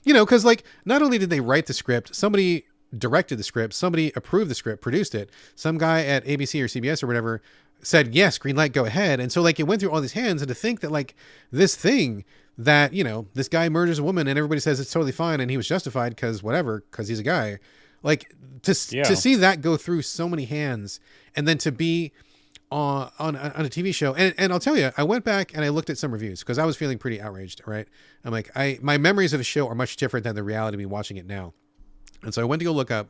because like not only did they write the script, somebody directed the script, somebody approved the script, produced it, some guy at ABC or CBS or whatever said, yes, green light, go ahead. And so like it went through all these hands, and to think that like this thing that, this guy murders a woman and everybody says it's totally fine and he was justified because he's a guy, like to see that go through so many hands, and then to be on a TV show. And I'll tell you, I went back and I looked at some reviews because I was feeling pretty outraged. Right. I'm like, my memories of the show are much different than the reality of me watching it now. And so I went to go look up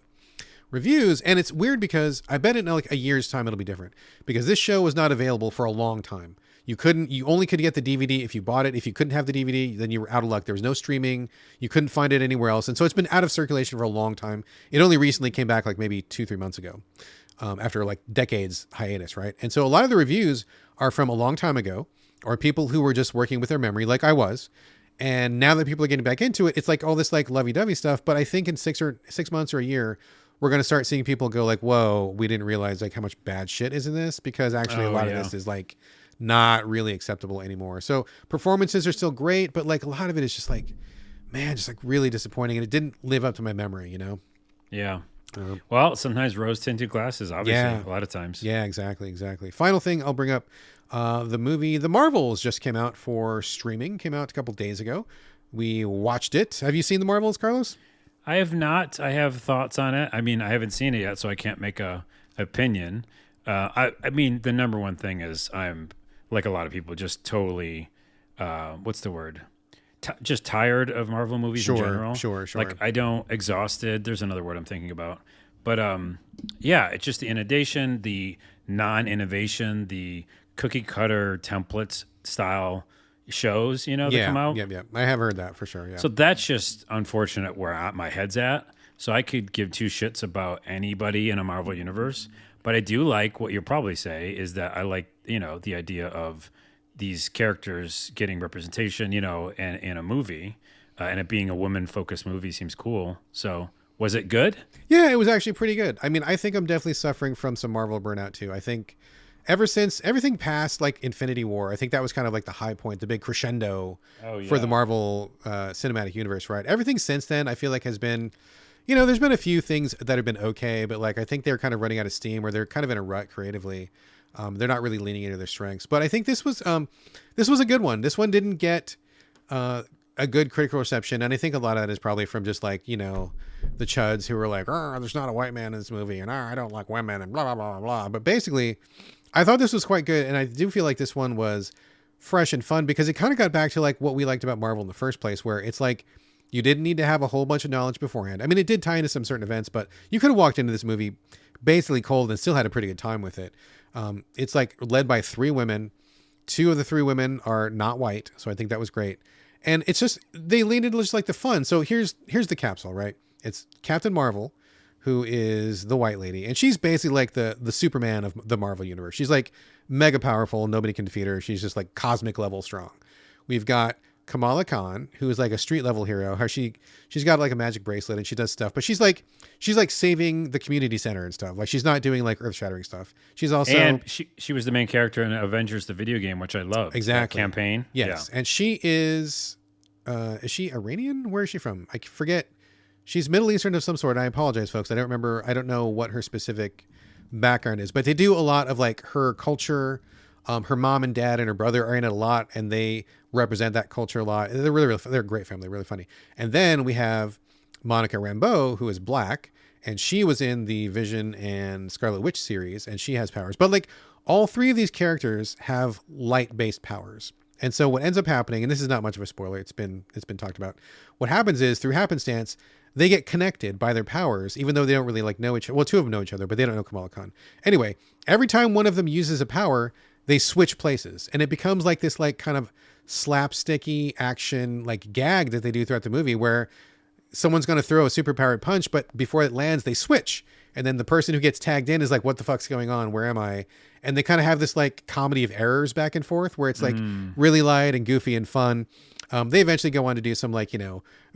reviews, and it's weird because I bet in like a year's time it'll be different, because this show was not available for a long time. You only could get the DVD if you bought it. If you couldn't have the DVD, then you were out of luck. There was no streaming. You couldn't find it anywhere else. And so it's been out of circulation for a long time. It only recently came back like maybe 2-3 months ago, after like decades hiatus. Right. And so a lot of the reviews are from a long time ago, or people who were just working with their memory like I was. And now that people are getting back into it, it's like all this like lovey-dovey stuff. But I think in 6 months or a year, we're going to start seeing people go like, whoa, we didn't realize like how much bad shit is in this, because actually a lot of this is like not really acceptable anymore. So performances are still great, but like a lot of it is just like, man, just like really disappointing. And it didn't live up to my memory, Yeah. Well, sometimes rose tinted glasses, obviously, a lot of times. Yeah, exactly. Final thing I'll bring up, the movie The Marvels just came out for streaming, came out a couple days ago. We watched it. Have you seen The Marvels, Carlos? I have not. I have thoughts on it. I mean, I haven't seen it yet, so I can't make a opinion. I mean, the number one thing is I'm, like a lot of people, just totally, what's the word? Just tired of Marvel movies in general. Sure. Like, exhausted. There's another word I'm thinking about. But yeah, it's just the inundation, the non-innovation, the cookie cutter templates style shows, that come out. Yeah. I have heard that for sure. Yeah. So that's just unfortunate where my head's at. So I could give two shits about anybody in a Marvel universe, but I do like what you'll probably say is that I like, the idea of these characters getting representation, in a movie, and it being a woman-focused movie seems cool. So was it good? Yeah, it was actually pretty good. I mean, I think I'm definitely suffering from some Marvel burnout too. I think ever since everything past like Infinity War, I think that was kind of like the high point, the big crescendo for the Marvel cinematic universe, right? Everything since then, I feel like has been, there's been a few things that have been okay, but like I think they're kind of running out of steam, or they're kind of in a rut creatively. They're not really leaning into their strengths. But I think this was a good one. This one didn't get a good critical reception, and I think a lot of that is probably from just like, the chuds who were like, there's not a white man in this movie, and I don't like women, and blah, blah, blah, blah. But basically, I thought this was quite good, and I do feel like this one was fresh and fun, because it kind of got back to like what we liked about Marvel in the first place, where it's like you didn't need to have a whole bunch of knowledge beforehand. I mean, it did tie into some certain events, but you could have walked into this movie basically cold and still had a pretty good time with it. It's like led by 3 women. 2 of the 3 women are not white, so I think that was great. And it's just, they leaned into just like the fun. So here's the capsule, right? It's Captain Marvel, who is the white lady. And she's basically like the Superman of the Marvel universe. She's like mega powerful. Nobody can defeat her. She's just like cosmic level strong. We've got Kamala Khan, who is like a street level hero. How she's got like a magic bracelet and she does stuff, but she's like saving the community center and stuff. Like she's not doing like earth shattering stuff. She's also, and she was the main character in Avengers the video game, which I love. Exactly. That campaign. Yes. Yeah. And she is she Iranian? Where is she from? I forget. She's Middle Eastern of some sort. I apologize, folks. I don't remember. I don't know what her specific background is, but they do a lot of like her culture. Her mom and dad and her brother are in it a lot, and they represent that culture a lot. They're they're a great family, really funny. And then we have Monica Rambeau, who is black, and she was in the Vision and Scarlet Witch series, and she has powers. But like all three of these characters have light-based powers. And so what ends up happening, and this is not much of a spoiler, it's been talked about. What happens is through happenstance, they get connected by their powers, even though they don't really like know each other. Well, two of them know each other, but they don't know Kamala Khan. Anyway, every time one of them uses a power, they switch places, and it becomes like this like kind of slapsticky action like gag that they do throughout the movie where someone's going to throw a superpowered punch, but before it lands, they switch. And then the person who gets tagged in is like, what the fuck's going on? Where am I? And they kind of have this like comedy of errors back and forth where it's like really light and goofy and fun. They eventually go on to do some like,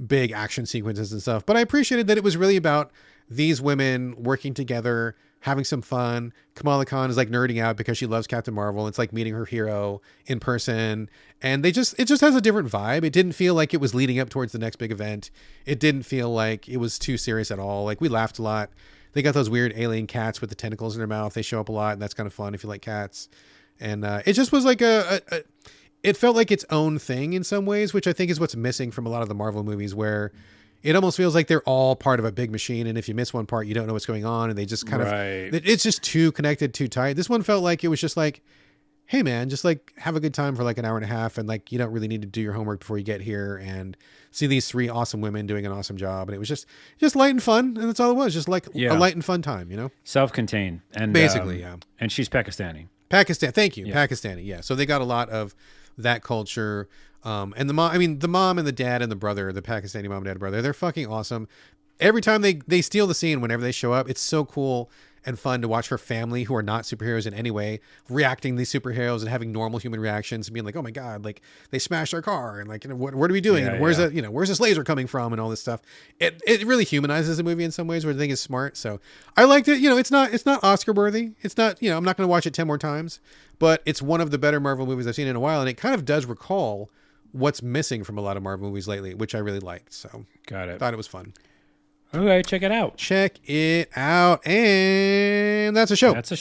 big action sequences and stuff. But I appreciated that it was really about these women working together, having some fun. Kamala Khan is like nerding out because she loves Captain Marvel. It's like meeting her hero in person. And it just has a different vibe. It didn't feel like it was leading up towards the next big event. It didn't feel like it was too serious at all. Like we laughed a lot. They got those weird alien cats with the tentacles in their mouth. They show up a lot, and that's kind of fun if you like cats. And it just was like it felt like its own thing in some ways, which I think is what's missing from a lot of the Marvel movies, where it almost feels like they're all part of a big machine. And if you miss one part, you don't know what's going on. And they just kind of, it's just too connected, too tight. This one felt like it was just like, hey man, just like have a good time for like an hour and a half. And like, you don't really need to do your homework before you get here and see these three awesome women doing an awesome job. And it was just light and fun. And that's all it was. Just like a light and fun time, Self-contained. And basically, yeah. And she's Pakistani. Thank you. Yeah. Pakistani. Yeah. So they got a lot of that culture. And the mom and the dad and the brother, the Pakistani mom and dad brother, they're fucking awesome. Every time they steal the scene, whenever they show up, it's so cool and fun to watch her family, who are not superheroes in any way, reacting to these superheroes and having normal human reactions and being like, oh my God, like they smashed our car and like, what are we doing? And where's where's this laser coming from and all this stuff. It really humanizes the movie in some ways, which I think is smart. So I liked it. It's not Oscar worthy. It's not, I'm not going to watch it 10 more times, but it's one of the better Marvel movies I've seen in a while. And it kind of does recall what's missing from a lot of Marvel movies lately, which I really liked. So got it. Thought it was fun. Okay, check it out. And that's a show. That's a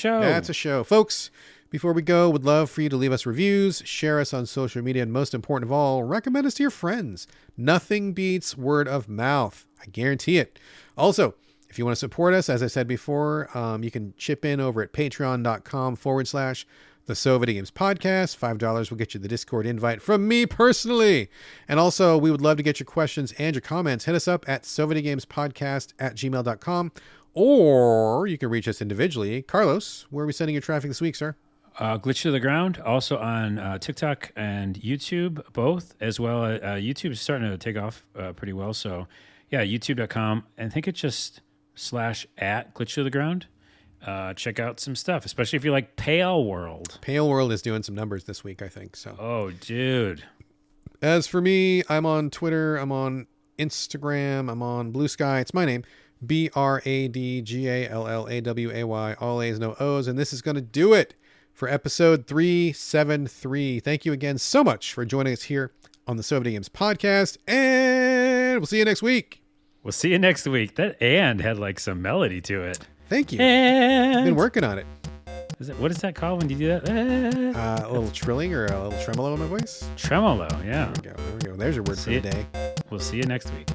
show. Folks, before we go, would love for you to leave us reviews, share us on social media, and most important of all, recommend us to your friends. Nothing beats word of mouth. I guarantee it. Also, if you want to support us, as I said before, you can chip in over at patreon.com/The So Videogames Podcast. $5 will get you the Discord invite from me personally. And also, we would love to get your questions and your comments. Hit us up at sovideogamespodcast@gmail.com, or you can reach us individually. Carlos, where are we sending your traffic this week, sir? Glitch to the Ground, also on TikTok and YouTube, both, as well. YouTube is starting to take off pretty well. So, yeah, youtube.com. And I think it's just /@Glitch to the Ground. Check out some stuff, especially if you like Palworld. Palworld is doing some numbers this week, I think. So. Oh, dude. As for me, I'm on Twitter. I'm on Instagram. I'm on Blue Sky. It's my name. BRADGALLAWAY. All A's, no O's. And this is going to do it for episode 373. Thank you again so much for joining us here on the So Videogames Podcast. And we'll see you next week. We'll see you next week. That and had like some melody to it. Thank you. And I've been working on it. What is that called when you do that? A little trilling or a little tremolo in my voice? Tremolo, yeah. There we go. There's your word for the day. We'll see you next week.